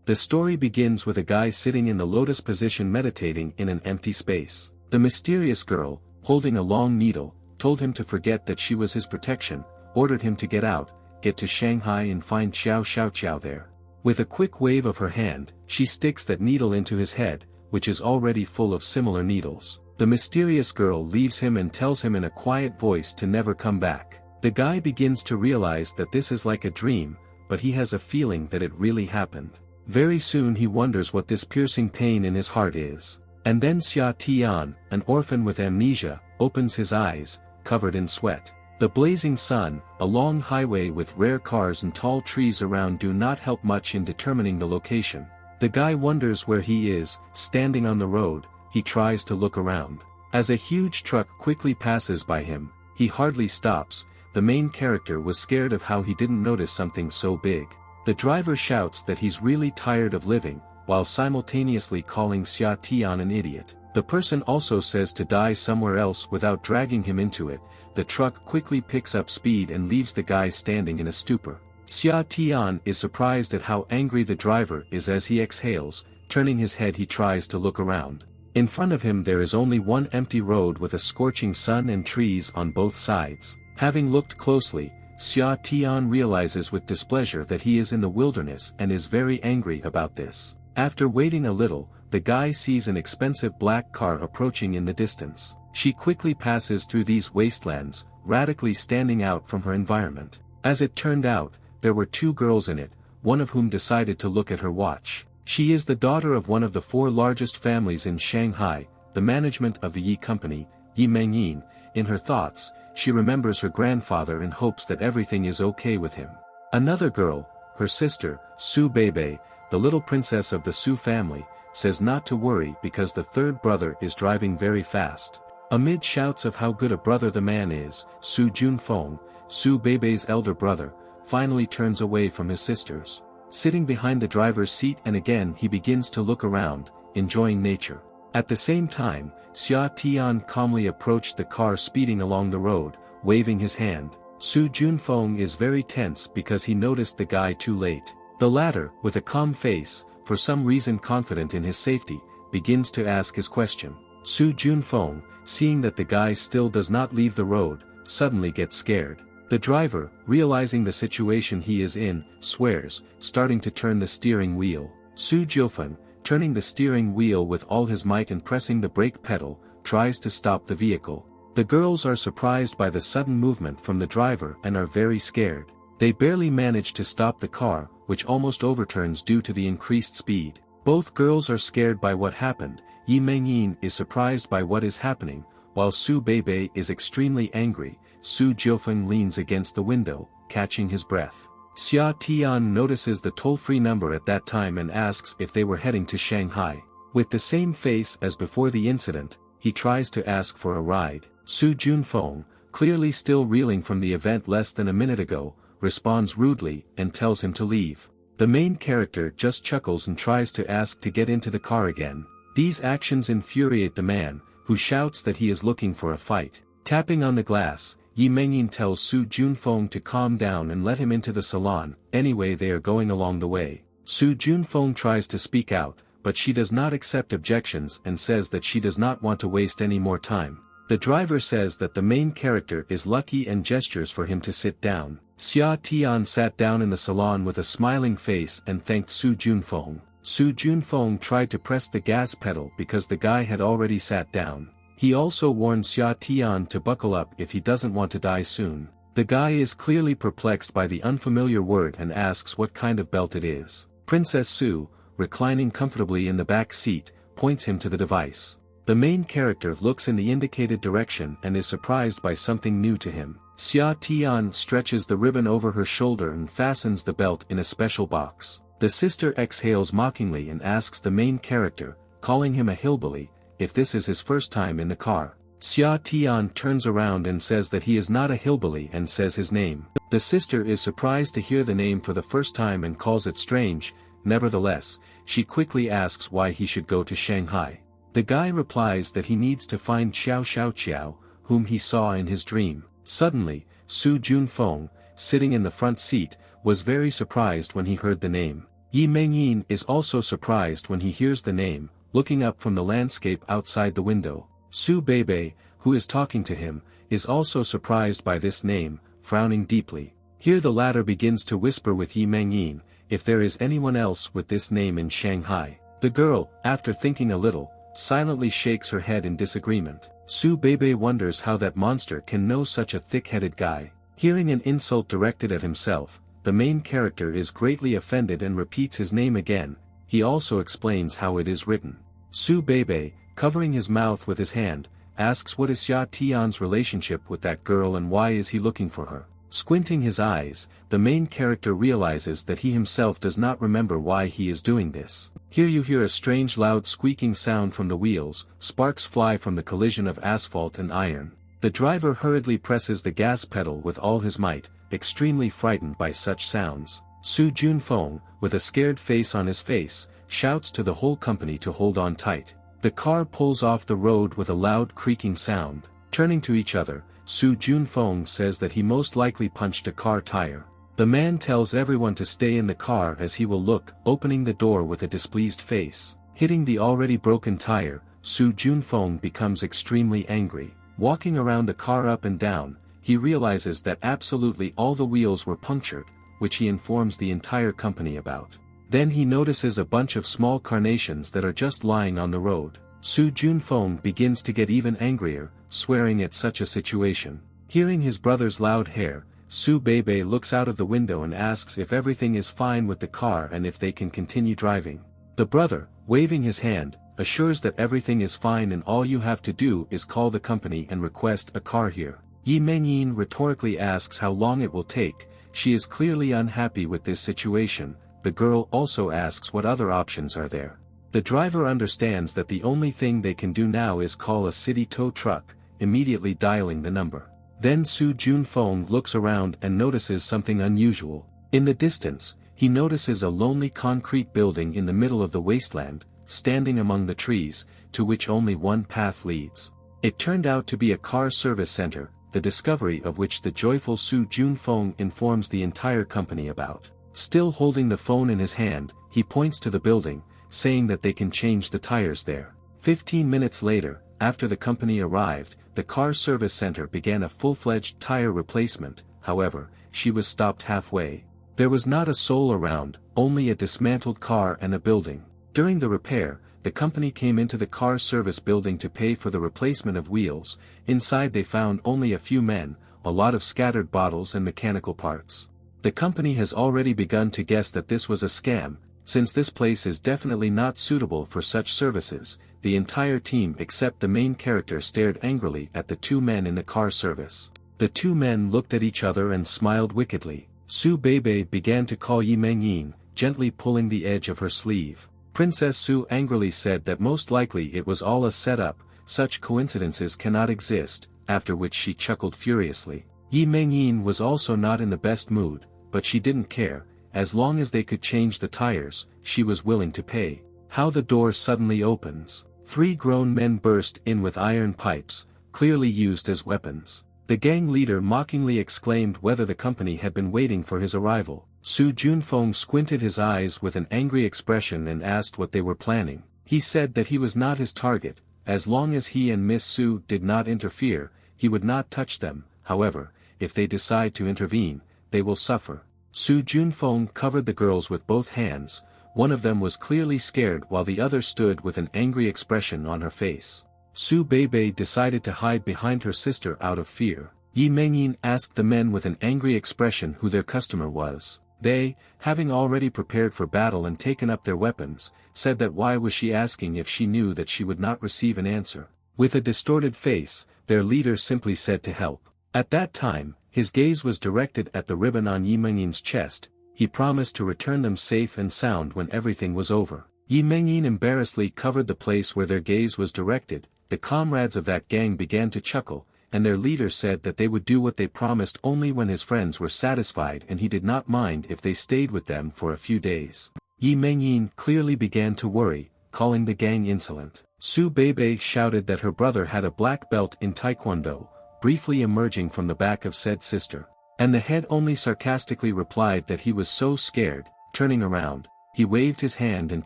The story begins with a guy sitting in the lotus position meditating in an empty space. The mysterious girl, holding a long needle, told him to forget that she was his protection, ordered him to get to Shanghai and find Xiao Xiao there. With a quick wave of her hand, she sticks that needle into his head, which is already full of similar needles. The mysterious girl leaves him and tells him in a quiet voice to never come back. The guy begins to realize that this is like a dream, but he has a feeling that it really happened. Very soon he wonders what this piercing pain in his heart is. And then Xia Tian, an orphan with amnesia, opens his eyes, covered in sweat. The blazing sun, a long highway with rare cars and tall trees around do not help much in determining the location. The guy wonders where he is, standing on the road. He tries to look around. As a huge truck quickly passes by him, he hardly stops. The main character was scared of how he didn't notice something so big. The driver shouts that he's really tired of living, while simultaneously calling Xia Tian an idiot. The person also says to die somewhere else without dragging him into it. The truck quickly picks up speed and leaves the guy standing in a stupor. Xia Tian is surprised at how angry the driver is as he exhales. Turning his head he tries to look around. In front of him there is only one empty road with a scorching sun and trees on both sides. Having looked closely, Xia Tian realizes with displeasure that he is in the wilderness and is very angry about this. After waiting a little, the guy sees an expensive black car approaching in the distance. She quickly passes through these wastelands, radically standing out from her environment. As it turned out, there were two girls in it, one of whom decided to look at her watch. She is the daughter of one of the 4 largest families in Shanghai, the management of the Yi Company, Yi Mengyin. In her thoughts, she remembers her grandfather and hopes that everything is okay with him. Another girl, her sister, Su Beibei, the little princess of the Su family, says not to worry because the third brother is driving very fast. Amid shouts of how good a brother the man is, Su Junfeng, Su Beibei's elder brother, finally turns away from his sisters. Sitting behind the driver's seat and again he begins to look around, enjoying nature. At the same time, Xia Tian calmly approached the car speeding along the road, waving his hand. Su Junfeng is very tense because he noticed the guy too late. The latter, with a calm face, for some reason confident in his safety, begins to ask his question. Su Junfeng, seeing that the guy still does not leave the road, suddenly gets scared. The driver, realizing the situation he is in, swears, starting to turn the steering wheel. Su Jiufen, turning the steering wheel with all his might and pressing the brake pedal, tries to stop the vehicle. The girls are surprised by the sudden movement from the driver and are very scared. They barely manage to stop the car, which almost overturns due to the increased speed. Both girls are scared by what happened. Yi Mengyin is surprised by what is happening, while Su Beibei is extremely angry. Su Jiufeng leans against the window, catching his breath. Xia Tian notices the toll-free number at that time and asks if they were heading to Shanghai. With the same face as before the incident, he tries to ask for a ride. Su Junfeng, clearly still reeling from the event less than a minute ago, responds rudely and tells him to leave. The main character just chuckles and tries to ask to get into the car again. These actions infuriate the man, who shouts that he is looking for a fight. Tapping on the glass, Yi Mengyin tells Su Junfeng to calm down and let him into the salon. Anyway, they are going along the way. Su Junfeng tries to speak out, but she does not accept objections and says that she does not want to waste any more time. The driver says that the main character is lucky and gestures for him to sit down. Xia Tian sat down in the salon with a smiling face and thanked Su Junfeng. Su Junfeng tried to press the gas pedal because the guy had already sat down. He also warned Xia Tian to buckle up if he doesn't want to die soon. The guy is clearly perplexed by the unfamiliar word and asks what kind of belt it is. Princess Su, reclining comfortably in the back seat, points him to the device. The main character looks in the indicated direction and is surprised by something new to him. Xia Tian stretches the ribbon over her shoulder and fastens the belt in a special box. The sister exhales mockingly and asks the main character, calling him a hillbilly, if this is his first time in the car. Xia Tian turns around and says that he is not a hillbilly and says his name. The sister is surprised to hear the name for the first time and calls it strange. Nevertheless, she quickly asks why he should go to Shanghai. The guy replies that he needs to find Xiao Xiao, whom he saw in his dream. Suddenly, Su Junfeng, sitting in the front seat, was very surprised when he heard the name. Yi Mengyin is also surprised when he hears the name, looking up from the landscape outside the window. Su Beibei, who is talking to him, is also surprised by this name, frowning deeply. Here the latter begins to whisper with Yi Mengyin, if there is anyone else with this name in Shanghai. The girl, after thinking a little, silently shakes her head in disagreement. Su Beibei wonders how that monster can know such a thick-headed guy. Hearing an insult directed at himself, the main character is greatly offended and repeats his name again. He also explains how it is written. Su Beibei, covering his mouth with his hand, asks what is Xia Tian's relationship with that girl and why is he looking for her. Squinting his eyes, the main character realizes that he himself does not remember why he is doing this. Here you hear a strange loud squeaking sound from the wheels, sparks fly from the collision of asphalt and iron. The driver hurriedly presses the gas pedal with all his might, extremely frightened by such sounds. Su Junfeng, with a scared face on his face, shouts to the whole company to hold on tight. The car pulls off the road with a loud creaking sound. Turning to each other, Su Junfeng says that he most likely punched a car tire. The man tells everyone to stay in the car as he will look, opening the door with a displeased face. Hitting the already broken tire, Su Junfeng becomes extremely angry. Walking around the car up and down, he realizes that absolutely all the wheels were punctured, which he informs the entire company about. Then he notices a bunch of small carnations that are just lying on the road. Su Junfeng begins to get even angrier, swearing at such a situation. Hearing his brother's loud hair, Su Beibei looks out of the window and asks if everything is fine with the car and if they can continue driving. The brother, waving his hand, assures that everything is fine and all you have to do is call the company and request a car here. Yi Mengyin rhetorically asks how long it will take. She is clearly unhappy with this situation. The girl also asks what other options are there. The driver understands that the only thing they can do now is call a city tow truck, immediately dialing the number. Then Su Junfeng looks around and notices something unusual. In the distance, he notices a lonely concrete building in the middle of the wasteland, standing among the trees, to which only one path leads. It turned out to be a car service center, the discovery of which the joyful Su Junfeng informs the entire company about. Still holding the phone in his hand, he points to the building, saying that they can change the tires there. 15 minutes later, after the company arrived, the car service center began a full-fledged tire replacement. However, she was stopped halfway. There was not a soul around, only a dismantled car and a building. During the repair, the company came into the car service building to pay for the replacement of wheels. Inside they found only a few men, a lot of scattered bottles and mechanical parts. The company has already begun to guess that this was a scam. Since this place is definitely not suitable for such services, the entire team except the main character stared angrily at the two men in the car service. The two men looked at each other and smiled wickedly. Su Beibei began to call Yi Mengyin, gently pulling the edge of her sleeve. Princess Su angrily said that most likely it was all a setup, such coincidences cannot exist, after which she chuckled furiously. Yi Mengyin was also not in the best mood, but she didn't care. As long as they could change the tires, she was willing to pay. How the door suddenly opens. 3 grown men burst in with iron pipes, clearly used as weapons. The gang leader mockingly exclaimed whether the company had been waiting for his arrival. Su Junfeng squinted his eyes with an angry expression and asked what they were planning. He said that he was not his target. As long as he and Miss Su did not interfere, he would not touch them. However, if they decide to intervene, they will suffer. Su Junfeng covered the girls with both hands. One of them was clearly scared while the other stood with an angry expression on her face. Su Beibei decided to hide behind her sister out of fear. Yi Mengyin asked the men with an angry expression who their customer was. They, having already prepared for battle and taken up their weapons, said that why was she asking if she knew that she would not receive an answer. With a distorted face, their leader simply said to help. At that time, his gaze was directed at the ribbon on Yi Mengyin's chest. He promised to return them safe and sound when everything was over. Yi Mengyin embarrassedly covered the place where their gaze was directed. The comrades of that gang began to chuckle, and their leader said that they would do what they promised only when his friends were satisfied and he did not mind if they stayed with them for a few days. Yi Mengyin clearly began to worry, calling the gang insolent. Su Beibei shouted that her brother had a black belt in Taekwondo, briefly emerging from the back of said sister. And the head only sarcastically replied that he was so scared. Turning around, he waved his hand and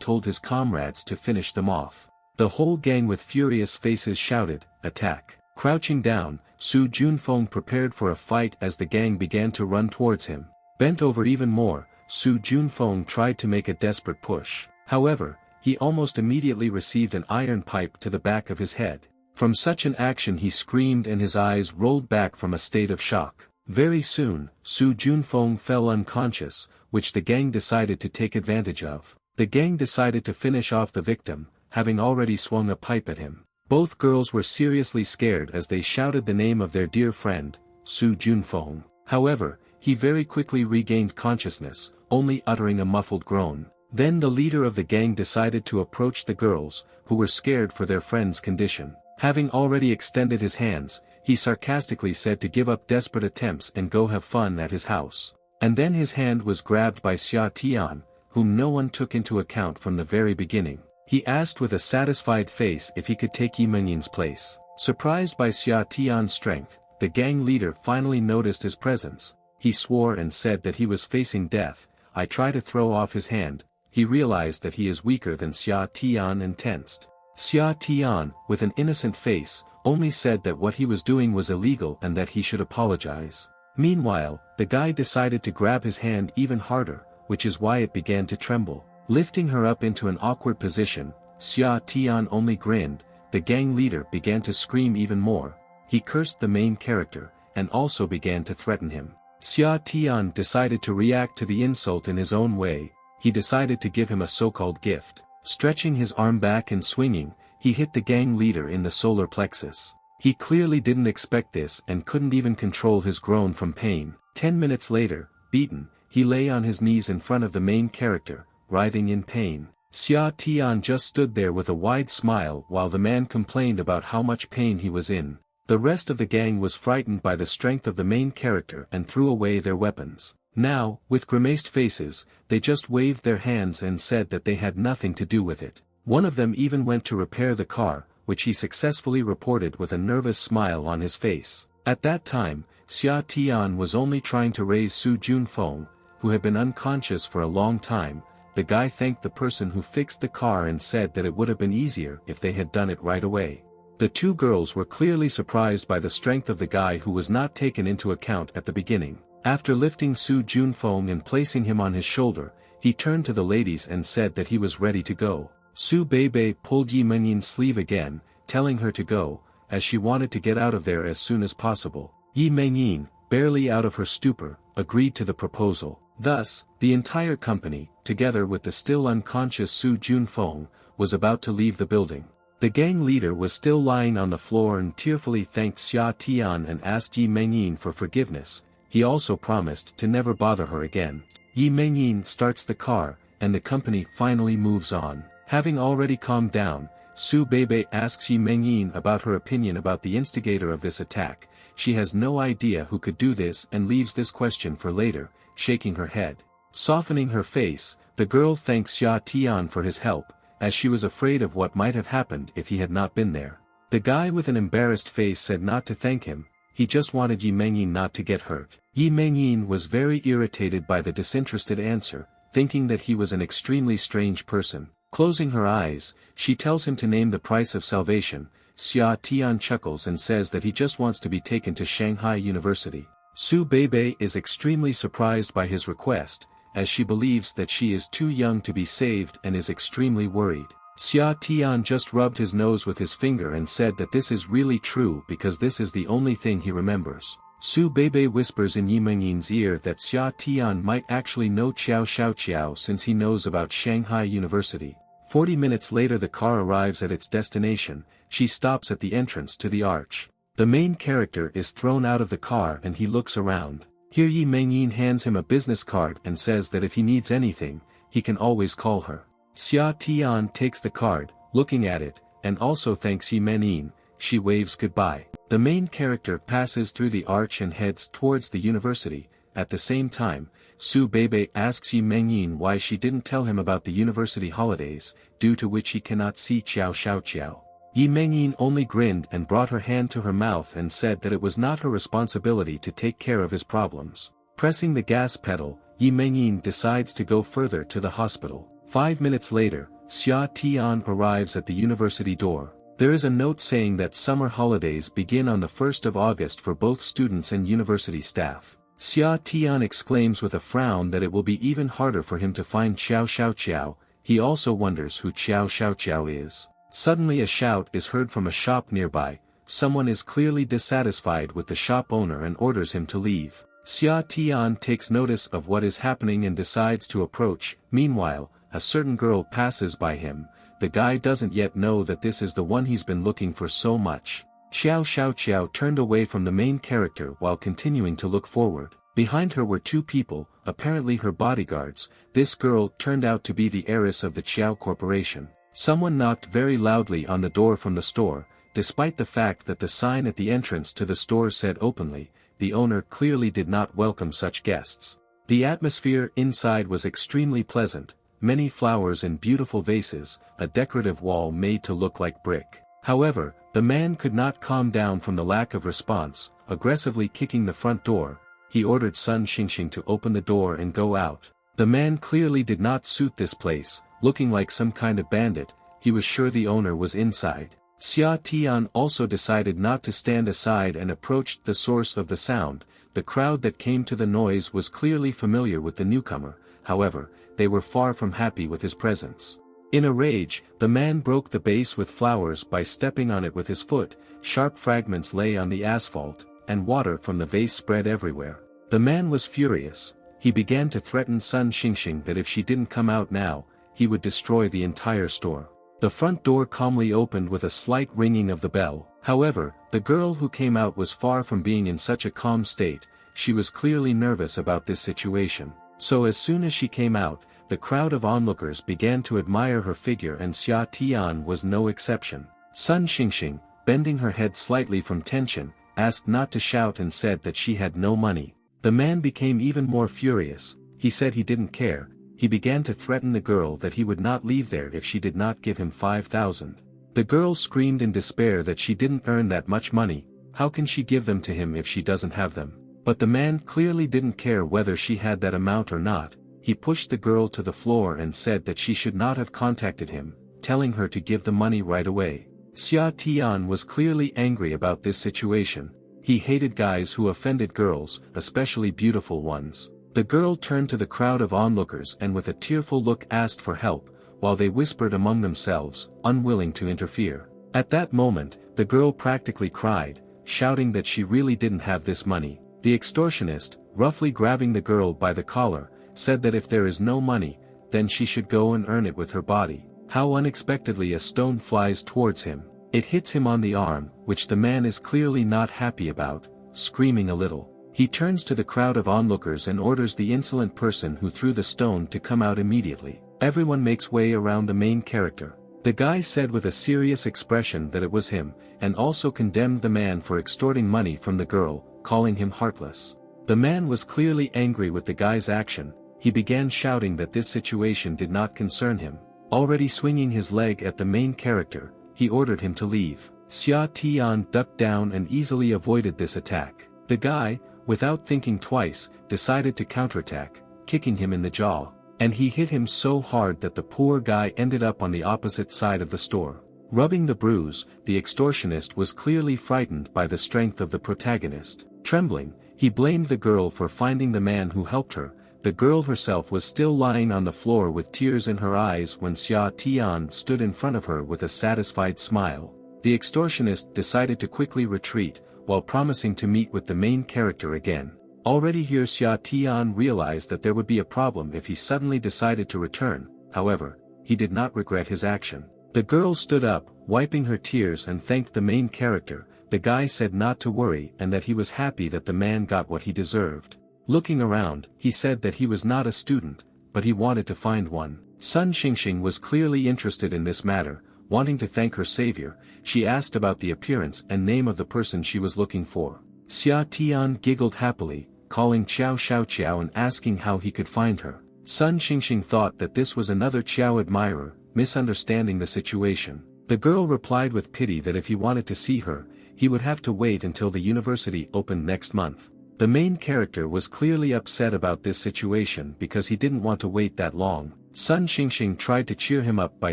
told his comrades to finish them off. The whole gang with furious faces shouted, "Attack!" Crouching down, Su Junfeng prepared for a fight as the gang began to run towards him. Bent over even more, Su Junfeng tried to make a desperate push. However, he almost immediately received an iron pipe to the back of his head. From such an action he screamed and his eyes rolled back from a state of shock. Very soon, Su Junfeng fell unconscious, which the gang decided to take advantage of. The gang decided to finish off the victim, having already swung a pipe at him. Both girls were seriously scared as they shouted the name of their dear friend, Su Junfeng. However, he very quickly regained consciousness, only uttering a muffled groan. Then the leader of the gang decided to approach the girls, who were scared for their friend's condition. Having already extended his hands, he sarcastically said to give up desperate attempts and go have fun at his house. And then his hand was grabbed by Xia Tian, whom no one took into account from the very beginning. He asked with a satisfied face if he could take Yi Mengin's place. Surprised by Xia Tian's strength, the gang leader finally noticed his presence. He swore and said that he was facing death. I try to throw off his hand. He realized that he is weaker than Xia Tian and tensed. Xia Tian, with an innocent face, only said that what he was doing was illegal and that he should apologize. Meanwhile, the guy decided to grab his hand even harder, which is why it began to tremble. Lifting her up into an awkward position, Xia Tian only grinned. The gang leader began to scream even more. He cursed the main character, and also began to threaten him. Xia Tian decided to react to the insult in his own way. He decided to give him a so-called gift. Stretching his arm back and swinging, he hit the gang leader in the solar plexus. He clearly didn't expect this and couldn't even control his groan from pain. 10 minutes later, beaten, he lay on his knees in front of the main character, writhing in pain. Xia Tian just stood there with a wide smile while the man complained about how much pain he was in. The rest of the gang was frightened by the strength of the main character and threw away their weapons. Now, with grimaced faces, they just waved their hands and said that they had nothing to do with it. One of them even went to repair the car, which he successfully reported with a nervous smile on his face. At that time, Xia Tian was only trying to raise Su Junfeng, who had been unconscious for a long time. The guy thanked the person who fixed the car and said that it would have been easier if they had done it right away. The two girls were clearly surprised by the strength of the guy who was not taken into account at the beginning. After lifting Su Junfeng and placing him on his shoulder, he turned to the ladies and said that he was ready to go. Su Beibei pulled Yi Mengin's sleeve again, telling her to go, as she wanted to get out of there as soon as possible. Yi Mengin, barely out of her stupor, agreed to the proposal. Thus, the entire company, together with the still unconscious Su Junfeng, was about to leave the building. The gang leader was still lying on the floor and tearfully thanked Xia Tian and asked Yi Mengin for forgiveness. He also promised to never bother her again. Yi Mengin starts the car, and the company finally moves on. Having already calmed down, Su Beibei asks Yi Mengin about her opinion about the instigator of this attack. She has no idea who could do this and leaves this question for later, shaking her head. Softening her face, the girl thanks Xia Tian for his help, as she was afraid of what might have happened if he had not been there. The guy with an embarrassed face said not to thank him, he just wanted Yi Mengin not to get hurt. Yi Mengin was very irritated by the disinterested answer, thinking that he was an extremely strange person. Closing her eyes, she tells him to name the price of salvation. Xia Tian chuckles and says that he just wants to be taken to Shanghai University. Su Beibei is extremely surprised by his request, as she believes that she is too young to be saved and is extremely worried. Xia Tian just rubbed his nose with his finger and said that this is really true because this is the only thing he remembers. Su Beibei whispers in Yi Mengin's ear that Xia Tian might actually know Qiao Xiaoqiao since he knows about Shanghai University. 40 minutes later the car arrives at its destination. She stops at the entrance to the arch. The main character is thrown out of the car and he looks around. Here Yi Mengin hands him a business card and says that if he needs anything, he can always call her. Xia Tian takes the card, looking at it, and also thanks Yi Mengin. She waves goodbye. The main character passes through the arch and heads towards the university. At the same time, Su Beibei asks Yi Mengin why she didn't tell him about the university holidays, due to which he cannot see Qiao Xiaoqiao. Yi Mengin only grinned and brought her hand to her mouth and said that it was not her responsibility to take care of his problems. Pressing the gas pedal, Yi Mengin decides to go further to the hospital. 5 minutes later, Xia Tian arrives at the university door. There is a note saying that summer holidays begin on the 1st of August for both students and university staff. Xia Tian exclaims with a frown that it will be even harder for him to find Xiao Xiaoqiao. He also wonders who Xiao Xiaoqiao is. Suddenly a shout is heard from a shop nearby. Someone is clearly dissatisfied with the shop owner and orders him to leave. Xia Tian takes notice of what is happening and decides to approach. Meanwhile, a certain girl passes by him. The guy doesn't yet know that this is the one he's been looking for so much. Xiao Xiaoqiao turned away from the main character while continuing to look forward. Behind her were two people, apparently her bodyguards. This girl turned out to be the heiress of the Qiao Corporation. Someone knocked very loudly on the door from the store. Despite the fact that the sign at the entrance to the store said openly, the owner clearly did not welcome such guests. The atmosphere inside was extremely pleasant. Many flowers in beautiful vases, a decorative wall made to look like brick. However, the man could not calm down from the lack of response, aggressively kicking the front door. He ordered Sun Xingxing to open the door and go out. The man clearly did not suit this place, looking like some kind of bandit. He was sure the owner was inside. Xia Tian also decided not to stand aside and approached the source of the sound. The crowd that came to the noise was clearly familiar with the newcomer. However, they were far from happy with his presence. In a rage, the man broke the vase with flowers by stepping on it with his foot. Sharp fragments lay on the asphalt, and water from the vase spread everywhere. The man was furious. He began to threaten Sun Xingxing that if she didn't come out now, he would destroy the entire store. The front door calmly opened with a slight ringing of the bell. However, the girl who came out was far from being in such a calm state. She was clearly nervous about this situation. So as soon as she came out, the crowd of onlookers began to admire her figure, and Xia Tian was no exception. Sun Xingxing, bending her head slightly from tension, asked not to shout and said that she had no money. The man became even more furious. He said he didn't care. He began to threaten the girl that he would not leave there if she did not give him 5,000. The girl screamed in despair that she didn't earn that much money. How can she give them to him if she doesn't have them? But the man clearly didn't care whether she had that amount or not. He pushed the girl to the floor and said that she should not have contacted him, telling her to give the money right away. Xia Tian was clearly angry about this situation. He hated guys who offended girls, especially beautiful ones. The girl turned to the crowd of onlookers and with a tearful look asked for help, while they whispered among themselves, unwilling to interfere. At that moment, the girl practically cried, shouting that she really didn't have this money. The extortionist, roughly grabbing the girl by the collar, said that if there is no money, then she should go and earn it with her body. How unexpectedly a stone flies towards him. It hits him on the arm, which the man is clearly not happy about, screaming a little. He turns to the crowd of onlookers and orders the insolent person who threw the stone to come out immediately. Everyone makes way around the main character. The guy said with a serious expression that it was him, and also condemned the man for extorting money from the girl, calling him heartless. The man was clearly angry with the guy's action. He began shouting that this situation did not concern him. Already swinging his leg at the main character, he ordered him to leave. Xia Tian ducked down and easily avoided this attack. The guy, without thinking twice, decided to counterattack, kicking him in the jaw. And he hit him so hard that the poor guy ended up on the opposite side of the store. Rubbing the bruise, the extortionist was clearly frightened by the strength of the protagonist. Trembling, he blamed the girl for finding the man who helped her. The girl herself was still lying on the floor with tears in her eyes when Xia Tian stood in front of her with a satisfied smile. The extortionist decided to quickly retreat, while promising to meet with the main character again. Already here Xia Tian realized that there would be a problem if he suddenly decided to return. However, he did not regret his action. The girl stood up, wiping her tears, and thanked the main character. The guy said not to worry and that he was happy that the man got what he deserved. Looking around, he said that he was not a student, but he wanted to find one. Sun Xingxing was clearly interested in this matter. Wanting to thank her savior, she asked about the appearance and name of the person she was looking for. Xia Tian giggled happily, calling Xiao Xiaoqiao and asking how he could find her. Sun Xingxing thought that this was another Qiao admirer, misunderstanding the situation. The girl replied with pity that if he wanted to see her, he would have to wait until the university opened next month. The main character was clearly upset about this situation because he didn't want to wait that long. Sun Xingxing tried to cheer him up by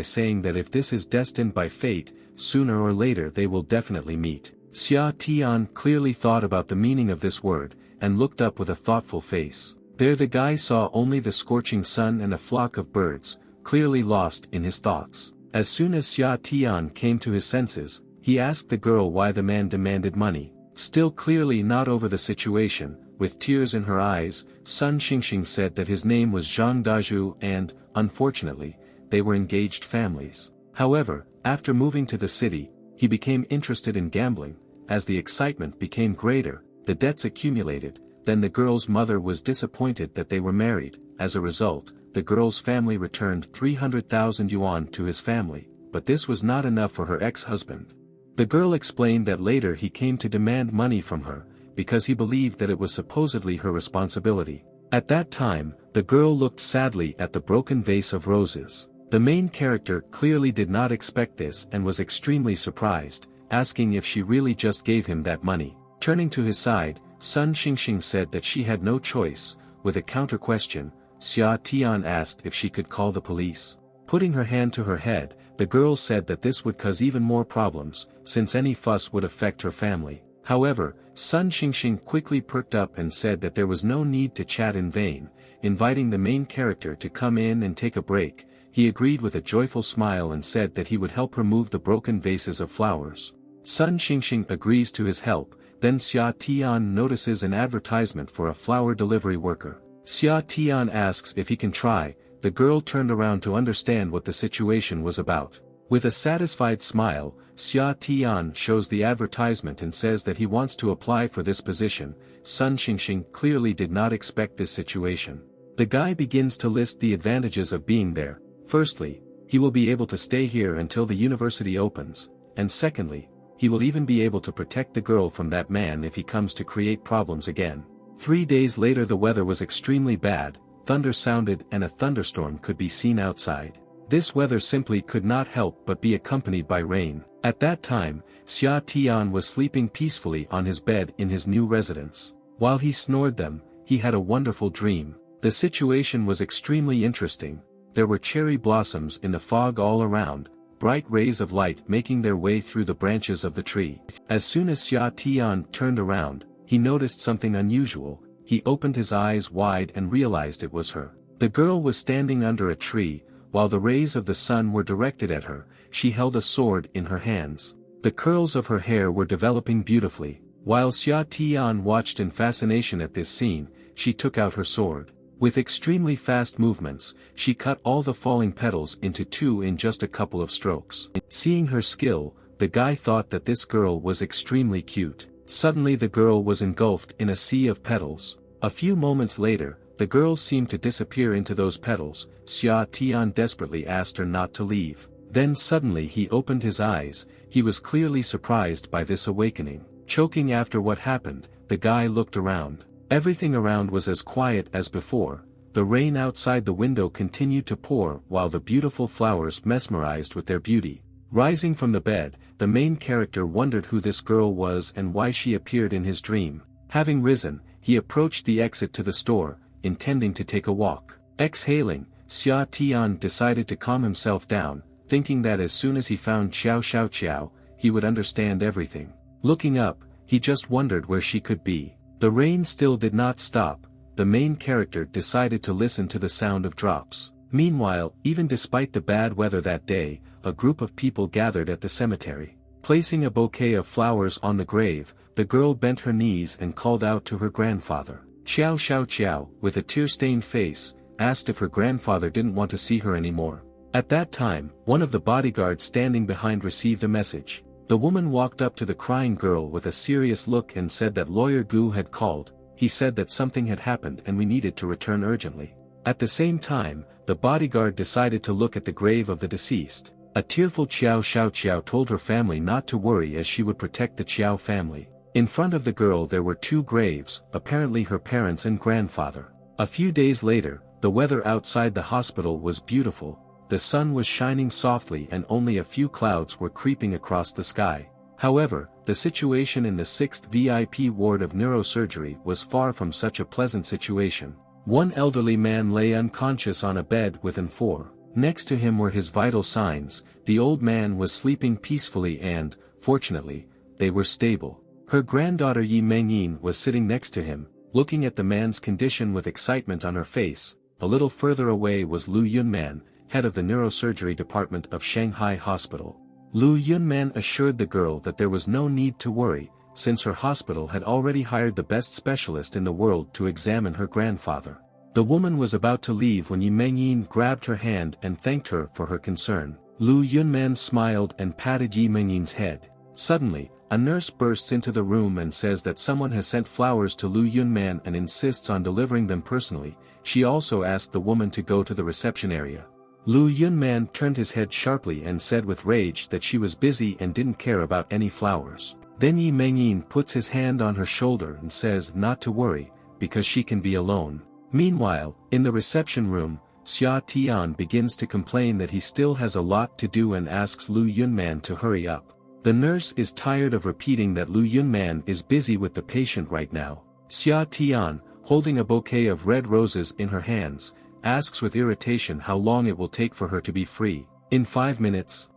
saying that if this is destined by fate, sooner or later they will definitely meet. Xia Tian clearly thought about the meaning of this word, and looked up with a thoughtful face. There the guy saw only the scorching sun and a flock of birds, clearly lost in his thoughts. As soon as Xia Tian came to his senses, he asked the girl why the man demanded money. Still clearly not over the situation, with tears in her eyes, Sun Xingxing said that his name was Zhang Dazhu and, unfortunately, they were engaged families. However, after moving to the city, he became interested in gambling. As the excitement became greater, the debts accumulated, then the girl's mother was disappointed that they were married. As a result, the girl's family returned 300,000 yuan to his family, but this was not enough for her ex-husband. The girl explained that later he came to demand money from her, because he believed that it was supposedly her responsibility. At that time, the girl looked sadly at the broken vase of roses. The main character clearly did not expect this and was extremely surprised, asking if she really just gave him that money. Turning to his side, Sun Xingxing said that she had no choice. With a counter-question, Xia Tian asked if she could call the police. Putting her hand to her head, the girl said that this would cause even more problems, since any fuss would affect her family. However, Sun Xingxing quickly perked up and said that there was no need to chat in vain. Inviting the main character to come in and take a break, he agreed with a joyful smile and said that he would help remove the broken vases of flowers. Sun Xingxing agrees to his help, then Xia Tian notices an advertisement for a flower delivery worker. Xia Tian asks if he can try. The girl turned around to understand what the situation was about. With a satisfied smile, Xia Tian shows the advertisement and says that he wants to apply for this position. Sun Xingxing clearly did not expect this situation. The guy begins to list the advantages of being there. Firstly, he will be able to stay here until the university opens, and secondly, he will even be able to protect the girl from that man if he comes to create problems again. 3 days later the weather was extremely bad, thunder sounded and a thunderstorm could be seen outside. This weather simply could not help but be accompanied by rain. At that time, Xia Tian was sleeping peacefully on his bed in his new residence. While he snored them, he had a wonderful dream. The situation was extremely interesting. There were cherry blossoms in the fog all around, bright rays of light making their way through the branches of the tree. As soon as Xia Tian turned around, he noticed something unusual. He opened his eyes wide and realized it was her. The girl was standing under a tree, while the rays of the sun were directed at her. She held a sword in her hands. The curls of her hair were developing beautifully. While Xia Tian watched in fascination at this scene, she took out her sword. With extremely fast movements, she cut all the falling petals into two in just a couple of strokes. Seeing her skill, the guy thought that this girl was extremely cute. Suddenly the girl was engulfed in a sea of petals. A few moments later, the girl seemed to disappear into those petals. Xia Tian desperately asked her not to leave. Then suddenly he opened his eyes. He was clearly surprised by this awakening. Choking after what happened, the guy looked around. Everything around was as quiet as before. The rain outside the window continued to pour while the beautiful flowers mesmerized with their beauty. Rising from the bed, the main character wondered who this girl was and why she appeared in his dream. Having risen, he approached the exit to the store, intending to take a walk. Exhaling, Xia Tian decided to calm himself down, thinking that as soon as he found Xiao Xiao, he would understand everything. Looking up, he just wondered where she could be. The rain still did not stop. The main character decided to listen to the sound of drops. Meanwhile, even despite the bad weather that day, a group of people gathered at the cemetery. Placing a bouquet of flowers on the grave, the girl bent her knees and called out to her grandfather. Xiao, with a tear-stained face, asked if her grandfather didn't want to see her anymore. At that time, one of the bodyguards standing behind received a message. The woman walked up to the crying girl with a serious look and said that Lawyer Gu had called. He said that something had happened and we needed to return urgently. At the same time, the bodyguard decided to look at the grave of the deceased. A tearful Xiao told her family not to worry as she would protect the Qiao family. In front of the girl there were two graves, apparently her parents and grandfather. A few days later, the weather outside the hospital was beautiful. The sun was shining softly and only a few clouds were creeping across the sky. However, the situation in the 6th VIP ward of neurosurgery was far from such a pleasant situation. One elderly man lay unconscious on a bed within 4. Next to him were his vital signs. The old man was sleeping peacefully and, fortunately, they were stable. Her granddaughter Yi Mengyin was sitting next to him, looking at the man's condition with excitement on her face. A little further away was Lu Yunman, head of the neurosurgery department of Shanghai Hospital. Lu Yunman assured the girl that there was no need to worry, since her hospital had already hired the best specialist in the world to examine her grandfather. The woman was about to leave when Yi Mengyin grabbed her hand and thanked her for her concern. Lu Yunman smiled and patted Yi Mengyin's head. Suddenly, a nurse bursts into the room and says that someone has sent flowers to Lu Yunman and insists on delivering them personally. She also asked the woman to go to the reception area. Lu Yunman turned his head sharply and said with rage that she was busy and didn't care about any flowers. Then Yi Mengyin puts his hand on her shoulder and says not to worry, because she can be alone. Meanwhile, in the reception room, Xia Tian begins to complain that he still has a lot to do and asks Lu Yunman to hurry up. The nurse is tired of repeating that Lu Yunman is busy with the patient right now. Xia Tian, holding a bouquet of red roses in her hands, asks with irritation how long it will take for her to be free. In 5 minutes.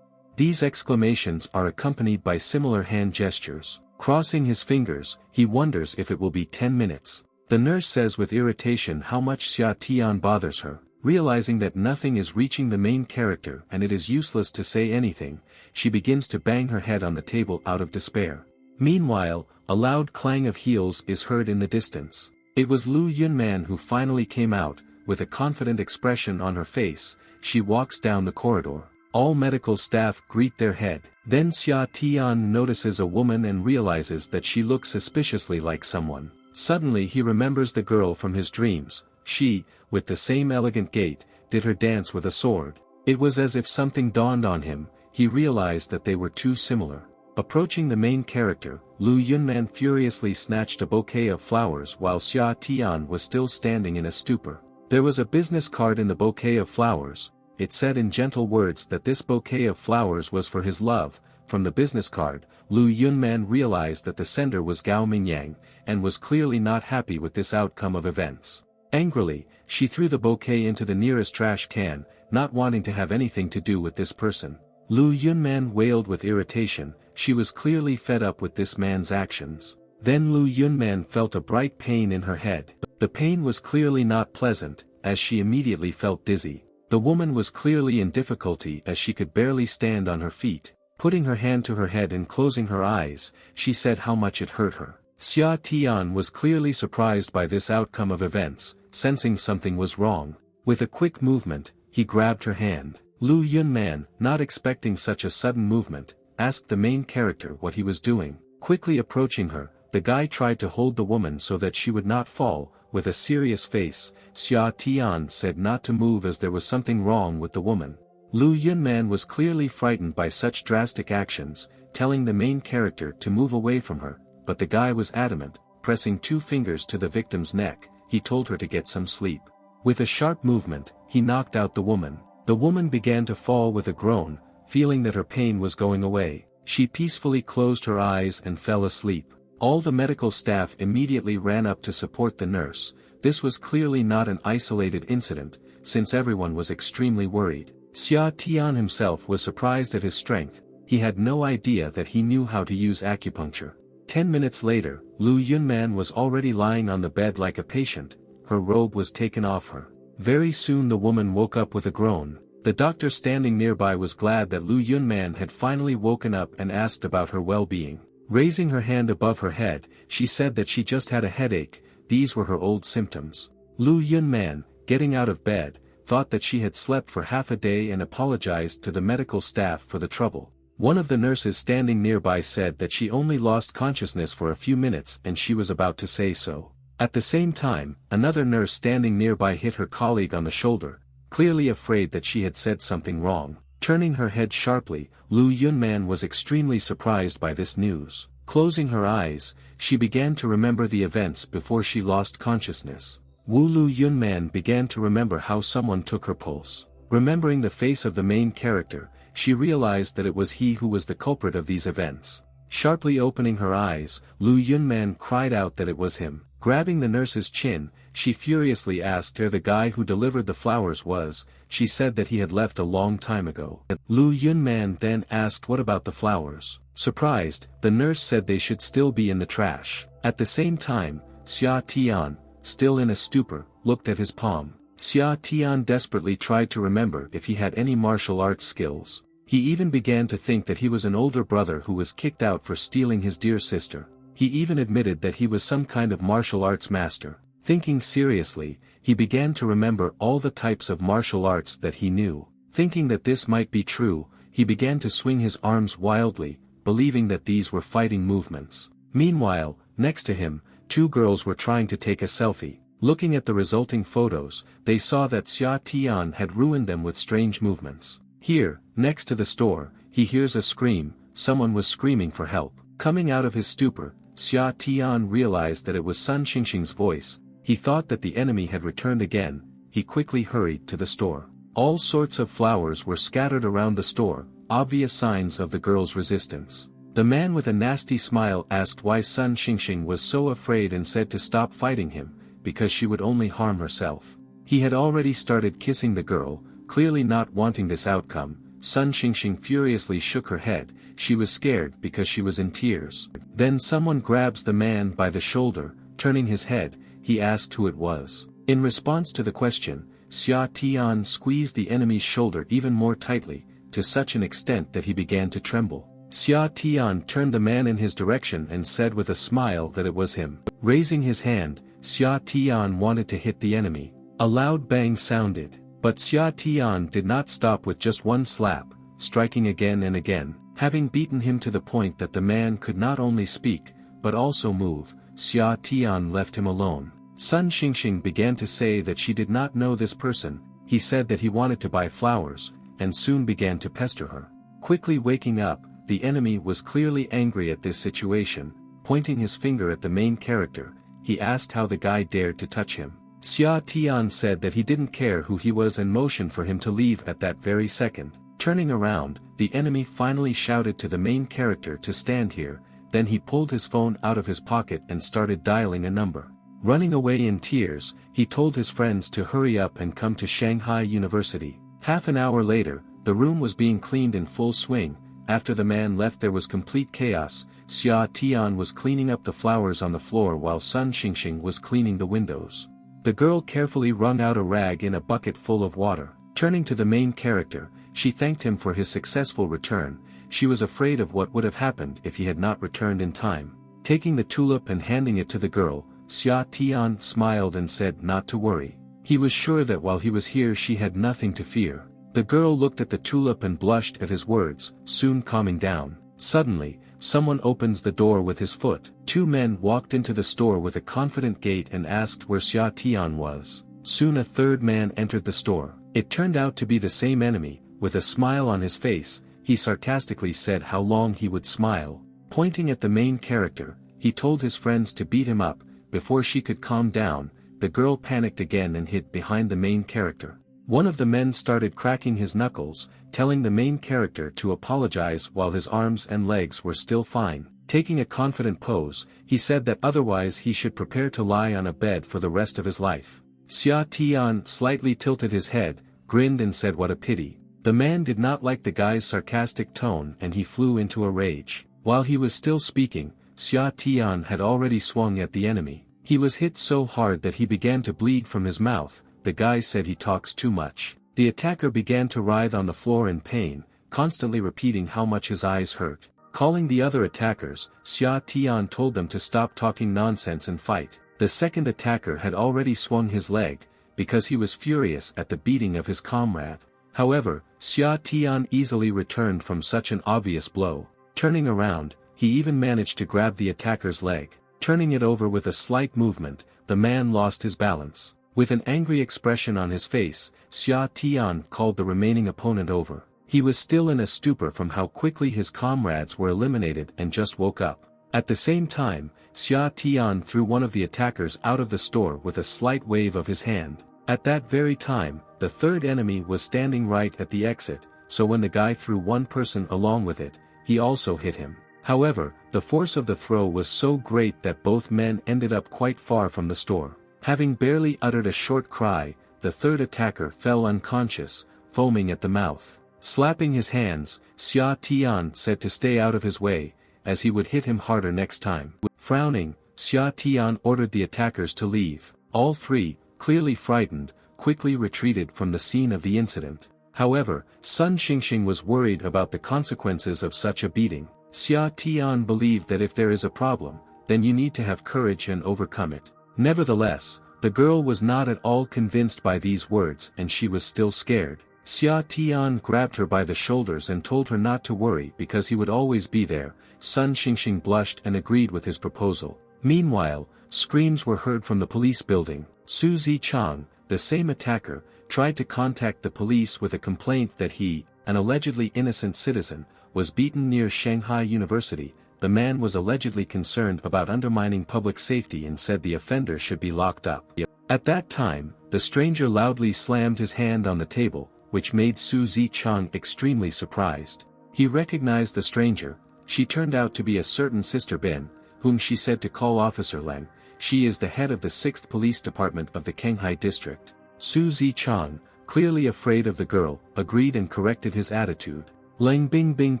These exclamations are accompanied by similar hand gestures. Crossing his fingers, he wonders if it will be 10 minutes. The nurse says with irritation how much Xia Tian bothers her. Realizing that nothing is reaching the main character and it is useless to say anything, she begins to bang her head on the table out of despair. Meanwhile, a loud clang of heels is heard in the distance. It was Lu Yunman who finally came out. With a confident expression on her face, she walks down the corridor. All medical staff greet their head. Then Xia Tian notices a woman and realizes that she looks suspiciously like someone. Suddenly he remembers the girl from his dreams. She, with the same elegant gait, did her dance with a sword. It was as if something dawned on him. He realized that they were too similar. Approaching the main character, Lu Yunman furiously snatched a bouquet of flowers while Xia Tian was still standing in a stupor. There was a business card in the bouquet of flowers. It said in gentle words that this bouquet of flowers was for his love. From the business card, Lu Yunman realized that the sender was Gao Mingyang, and was clearly not happy with this outcome of events. Angrily, she threw the bouquet into the nearest trash can, not wanting to have anything to do with this person. Lu Yunman wailed with irritation. She was clearly fed up with this man's actions. Then Lu Yunman felt a bright pain in her head. The pain was clearly not pleasant, as she immediately felt dizzy. The woman was clearly in difficulty as she could barely stand on her feet. Putting her hand to her head and closing her eyes, she said how much it hurt her. Xia Tian was clearly surprised by this outcome of events, sensing something was wrong. With a quick movement, he grabbed her hand. Lu Yunman, not expecting such a sudden movement, asked the main character what he was doing. Quickly approaching her, the guy tried to hold the woman so that she would not fall. With a serious face, Xia Tian said not to move as there was something wrong with the woman. Lu Yunman was clearly frightened by such drastic actions, telling the main character to move away from her, but the guy was adamant. Pressing 2 fingers to the victim's neck, he told her to get some sleep. With a sharp movement, he knocked out the woman. The woman began to fall with a groan, feeling that her pain was going away. She peacefully closed her eyes and fell asleep. All the medical staff immediately ran up to support the nurse. This was clearly not an isolated incident, since everyone was extremely worried. Xia Tian himself was surprised at his strength. He had no idea that he knew how to use acupuncture. 10 minutes later, Lu Yunman was already lying on the bed like a patient. Her robe was taken off her. Very soon the woman woke up with a groan. The doctor standing nearby was glad that Lu Yunman had finally woken up and asked about her well-being. Raising her hand above her head, she said that she just had a headache. These were her old symptoms. Lu Yunman, getting out of bed, thought that she had slept for half a day and apologized to the medical staff for the trouble. One of the nurses standing nearby said that she only lost consciousness for a few minutes and she was about to say so. At the same time, another nurse standing nearby hit her colleague on the shoulder, clearly afraid that she had said something wrong. Turning her head sharply, Lu Yunman was extremely surprised by this news. Closing her eyes, she began to remember the events before she lost consciousness. Lu Yunman began to remember how someone took her pulse. Remembering the face of the main character, she realized that it was he who was the culprit of these events. Sharply opening her eyes, Lu Yunman cried out that it was him. Grabbing the nurse's chin, she furiously asked where the guy who delivered the flowers was. She said that he had left a long time ago. Lu Yunman then asked what about the flowers. Surprised, the nurse said they should still be in the trash. At the same time, Xia Tian, still in a stupor, looked at his palm. Xia Tian desperately tried to remember if he had any martial arts skills. He even began to think that he was an older brother who was kicked out for stealing his dear sister. He even admitted that he was some kind of martial arts master. Thinking seriously, he began to remember all the types of martial arts that he knew. Thinking that this might be true, he began to swing his arms wildly, believing that these were fighting movements. Meanwhile, next to him, two girls were trying to take a selfie. Looking at the resulting photos, they saw that Xia Tian had ruined them with strange movements. Here, next to the store, he hears a scream. Someone was screaming for help. Coming out of his stupor, Xia Tian realized that it was Sun Xingxing's voice. He thought that the enemy had returned again. He quickly hurried to the store. All sorts of flowers were scattered around the store, obvious signs of the girl's resistance. The man with a nasty smile asked why Sun Xingxing was so afraid and said to stop fighting him, because she would only harm herself. He had already started kissing the girl, clearly not wanting this outcome. Sun Xingxing furiously shook her head. She was scared because she was in tears. Then someone grabs the man by the shoulder. Turning his head, he asked who it was. In response to the question, Xia Tian squeezed the enemy's shoulder even more tightly, to such an extent that he began to tremble. Xia Tian turned the man in his direction and said with a smile that it was him. Raising his hand, Xia Tian wanted to hit the enemy. A loud bang sounded, but Xia Tian did not stop with just one slap, striking again and again. Having beaten him to the point that the man could not only speak, but also move, Xia Tian left him alone. Sun Xingxing began to say that she did not know this person. He said that he wanted to buy flowers, and soon began to pester her. Quickly waking up, the enemy was clearly angry at this situation. Pointing his finger at the main character, he asked how the guy dared to touch him. Xia Tian said that he didn't care who he was and motioned for him to leave at that very second. Turning around, the enemy finally shouted to the main character to stand here. Then he pulled his phone out of his pocket and started dialing a number. Running away in tears, he told his friends to hurry up and come to Shanghai University. Half an hour later, the room was being cleaned in full swing. After the man left there was complete chaos. Xia Tian was cleaning up the flowers on the floor while Sun Xingxing was cleaning the windows. The girl carefully wrung out a rag in a bucket full of water. Turning to the main character, she thanked him for his successful return. She was afraid of what would have happened if he had not returned in time. Taking the tulip and handing it to the girl, Xia Tian smiled and said not to worry. He was sure that while he was here she had nothing to fear. The girl looked at the tulip and blushed at his words, soon calming down. Suddenly, someone opens the door with his foot. Two men walked into the store with a confident gait and asked where Xia Tian was. Soon a third man entered the store. It turned out to be the same enemy. With a smile on his face, he sarcastically said how long he would smile. Pointing at the main character, he told his friends to beat him up. Before she could calm down, the girl panicked again and hid behind the main character. One of the men started cracking his knuckles, telling the main character to apologize while his arms and legs were still fine. Taking a confident pose, he said that otherwise he should prepare to lie on a bed for the rest of his life. Xia Tian slightly tilted his head, grinned and said what a pity. The man did not like the guy's sarcastic tone and he flew into a rage. While he was still speaking, Xia Tian had already swung at the enemy. He was hit so hard that he began to bleed from his mouth. The guy said he talks too much. The attacker began to writhe on the floor in pain, constantly repeating how much his eyes hurt. Calling the other attackers, Xia Tian told them to stop talking nonsense and fight. The second attacker had already swung his leg, because he was furious at the beating of his comrade. However, Xia Tian easily returned from such an obvious blow. Turning around, he even managed to grab the attacker's leg. Turning it over with a slight movement, the man lost his balance. With an angry expression on his face, Xia Tian called the remaining opponent over. He was still in a stupor from how quickly his comrades were eliminated and just woke up. At the same time, Xia Tian threw one of the attackers out of the store with a slight wave of his hand. At that very time, the third enemy was standing right at the exit, so when the guy threw one person along with it, he also hit him. However, the force of the throw was so great that both men ended up quite far from the store. Having barely uttered a short cry, the third attacker fell unconscious, foaming at the mouth. Slapping his hands, Xia Tian said to stay out of his way, as he would hit him harder next time. Frowning, Xia Tian ordered the attackers to leave. All three, clearly frightened, quickly retreated from the scene of the incident. However, Sun Xingxing was worried about the consequences of such a beating. Xia Tian believed that if there is a problem, then you need to have courage and overcome it. Nevertheless, the girl was not at all convinced by these words and she was still scared. Xia Tian grabbed her by the shoulders and told her not to worry because he would always be there. Sun Xingxing blushed and agreed with his proposal. Meanwhile, screams were heard from the police building. Su Zichang, the same attacker, tried to contact the police with a complaint that he, an allegedly innocent citizen, was beaten near Shanghai University. The man was allegedly concerned about undermining public safety and said the offender should be locked up. At that time, the stranger loudly slammed his hand on the table, which made Su Zichang extremely surprised. He recognized the stranger. She turned out to be a certain Sister Bin, whom she said to call Officer Leng. She is the head of the 6th Police Department of the Qinghai District. Su Zichang, clearly afraid of the girl, agreed and corrected his attitude. Leng Bingbing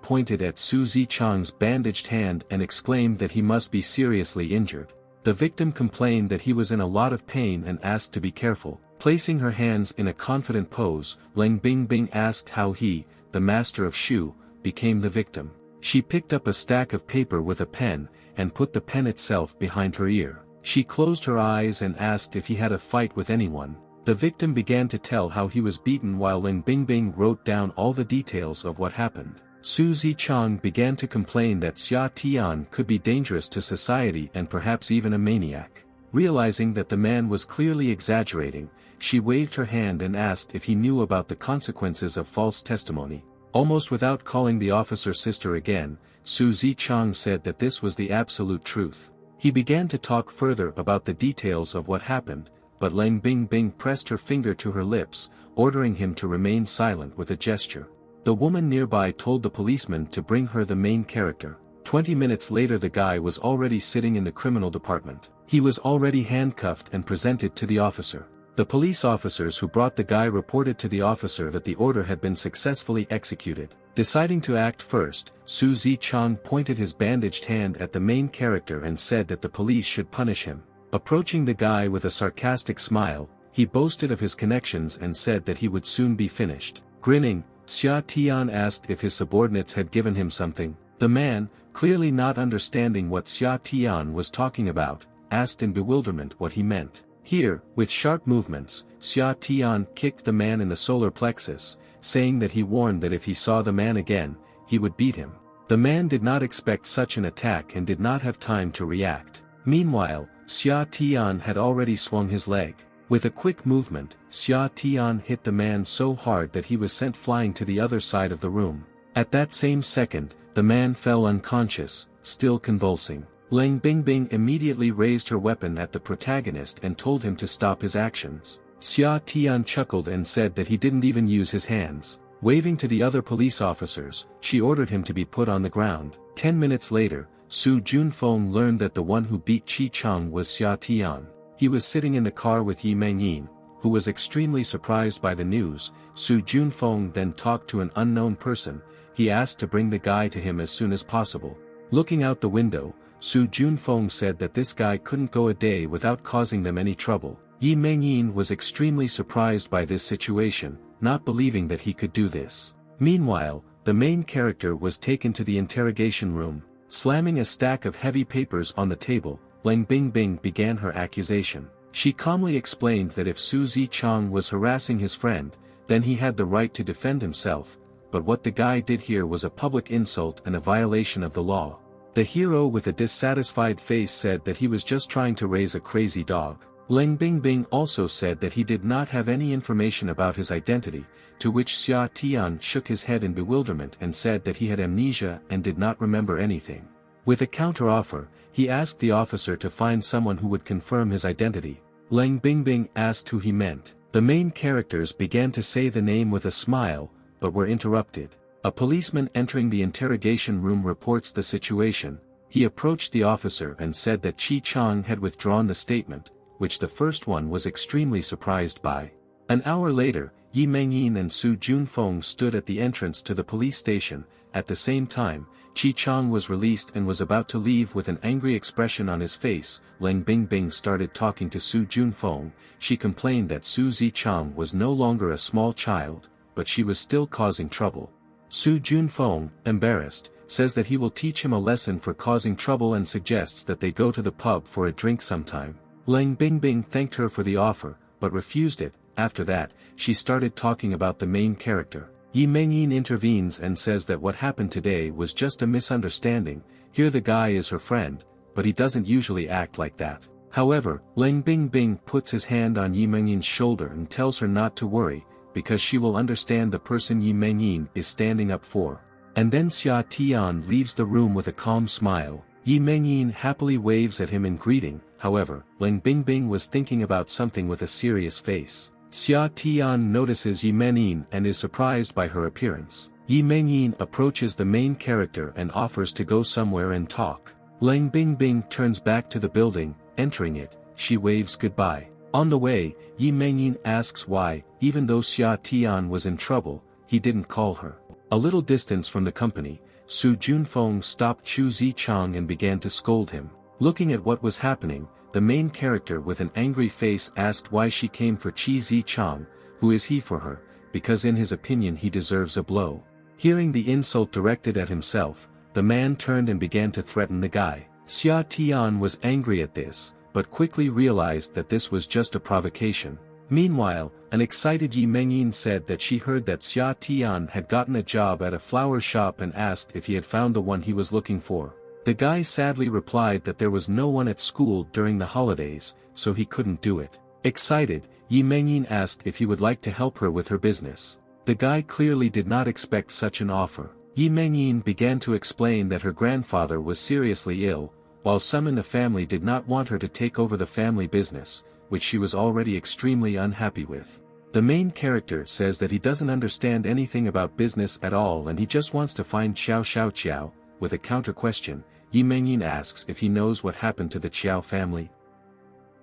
pointed at Su Zichang's bandaged hand and exclaimed that he must be seriously injured. The victim complained that he was in a lot of pain and asked to be careful. Placing her hands in a confident pose, Leng Bingbing asked how he, the master of Shu, became the victim. She picked up a stack of paper with a pen, and put the pen itself behind her ear. She closed her eyes and asked if he had a fight with anyone. The victim began to tell how he was beaten while Leng Bingbing wrote down all the details of what happened. Su Zichang began to complain that Xia Tian could be dangerous to society and perhaps even a maniac. Realizing that the man was clearly exaggerating, she waved her hand and asked if he knew about the consequences of false testimony. Almost without calling the officer sister again, Su Zichang said that this was the absolute truth. He began to talk further about the details of what happened, but Leng Bingbing pressed her finger to her lips, ordering him to remain silent with a gesture. The woman nearby told the policeman to bring her the main character. 20 minutes later the guy was already sitting in the criminal department. He was already handcuffed and presented to the officer. The police officers who brought the guy reported to the officer that the order had been successfully executed. Deciding to act first, Su Zichang pointed his bandaged hand at the main character and said that the police should punish him. Approaching the guy with a sarcastic smile, he boasted of his connections and said that he would soon be finished. Grinning, Xia Tian asked if his subordinates had given him something. The man, clearly not understanding what Xia Tian was talking about, asked in bewilderment what he meant. Here, with sharp movements, Xia Tian kicked the man in the solar plexus, saying that he warned that if he saw the man again, he would beat him. The man did not expect such an attack and did not have time to react. Meanwhile, Xia Tian had already swung his leg. With a quick movement, Xia Tian hit the man so hard that he was sent flying to the other side of the room. At that same second, the man fell unconscious, still convulsing. Leng Bingbing immediately raised her weapon at the protagonist and told him to stop his actions. Xia Tian chuckled and said that he didn't even use his hands. Waving to the other police officers, she ordered him to be put on the ground. 10 minutes later, Su Junfeng learned that the one who beat Qi Chang was Xia Tian. He was sitting in the car with Yi Mengyin, who was extremely surprised by the news. Su Junfeng then talked to an unknown person. He asked to bring the guy to him as soon as possible. Looking out the window, Su Junfeng said that this guy couldn't go a day without causing them any trouble. Yi Mengyin was extremely surprised by this situation, not believing that he could do this. Meanwhile, the main character was taken to the interrogation room. Slamming a stack of heavy papers on the table, Leng Bingbing began her accusation. She calmly explained that if Su Zichang was harassing his friend, then he had the right to defend himself, but what the guy did here was a public insult and a violation of the law. The hero with a dissatisfied face said that he was just trying to raise a crazy dog. Leng Bingbing also said that he did not have any information about his identity, to which Xia Tian shook his head in bewilderment and said that he had amnesia and did not remember anything. With a counteroffer, he asked the officer to find someone who would confirm his identity. Leng Bingbing asked who he meant. The main characters began to say the name with a smile, but were interrupted. A policeman entering the interrogation room reports the situation. He approached the officer and said that Qi Chang had withdrawn the statement. which the first one was extremely surprised by. An hour later, Yi Mengyin and Su Junfeng stood at the entrance to the police station. At the same time, Qi Chang was released and was about to leave with an angry expression on his face. Leng Bingbing started talking to Su Junfeng. She complained that Su Zichang was no longer a small child, but she was still causing trouble. Su Junfeng, embarrassed, says that he will teach him a lesson for causing trouble and suggests that they go to the pub for a drink sometime. Leng Bingbing thanked her for the offer, but refused it. After that, she started talking about the main character. Yi Mengyin intervenes and says that what happened today was just a misunderstanding. Here the guy is her friend, but he doesn't usually act like that. However, Leng Bingbing puts his hand on Yi Mengyin's shoulder and tells her not to worry, because she will understand the person Yi Mengyin is standing up for. And then Xia Tian leaves the room with a calm smile. Yi Mengyin happily waves at him in greeting. However, Leng Bingbing was thinking about something with a serious face. Xia Tian notices Yi Mengyin and is surprised by her appearance. Yi Mengyin approaches the main character and offers to go somewhere and talk. Leng Bingbing turns back to the building. Entering it, she waves goodbye. On the way, Yi Mengyin asks why, even though Xia Tian was in trouble, he didn't call her. A little distance from the company, Su Junfeng stopped Chu Zichang and began to scold him. Looking at what was happening, the main character with an angry face asked why she came for Qi Zichang. Who is he for her, because in his opinion he deserves a blow. Hearing the insult directed at himself, the man turned and began to threaten the guy. Xia Tian was angry at this, but quickly realized that this was just a provocation. Meanwhile, an excited Yi Mengyin said that she heard that Xia Tian had gotten a job at a flower shop and asked if he had found the one he was looking for. The guy sadly replied that there was no one at school during the holidays, so he couldn't do it. Excited, Yi Mengyin asked if he would like to help her with her business. The guy clearly did not expect such an offer. Yi Mengyin began to explain that her grandfather was seriously ill, while some in the family did not want her to take over the family business, which she was already extremely unhappy with. The main character says that he doesn't understand anything about business at all and he just wants to find Xiao Xiao. With a counter-question, Yi Mengyin asks if he knows what happened to the Qiao family.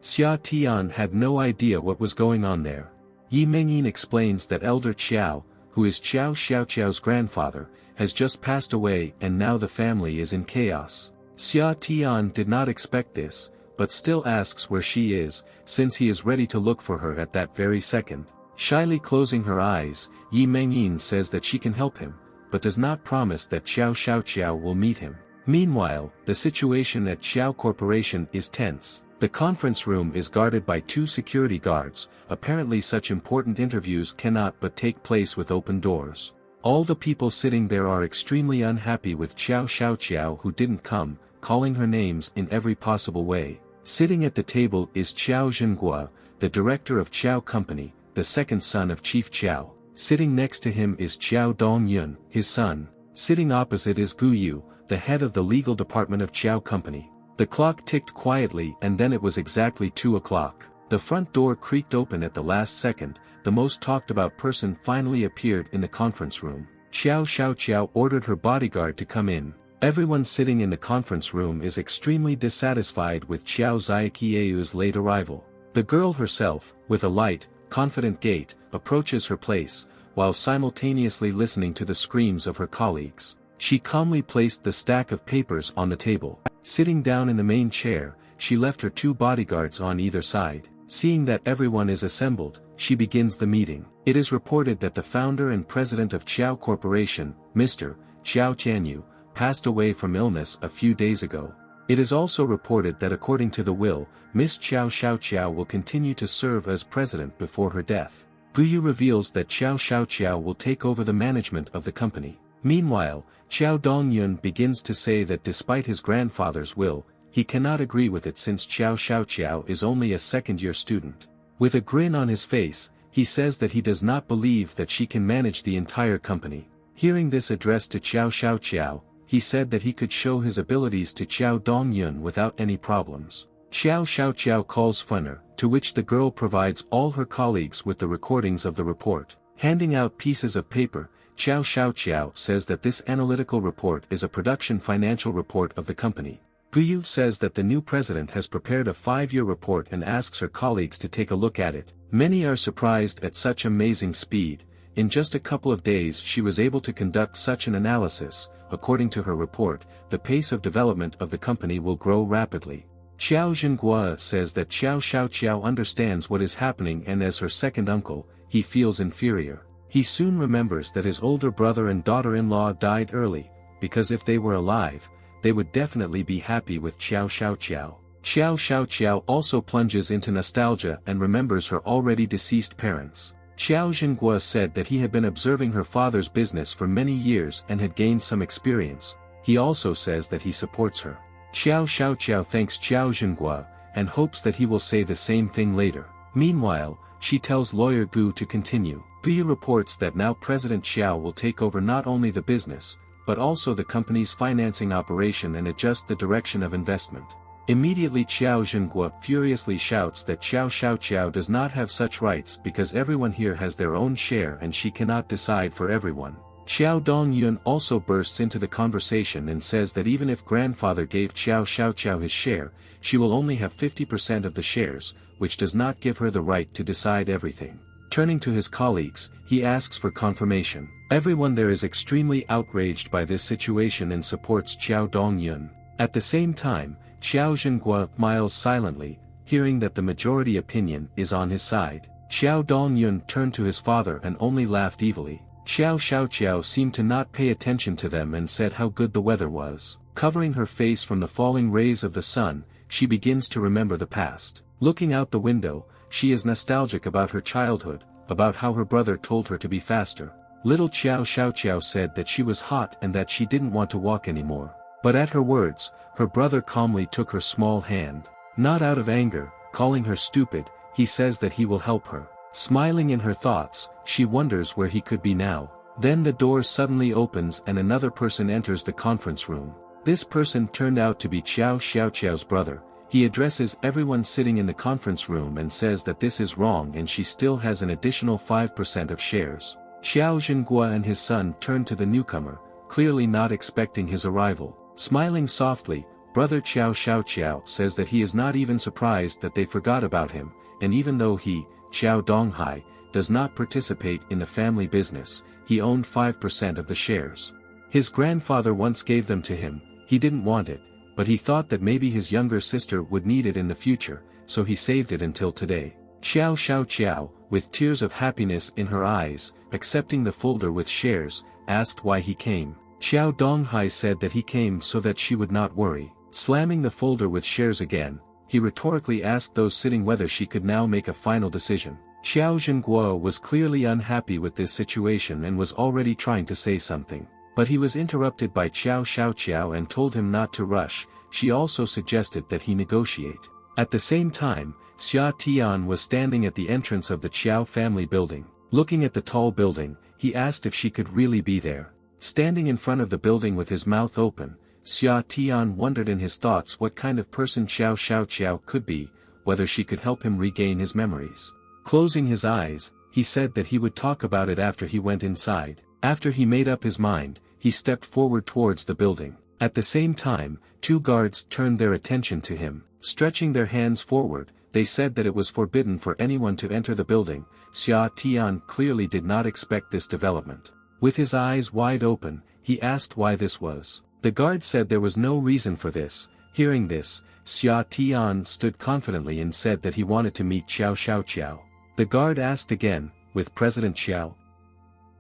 Xia Tian had no idea what was going on there. Yi Mengyin explains that Elder Qiao, who is Qiao Xiaoqiao's grandfather, has just passed away and now the family is in chaos. Xia Tian did not expect this, but still asks where she is, since he is ready to look for her at that very second. Shyly closing her eyes, Yi Mengyin says that she can help him, but does not promise that Qiao Xiaoqiao will meet him. Meanwhile, the situation at Qiao Corporation is tense. The conference room is guarded by 2 security guards. Apparently such important interviews cannot but take place with open doors. All the people sitting there are extremely unhappy with Qiao Xiaoqiao who didn't come, calling her names in every possible way. Sitting at the table is Qiao Zhenghua, the director of Qiao Company, the second son of Chief Qiao. Sitting next to him is Qiao Dongyun, his son. Sitting opposite is Gu Yu, the head of the legal department of Qiao Company. The clock ticked quietly and then it was exactly 2 o'clock. The front door creaked open at the last second. The most talked about person finally appeared in the conference room. Qiao Xiaoqiao ordered her bodyguard to come in. Everyone sitting in the conference room is extremely dissatisfied with Qiao Zaiqiao's late arrival. The girl herself, with a light, confident gait, approaches her place, while simultaneously listening to the screams of her colleagues. She calmly placed the stack of papers on the table. Sitting down in the main chair, she left her 2 bodyguards on either side. Seeing that everyone is assembled, she begins the meeting. It is reported that the founder and president of Qiao Corporation, Mr. Qiao Tianyu, passed away from illness a few days ago. It is also reported that according to the will, Miss Qiao Xiaoqiao will continue to serve as president before her death. Guyu reveals that Qiao Xiaoqiao will take over the management of the company. Meanwhile, Qiao Dongyun begins to say that despite his grandfather's will, he cannot agree with it since Qiao Xiaoqiao is only a second-year student. With a grin on his face, he says that he does not believe that she can manage the entire company. Hearing this address to Qiao Xiaoqiao, he said that he could show his abilities to Qiao Dongyun without any problems. Qiao Xiaoqiao calls Funner, to which the girl provides all her colleagues with the recordings of the report. Handing out pieces of paper, Qiao Xiaoqiao says that this analytical report is a production financial report of the company. Guyu says that the new president has prepared a 5-year report and asks her colleagues to take a look at it. Many are surprised at such amazing speed. In just a couple of days she was able to conduct such an analysis. According to her report, the pace of development of the company will grow rapidly. Qiao Zhenghua says that Qiao Shaoqiao understands what is happening, and as her second uncle, he feels inferior. He soon remembers that his older brother and daughter-in-law died early, because if they were alive, they would definitely be happy with Qiao Shaoqiao. Qiao Shaoqiao also plunges into nostalgia and remembers her already deceased parents. Qiao Zhenghua said that he had been observing her father's business for many years and had gained some experience. He also says that he supports her. Qiao Shaoqiao thanks Qiao Zhenghua, and hopes that he will say the same thing later. Meanwhile, she tells lawyer Gu to continue. Gu reports that now President Qiao will take over not only the business, but also the company's financing operation and adjust the direction of investment. Immediately Qiao Zhenghua furiously shouts that Qiao Shaoqiao does not have such rights because everyone here has their own share and she cannot decide for everyone. Qiao Dongyun also bursts into the conversation and says that even if grandfather gave Qiao Shaoqiao his share, she will only have 50% of the shares, which does not give her the right to decide everything. Turning to his colleagues, he asks for confirmation. Everyone there is extremely outraged by this situation and supports Qiao Dongyun. At the same time, Qiao Zhenghua smiles silently, hearing that the majority opinion is on his side. Qiao Dongyun turned to his father and only laughed evilly. Qiao Shaoqiao seemed to not pay attention to them and said how good the weather was. Covering her face from the falling rays of the sun, she begins to remember the past. Looking out the window, she is nostalgic about her childhood, about how her brother told her to be faster. Little Qiao Shaoqiao said that she was hot and that she didn't want to walk anymore. But at her words, her brother calmly took her small hand. Not out of anger, calling her stupid, he says that he will help her. Smiling in her thoughts, she wonders where he could be now. Then the door suddenly opens and another person enters the conference room. This person turned out to be Qiao Shaoqiao's brother. He addresses everyone sitting in the conference room and says that this is wrong and she still has an additional 5% of shares. Qiao Zhenghua and his son turn to the newcomer, clearly not expecting his arrival. Smiling softly, brother Qiao Shaoqiao says that he is not even surprised that they forgot about him, and even though he, Qiao Donghai, does not participate in the family business, he owned 5% of the shares. His grandfather once gave them to him. He didn't want it, but he thought that maybe his younger sister would need it in the future, so he saved it until today. Qiao Shaoqiao, with tears of happiness in her eyes, accepting the folder with shares, asked why he came. Qiao Donghai said that he came so that she would not worry. Slamming the folder with shares again, he rhetorically asked those sitting whether she could now make a final decision. Qiao Zhenghua was clearly unhappy with this situation and was already trying to say something. But he was interrupted by Qiao Shaoqiao and told him not to rush. She also suggested that he negotiate. At the same time, Xia Tian was standing at the entrance of the Qiao family building. Looking at the tall building, he asked if she could really be there. Standing in front of the building with his mouth open, Xia Tian wondered in his thoughts what kind of person Qiao Shaoqiao could be, whether she could help him regain his memories. Closing his eyes, he said that he would talk about it after he went inside. After he made up his mind, he stepped forward towards the building. At the same time, 2 guards turned their attention to him. Stretching their hands forward, they said that it was forbidden for anyone to enter the building. Xia Tian clearly did not expect this development. With his eyes wide open, he asked why this was. The guard said there was no reason for this. Hearing this, Xia Tian stood confidently and said that he wanted to meet Qiao Shaoqiao. The guard asked again, with President Qiao?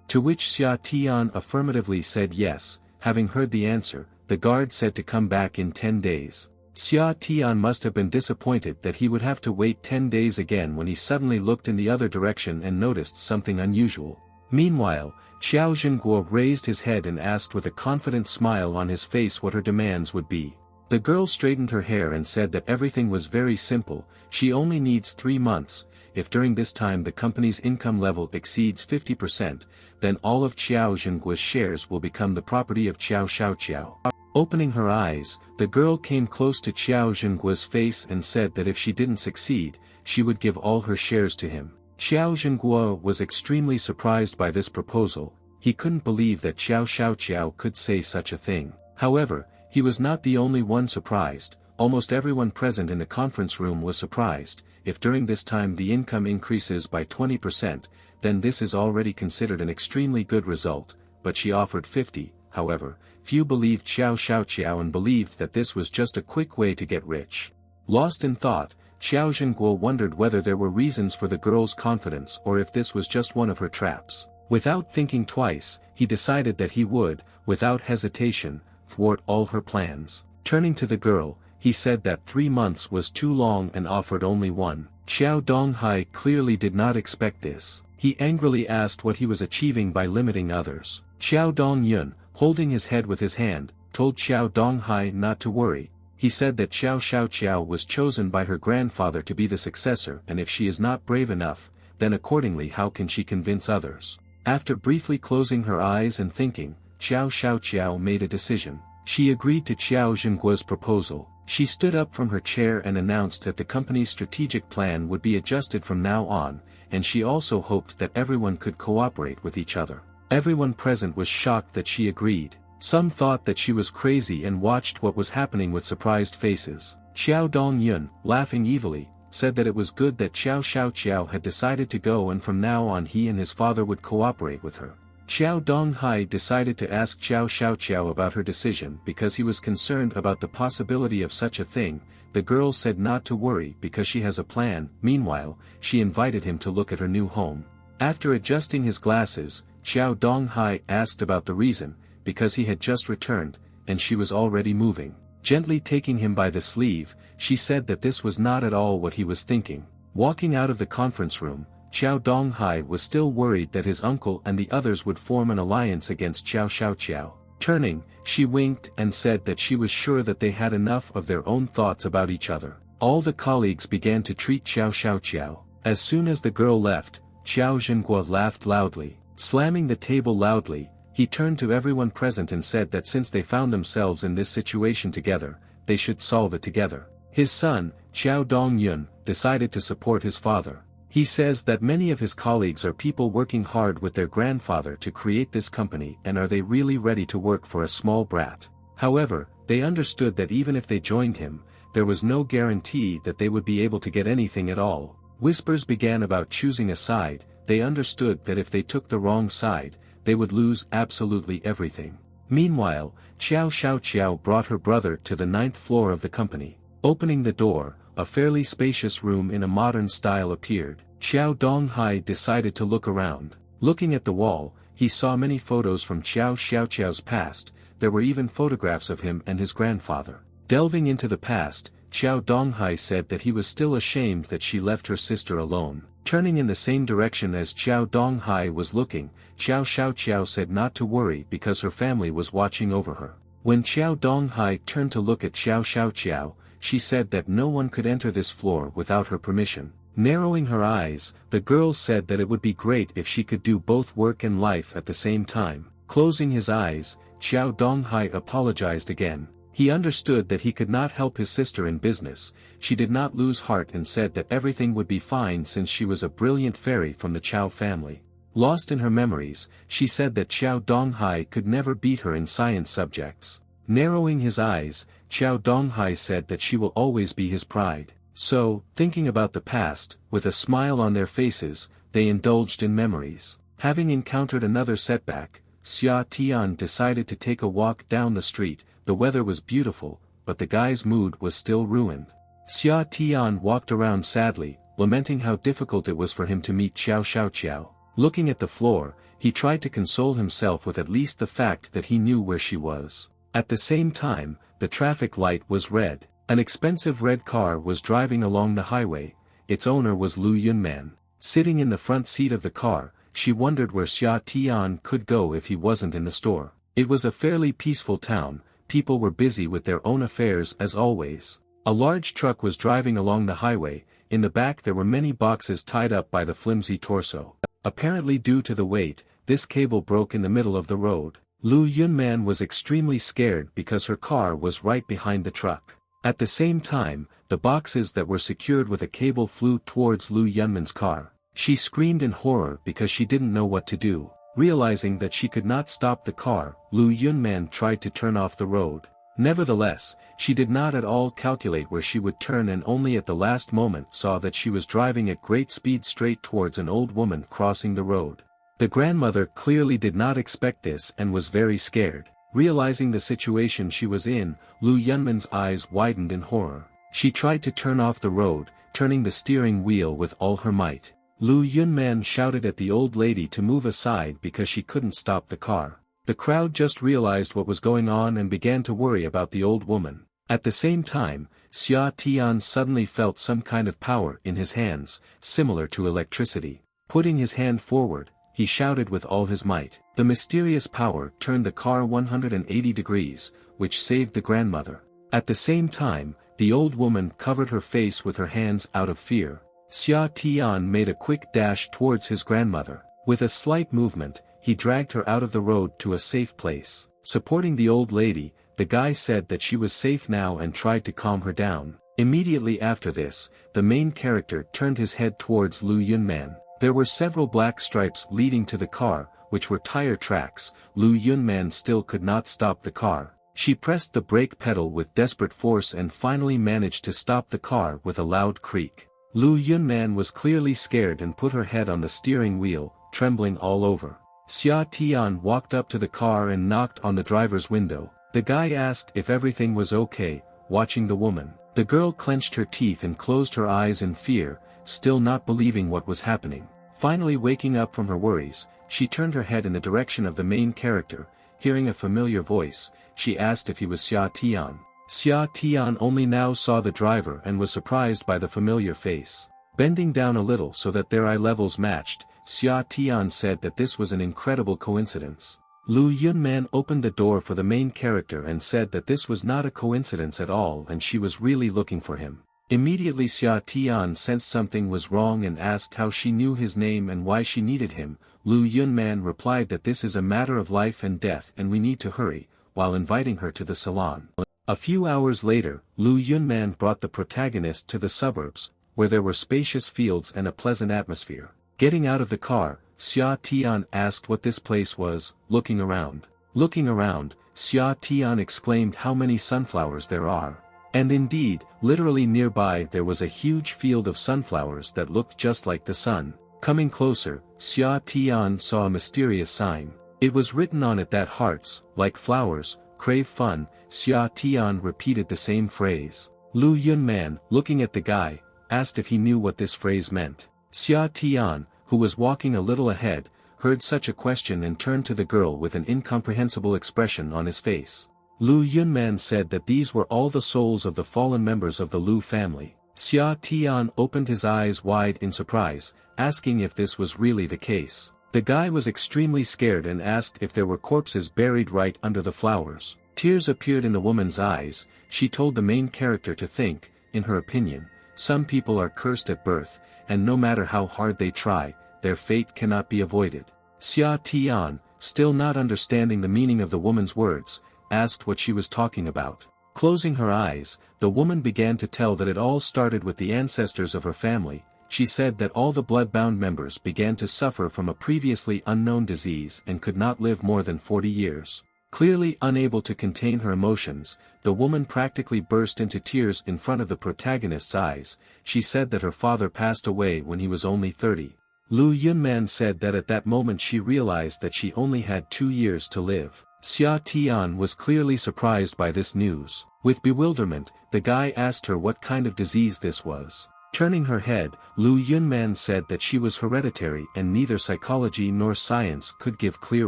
To which Xia Tian affirmatively said yes. Having heard the answer, the guard said to come back in 10 days. Xia Tian must have been disappointed that he would have to wait 10 days again when he suddenly looked in the other direction and noticed something unusual. Meanwhile, Qiao Zhenghua raised his head and asked with a confident smile on his face what her demands would be. The girl straightened her hair and said that everything was very simple. She only needs 3 months. If during this time the company's income level exceeds 50%, then all of Qiao Zhenghua's shares will become the property of Qiao Shaoqiao. Opening her eyes, the girl came close to Qiao Zhenghua's face and said that if she didn't succeed, she would give all her shares to him. Qiao Zhenghua was extremely surprised by this proposal. He couldn't believe that Qiao Shaoqiao could say such a thing. However, he was not the only one surprised. Almost everyone present in the conference room was surprised. If during this time the income increases by 20%, then this is already considered an extremely good result, but she offered 50, however, few believed Xiao Xiaoqiao and believed that this was just a quick way to get rich. Lost in thought, Xiao Zhenguo wondered whether there were reasons for the girl's confidence or if this was just one of her traps. Without thinking twice, he decided that he would, without hesitation, thwart all her plans. Turning to the girl, he said that 3 months was too long and offered only 1. Xiao Donghai clearly did not expect this. He angrily asked what he was achieving by limiting others. Xiao Dongyun, holding his head with his hand, told Xiao Donghai not to worry. He said that Xiao Xiaoqiao was chosen by her grandfather to be the successor, and if she is not brave enough, then accordingly how can she convince others? After briefly closing her eyes and thinking, Xiao Xiaoqiao made a decision. She agreed to Xiao Zhenguo's proposal. She stood up from her chair and announced that the company's strategic plan would be adjusted from now on, and she also hoped that everyone could cooperate with each other. Everyone present was shocked that she agreed. Some thought that she was crazy and watched what was happening with surprised faces. Xiao Dongyun, laughing evilly, said that it was good that Xiao Xiaoqiao had decided to go and from now on he and his father would cooperate with her. Xiao Donghai decided to ask Xiao Xiaoqiao about her decision because he was concerned about the possibility of such a thing. The girl said not to worry because she has a plan. Meanwhile, she invited him to look at her new home. After adjusting his glasses, Xiao Donghai asked about the reason, because he had just returned, and she was already moving. Gently taking him by the sleeve, she said that this was not at all what he was thinking. Walking out of the conference room, Xiao Donghai was still worried that his uncle and the others would form an alliance against Xiao Xiaoqiao. Turning, she winked and said that she was sure that they had enough of their own thoughts about each other. All the colleagues began to treat Xiao Xiaoqiao. As soon as the girl left, Xiao Zhenguo laughed loudly. Slamming the table loudly, he turned to everyone present and said that since they found themselves in this situation together, they should solve it together. His son, Xiao Dongyun, decided to support his father. He says that many of his colleagues are people working hard with their grandfather to create this company, and are they really ready to work for a small brat? However, they understood that even if they joined him, there was no guarantee that they would be able to get anything at all. Whispers began about choosing a side. They understood that if they took the wrong side, they would lose absolutely everything. Meanwhile, Xiao Xiaoqiao brought her brother to the 9th floor of the company. Opening the door, a fairly spacious room in a modern style appeared. Xiao Donghai decided to look around. Looking at the wall, he saw many photos from Xiao Xiaoqiao's past. There were even photographs of him and his grandfather. Delving into the past, Xiao Donghai said that he was still ashamed that she left her sister alone. Turning in the same direction as Xiao Donghai was looking, Xiao Xiaoqiao said not to worry because her family was watching over her. When Xiao Donghai turned to look at Xiao Xiaoqiao, she said that no one could enter this floor without her permission. Narrowing her eyes, the girl said that it would be great if she could do both work and life at the same time. Closing his eyes, Xiao Donghai apologized again. He understood that he could not help his sister in business. She did not lose heart and said that everything would be fine since she was a brilliant fairy from the Chao family. Lost in her memories, she said that Xiao Donghai could never beat her in science subjects. Narrowing his eyes, Xiao Donghai said that she will always be his pride. So, thinking about the past, with a smile on their faces, they indulged in memories. Having encountered another setback, Xia Tian decided to take a walk down the street. The weather was beautiful, but the guy's mood was still ruined. Xia Tian walked around sadly, lamenting how difficult it was for him to meet Xiao Xiaoqiao. Looking at the floor, he tried to console himself with at least the fact that he knew where she was. At the same time, the traffic light was red. An expensive red car was driving along the highway. Its owner was Lu Yunman. Sitting in the front seat of the car, she wondered where Xia Tian could go if he wasn't in the store. It was a fairly peaceful town. People were busy with their own affairs as always. A large truck was driving along the highway. In the back there were many boxes tied up by the flimsy torso. Apparently due to the weight, this cable broke in the middle of the road. Lu Yunman was extremely scared because her car was right behind the truck. At the same time, the boxes that were secured with a cable flew towards Lu Yunman's car. She screamed in horror because she didn't know what to do. Realizing that she could not stop the car, Lu Yunman tried to turn off the road. Nevertheless, she did not at all calculate where she would turn and only at the last moment saw that she was driving at great speed straight towards an old woman crossing the road. The grandmother clearly did not expect this and was very scared. Realizing the situation she was in, Lu Yunman's eyes widened in horror. She tried to turn off the road, turning the steering wheel with all her might. Lu Yunman shouted at the old lady to move aside because she couldn't stop the car. The crowd just realized what was going on and began to worry about the old woman. At the same time, Xia Tian suddenly felt some kind of power in his hands, similar to electricity. Putting his hand forward, he shouted with all his might. The mysterious power turned the car 180 degrees, which saved the grandmother. At the same time, the old woman covered her face with her hands out of fear. Xia Tian made a quick dash towards his grandmother. With a slight movement, he dragged her out of the road to a safe place. Supporting the old lady, the guy said that she was safe now and tried to calm her down. Immediately after this, the main character turned his head towards Lu Yunman. There were several black stripes leading to the car, which were tire tracks. Lu Yunman still could not stop the car. She pressed the brake pedal with desperate force and finally managed to stop the car with a loud creak. Lu Yunman was clearly scared and put her head on the steering wheel, trembling all over. Xia Tian walked up to the car and knocked on the driver's window. The guy asked if everything was okay, watching the woman. The girl clenched her teeth and closed her eyes in fear, still not believing what was happening. Finally waking up from her worries, she turned her head in the direction of the main character. Hearing a familiar voice, she asked if he was Xia Tian. Xia Tian only now saw the driver and was surprised by the familiar face. Bending down a little so that their eye levels matched, Xia Tian said that this was an incredible coincidence. Lu Yunman opened the door for the main character and said that this was not a coincidence at all and she was really looking for him. Immediately Xia Tian sensed something was wrong and asked how she knew his name and why she needed him. Lu Yunman replied that this is a matter of life and death and we need to hurry, while inviting her to the salon. A few hours later, Lu Yunman brought the protagonist to the suburbs, where there were spacious fields and a pleasant atmosphere. Getting out of the car, Xia Tian asked what this place was. Looking around, Xia Tian exclaimed how many sunflowers there are. And indeed, literally nearby there was a huge field of sunflowers that looked just like the sun. Coming closer, Xia Tian saw a mysterious sign. It was written on it that hearts, like flowers, crave fun. Xia Tian repeated the same phrase. Lu Yunman, looking at the guy, asked if he knew what this phrase meant. Xia Tian, who was walking a little ahead, heard such a question and turned to the girl with an incomprehensible expression on his face. Lu Yunman said that these were all the souls of the fallen members of the Lu family. Xia Tian opened his eyes wide in surprise, asking if this was really the case. The guy was extremely scared and asked if there were corpses buried right under the flowers. Tears appeared in the woman's eyes. She told the main character to think. In her opinion, some people are cursed at birth, and no matter how hard they try, their fate cannot be avoided. Xia Tian, still not understanding the meaning of the woman's words, asked what she was talking about. Closing her eyes, the woman began to tell that it all started with the ancestors of her family. She said that all the blood-bound members began to suffer from a previously unknown disease and could not live more than 40 years. Clearly unable to contain her emotions, the woman practically burst into tears in front of the protagonist's eyes. She said that her father passed away when he was only 30. Lu Yunman said that at that moment she realized that she only had 2 years to live. Xia Tian was clearly surprised by this news. With bewilderment, the guy asked her what kind of disease this was. Turning her head, Lu Yunman said that she was hereditary and neither psychology nor science could give clear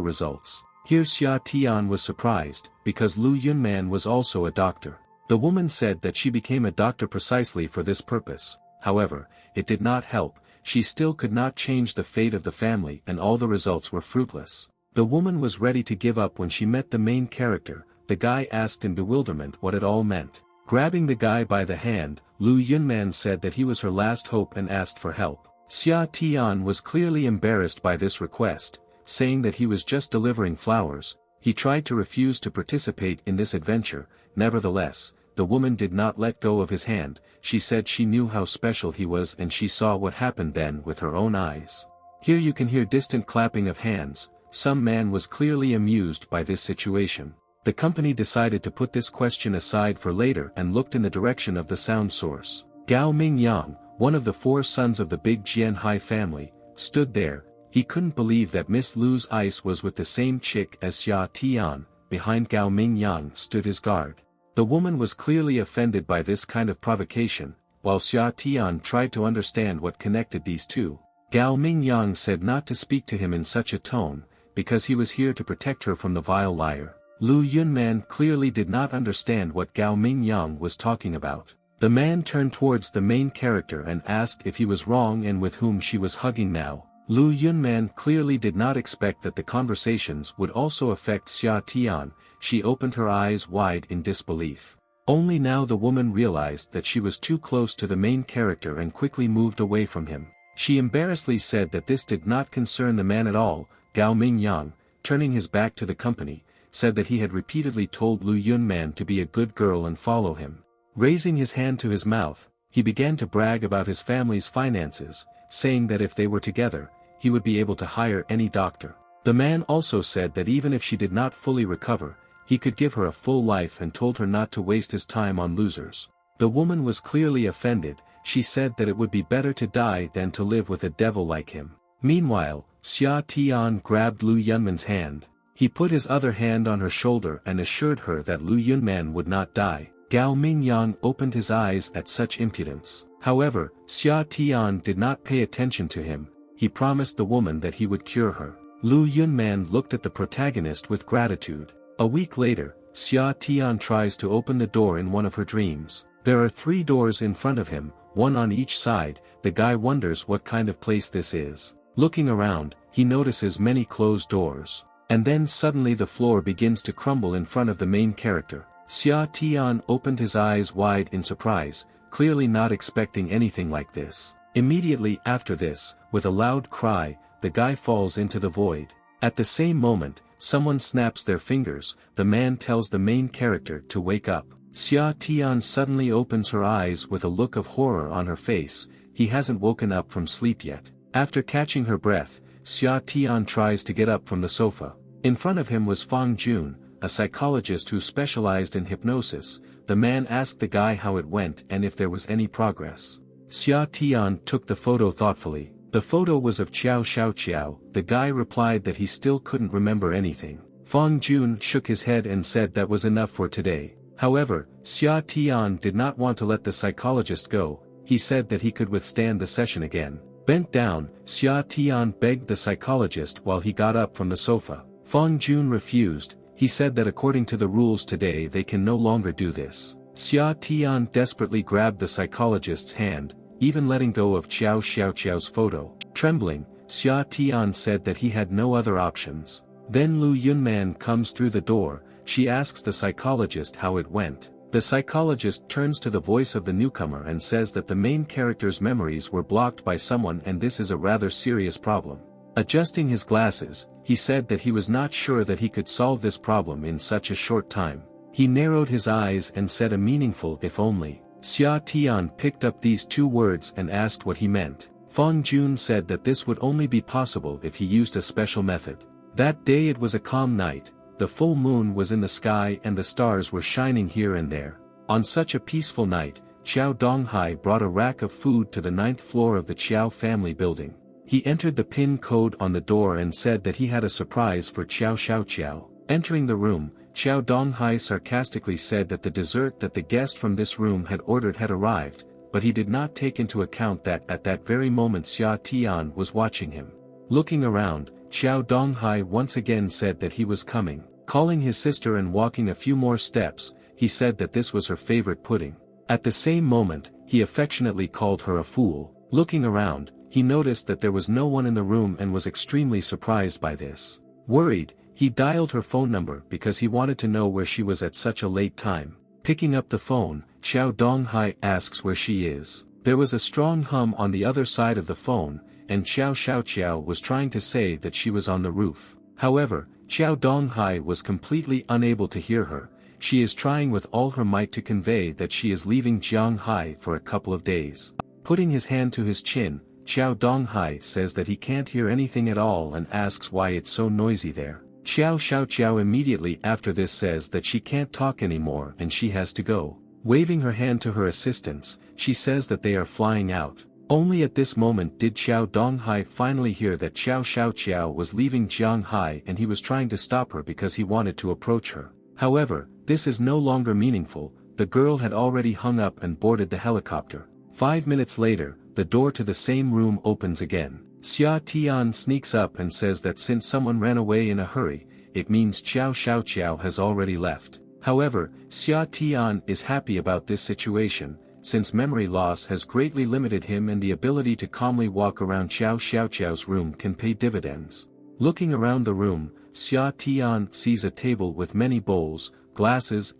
results. Here Xia Tian was surprised, because Lu Yunman was also a doctor. The woman said that she became a doctor precisely for this purpose. However, it did not help. She still could not change the fate of the family and all the results were fruitless. The woman was ready to give up when she met the main character. The guy asked in bewilderment what it all meant. Grabbing the guy by the hand, Lu Yunman said that he was her last hope and asked for help. Xia Tian was clearly embarrassed by this request, saying that he was just delivering flowers. He tried to refuse to participate in this adventure. Nevertheless, the woman did not let go of his hand. She said she knew how special he was and she saw what happened then with her own eyes. Here you can hear distant clapping of hands. Some man was clearly amused by this situation. The company decided to put this question aside for later and looked in the direction of the sound source. Gao Mingyang, one of the 4 sons of the big Jianhai family, stood there. He couldn't believe that Miss Lu's ice was with the same chick as Xia Tian. Behind Gao Mingyang stood his guard. The woman was clearly offended by this kind of provocation, while Xia Tian tried to understand what connected these two. Gao Mingyang said not to speak to him in such a tone, because he was here to protect her from the vile liar. Lu Yunman clearly did not understand what Gao Mingyang was talking about. The man turned towards the main character and asked if he was wrong and with whom she was hugging now. Lu Yunman clearly did not expect that the conversations would also affect Xia Tian. She opened her eyes wide in disbelief. Only now the woman realized that she was too close to the main character and quickly moved away from him. She embarrassedly said that this did not concern the man at all. Gao Mingyang, turning his back to the company, said that he had repeatedly told Lu Yunman to be a good girl and follow him. Raising his hand to his mouth, he began to brag about his family's finances, saying that if they were together, he would be able to hire any doctor. The man also said that even if she did not fully recover, he could give her a full life and told her not to waste his time on losers. The woman was clearly offended. She said that it would be better to die than to live with a devil like him. Meanwhile, Xia Tian grabbed Lu Yunman's hand. He put his other hand on her shoulder and assured her that Lu Yunman would not die. Gao Mingyang opened his eyes at such impudence. However, Xia Tian did not pay attention to him. He promised the woman that he would cure her. Lu Yunman looked at the protagonist with gratitude. A week later, Xia Tian tries to open the door in one of her dreams. There are 3 doors in front of him, one on each side. The guy wonders what kind of place this is. Looking around, he notices many closed doors. And then suddenly the floor begins to crumble in front of the main character. Xia Tian opened his eyes wide in surprise, clearly not expecting anything like this. Immediately after this, with a loud cry, the guy falls into the void. At the same moment, someone snaps their fingers. The man tells the main character to wake up. Xia Tian suddenly opens her eyes with a look of horror on her face. He hasn't woken up from sleep yet. After catching her breath, Xia Tian tries to get up from the sofa. In front of him was Fang Jun, a psychologist who specialized in hypnosis. The man asked the guy how it went and if there was any progress. Xia Tian took the photo thoughtfully. The photo was of Qiao Xiaoqiao. The guy replied that he still couldn't remember anything. Fang Jun shook his head and said that was enough for today. However, Xia Tian did not want to let the psychologist go. He said that he could withstand the session again. Bent down, Xia Tian begged the psychologist while he got up from the sofa. Fang Jun refused. He said that according to the rules today they can no longer do this. Xia Tian desperately grabbed the psychologist's hand, even letting go of Qiao Xiaoqiao's photo. Trembling, Xia Tian said that he had no other options. Then Lu Yunman comes through the door. She asks the psychologist how it went. The psychologist turns to the voice of the newcomer and says that the main character's memories were blocked by someone and this is a rather serious problem. Adjusting his glasses, he said that he was not sure that he could solve this problem in such a short time. He narrowed his eyes and said a meaningful "if only." Xia Tian picked up these 2 words and asked what he meant. Fang Jun said that this would only be possible if he used a special method. That day it was a calm night. The full moon was in the sky and the stars were shining here and there. On such a peaceful night, Qiao Donghai brought a rack of food to the 9th floor of the Qiao family building. He entered the pin code on the door and said that he had a surprise for Qiao Xiaoqiao. Entering the room, Qiao Donghai sarcastically said that the dessert that the guest from this room had ordered had arrived, but he did not take into account that at that very moment Xia Tian was watching him. Looking around, Qiao Donghai once again said that he was coming. Calling his sister and walking a few more steps, he said that this was her favorite pudding. At the same moment, he affectionately called her a fool. Looking around, he noticed that there was no one in the room and was extremely surprised by this. Worried, he dialed her phone number because he wanted to know where she was at such a late time. Picking up the phone, Qiao Donghai asks where she is. There was a strong hum on the other side of the phone, and Qiao Xiaoqiao was trying to say that she was on the roof. However, Qiao Donghai was completely unable to hear her. She is trying with all her might to convey that she is leaving Jianghai for a couple of days. Putting his hand to his chin, Qiao Donghai says that he can't hear anything at all and asks why it's so noisy there. Xiao Xiaoqiao immediately after this says that she can't talk anymore and she has to go. Waving her hand to her assistants, she says that they are flying out. Only at this moment did Xiao Donghai finally hear that Xiao Xiaoqiao was leaving Jianghai and he was trying to stop her because he wanted to approach her. However, this is no longer meaningful, the girl had already hung up and boarded the helicopter. 5 minutes later, the door to the same room opens again. Xia Tian sneaks up and says that since someone ran away in a hurry, it means Xiao Xiaoqiao has already left. However, Xia Tian is happy about this situation, since memory loss has greatly limited him and the ability to calmly walk around Xiao Xiaoqiao's room can pay dividends. Looking around the room, Xia Tian sees a table with many bowls, glasses,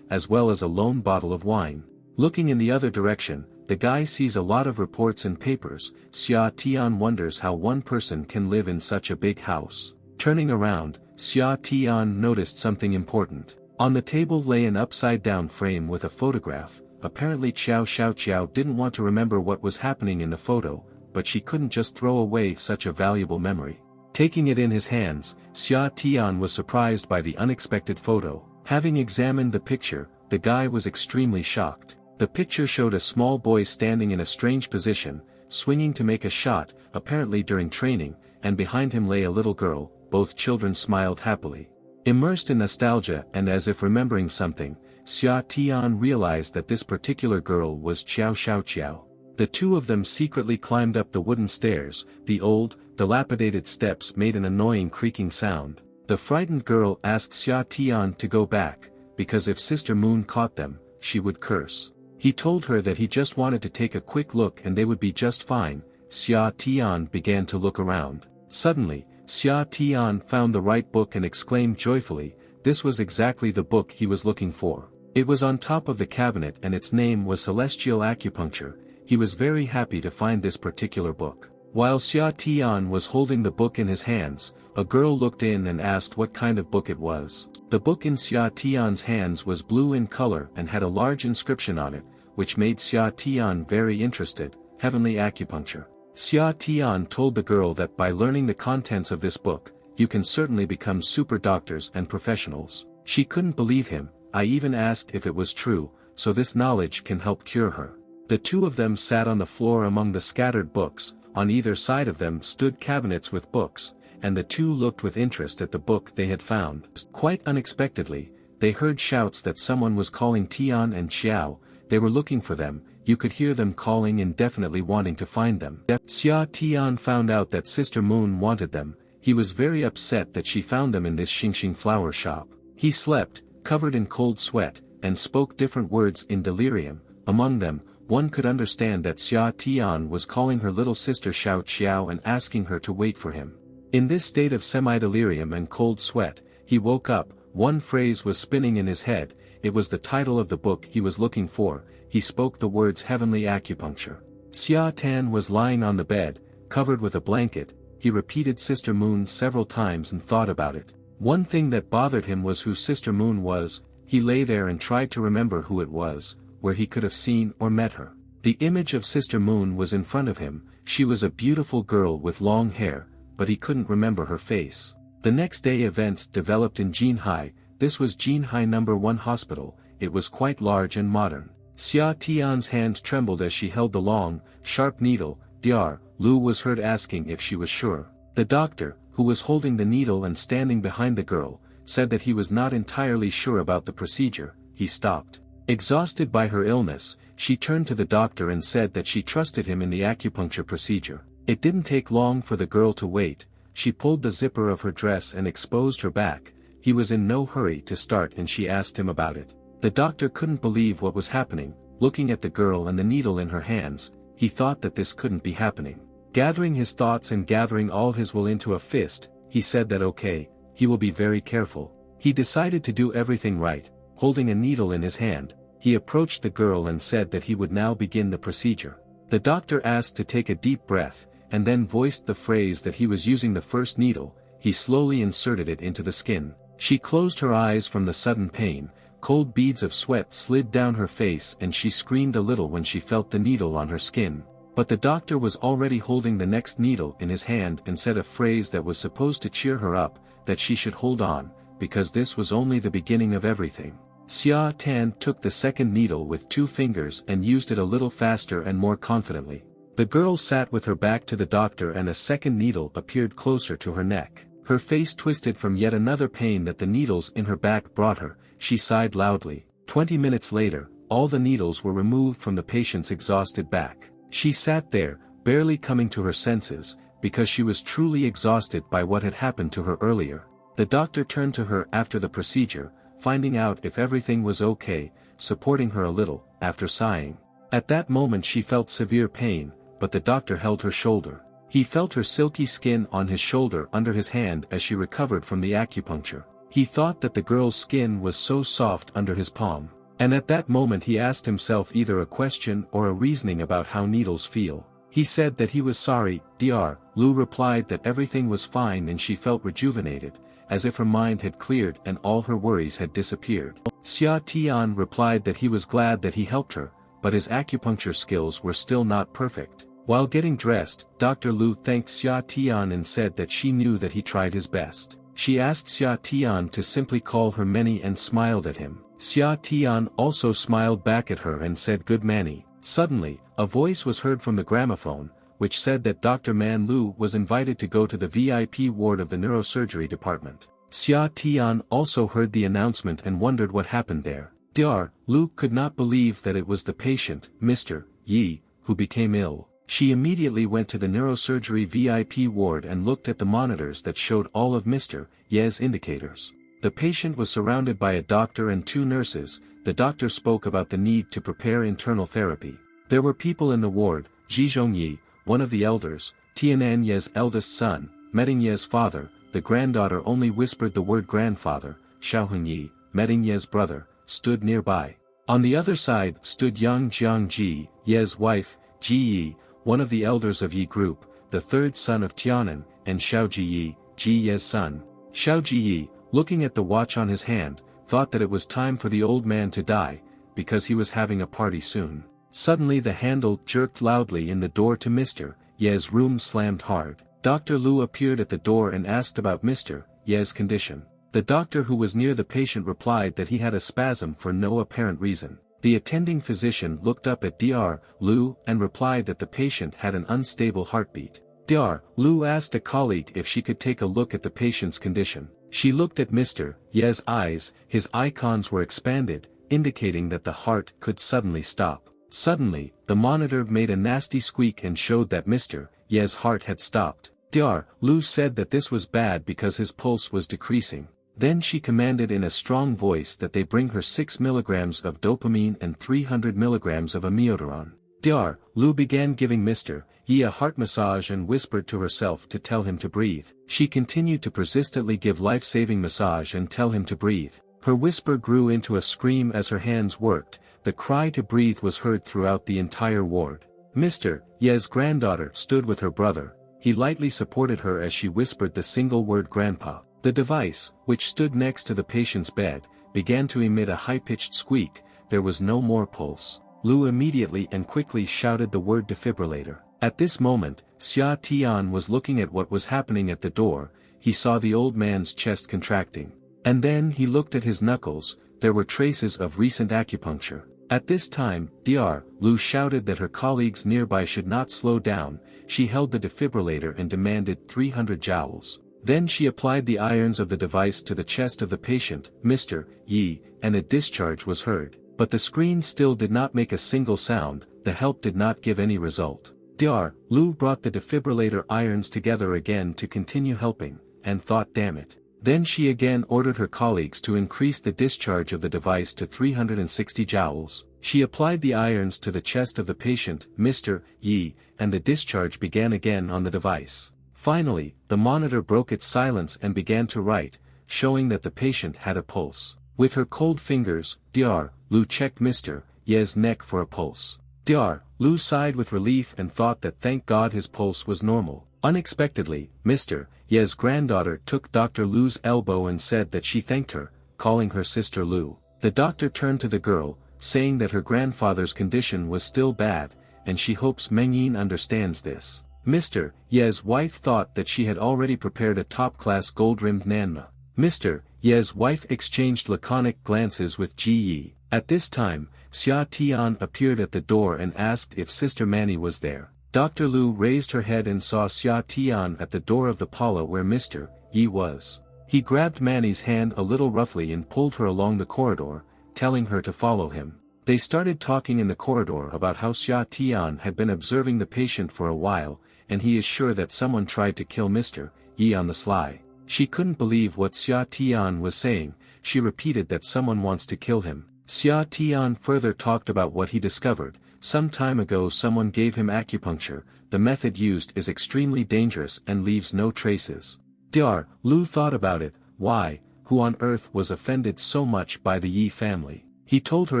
as well as a lone bottle of wine. Looking in the other direction, the guy sees a lot of reports and papers. Xia Tian wonders how one person can live in such a big house. Turning around, Xia Tian noticed something important. On the table lay an upside-down frame with a photograph. Apparently Xiao Xiaoqiao didn't want to remember what was happening in the photo, but she couldn't just throw away such a valuable memory. Taking it in his hands, Xia Tian was surprised by the unexpected photo. Having examined the picture, the guy was extremely shocked. The picture showed a small boy standing in a strange position, swinging to make a shot, apparently during training, and behind him lay a little girl. Both children smiled happily. Immersed in nostalgia and as if remembering something, Xia Tian realized that this particular girl was Xiao Xiaoqiao. The two of them secretly climbed up the wooden stairs. The old, dilapidated steps made an annoying creaking sound. The frightened girl asked Xia Tian to go back, because if Sister Moon caught them, she would curse. He told her that he just wanted to take a quick look and they would be just fine. Xia Tian began to look around. Suddenly, Xia Tian found the right book and exclaimed joyfully, this was exactly the book he was looking for. It was on top of the cabinet and its name was Celestial Acupuncture. He was very happy to find this particular book. While Xia Tian was holding the book in his hands, a girl looked in and asked what kind of book it was. The book in Xia Tian's hands was blue in color and had a large inscription on it, which made Xia Tian very interested, Heavenly Acupuncture. Xia Tian told the girl that by learning the contents of this book, you can certainly become super doctors and professionals. She couldn't believe him. I even asked if it was true, so this knowledge can help cure her. The two of them sat on the floor among the scattered books. On either side of them stood cabinets with books, and the two looked with interest at the book they had found. Quite unexpectedly, they heard shouts that someone was calling Tian and Xiao. They were looking for them. You could hear them calling and definitely wanting to find them. Xia Tian found out that Sister Moon wanted them. He was very upset that she found them in this Xingxing flower shop. He slept, covered in cold sweat, and spoke different words in delirium. Among them, one could understand that Xia Tian was calling her little sister Xiao Qiao and asking her to wait for him. In this state of semi-delirium and cold sweat, he woke up. One phrase was spinning in his head. It was the title of the book he was looking for. He spoke the words Heavenly Acupuncture. Xia Tan was lying on the bed, covered with a blanket. He repeated Sister Moon several times and thought about it. One thing that bothered him was who Sister Moon was. He lay there and tried to remember who it was, where he could have seen or met her. The image of Sister Moon was in front of him. She was a beautiful girl with long hair, but he couldn't remember her face. The next day events developed in Jinhai. This was Jinhai No. 1 hospital. It was quite large and modern. Xia Tian's hand trembled as she held the long, sharp needle. Dr. Lu was heard asking if she was sure. The doctor, who was holding the needle and standing behind the girl, said that he was not entirely sure about the procedure. He stopped. Exhausted by her illness, she turned to the doctor and said that she trusted him in the acupuncture procedure. It didn't take long for the girl to wait. She pulled the zipper of her dress and exposed her back. He was in no hurry to start and she asked him about it. The doctor couldn't believe what was happening. Looking at the girl and the needle in her hands, he thought that this couldn't be happening. Gathering his thoughts and gathering all his will into a fist, he said that okay, he will be very careful. He decided to do everything right. Holding a needle in his hand, he approached the girl and said that he would now begin the procedure. The doctor asked to take a deep breath, and then voiced the phrase that he was using the first needle. He slowly inserted it into the skin. She closed her eyes from the sudden pain. Cold beads of sweat slid down her face and she screamed a little when she felt the needle on her skin. But the doctor was already holding the next needle in his hand and said a phrase that was supposed to cheer her up. that she should hold on, because this was only the beginning of everything. Xia Tan took the second needle with 2 fingers and used it a little faster and more confidently. The girl sat with her back to the doctor and a second needle appeared closer to her neck. Her face twisted from yet another pain that the needles in her back brought her. She sighed loudly. 20 minutes later, all the needles were removed from the patient's exhausted back. She sat there, barely coming to her senses, because she was truly exhausted by what had happened to her earlier. The doctor turned to her after the procedure, finding out if everything was okay, supporting her a little, after sighing. At that moment she felt severe pain, but the doctor held her shoulder. He felt her silky skin on his shoulder under his hand as she recovered from the acupuncture. He thought that the girl's skin was so soft under his palm. And at that moment he asked himself either a question or a reasoning about how needles feel. He said that he was sorry. Dr. Lu replied that everything was fine and she felt rejuvenated, as if her mind had cleared and all her worries had disappeared. Xia Tian replied that he was glad that he helped her, but his acupuncture skills were still not perfect. While getting dressed, Dr. Lu thanked Xia Tian and said that she knew that he tried his best. She asked Xia Tian to simply call her Manny and smiled at him. Xia Tian also smiled back at her and said good Manny. Suddenly, a voice was heard from the gramophone, which said that Dr. Man Lu was invited to go to the VIP ward of the neurosurgery department. Xia Tian also heard the announcement and wondered what happened there. Dr. Lu could not believe that it was the patient, Mr. Yi, who became ill. She immediately went to the neurosurgery VIP ward and looked at the monitors that showed all of Mr. Ye's indicators. The patient was surrounded by a doctor and 2 nurses. The doctor spoke about the need to prepare internal therapy. There were people in the ward: Zhizhong Yi, one of the elders, Tianan Ye's eldest son, Meding Ye's father. The granddaughter only whispered the word grandfather. Xiaoheng Yi, Meding Ye's brother, stood nearby. On the other side stood Yang Jiangji, Ye's wife, Ji Yi, one of the elders of Yi group, the 3rd son of Tianan, and Xiao Ji Yi, Ji Ye's son. Xiao Ji Yi, looking at the watch on his hand, thought that it was time for the old man to die, because he was having a party soon. Suddenly the handle jerked loudly in the door to Mr. Ye's room slammed hard. Dr. Lu appeared at the door and asked about Mr. Ye's condition. The doctor who was near the patient replied that he had a spasm for no apparent reason. The attending physician looked up at Dr. Lu and replied that the patient had an unstable heartbeat. Dr. Lu asked a colleague if she could take a look at the patient's condition. She looked at Mr. Ye's eyes. His icons were expanded, indicating that the heart could suddenly stop. Suddenly, the monitor made a nasty squeak and showed that Mr. Ye's heart had stopped. Dr. Lu said that this was bad because his pulse was decreasing. Then she commanded in a strong voice that they bring her 6 milligrams of dopamine and 300 milligrams of amiodarone. Dr. Lu began giving Mr. Yi a heart massage and whispered to herself to tell him to breathe. She continued to persistently give life-saving massage and tell him to breathe. Her whisper grew into a scream as her hands worked. The cry to breathe was heard throughout the entire ward. Mr. Ye's granddaughter stood with her brother. He lightly supported her as she whispered the single word grandpa. The device, which stood next to the patient's bed, began to emit a high-pitched squeak. There was no more pulse. Lu immediately and quickly shouted the word defibrillator. At this moment, Xia Tian was looking at what was happening at the door. He saw the old man's chest contracting. And then he looked at his knuckles. There were traces of recent acupuncture. At this time, Dr. Lu shouted that her colleagues nearby should not slow down. She held the defibrillator and demanded 300 joules. Then she applied the irons of the device to the chest of the patient, Mr. Yi, and a discharge was heard. But the screen still did not make a single sound. The help did not give any result. Dr. Lu brought the defibrillator irons together again to continue helping, and thought, damn it. Then she again ordered her colleagues to increase the discharge of the device to 360 joules. She applied the irons to the chest of the patient, Mr. Yi, and the discharge began again on the device. Finally, the monitor broke its silence and began to write, showing that the patient had a pulse. With her cold fingers, Dr. Lu checked Mr. Ye's neck for a pulse. Dr. Lu sighed with relief and thought that thank God his pulse was normal. Unexpectedly, Mr. Ye's granddaughter took Dr. Lu's elbow and said that she thanked her, calling her sister Lu. The doctor turned to the girl, saying that her grandfather's condition was still bad, and she hopes Meng Yin understands this. Mr. Ye's wife thought that she had already prepared a top-class gold-rimmed Manhwa. Mr. Ye's wife exchanged laconic glances with Ji Yi. At this time, Xia Tian appeared at the door and asked if Sister Manny was there. Dr. Lu raised her head and saw Xia Tian at the door of the parlor where Mr. Yi was. He grabbed Manny's hand a little roughly and pulled her along the corridor, telling her to follow him. They started talking in the corridor about how Xia Tian had been observing the patient for a while, and he is sure that someone tried to kill Mr. Yi on the sly. She couldn't believe what Xia Tian was saying. She repeated that someone wants to kill him. Xia Tian further talked about what he discovered. Some time ago someone gave him acupuncture. The method used is extremely dangerous and leaves no traces. Dr. Lu thought about it. Why, who on earth was offended so much by the Yi family? He told her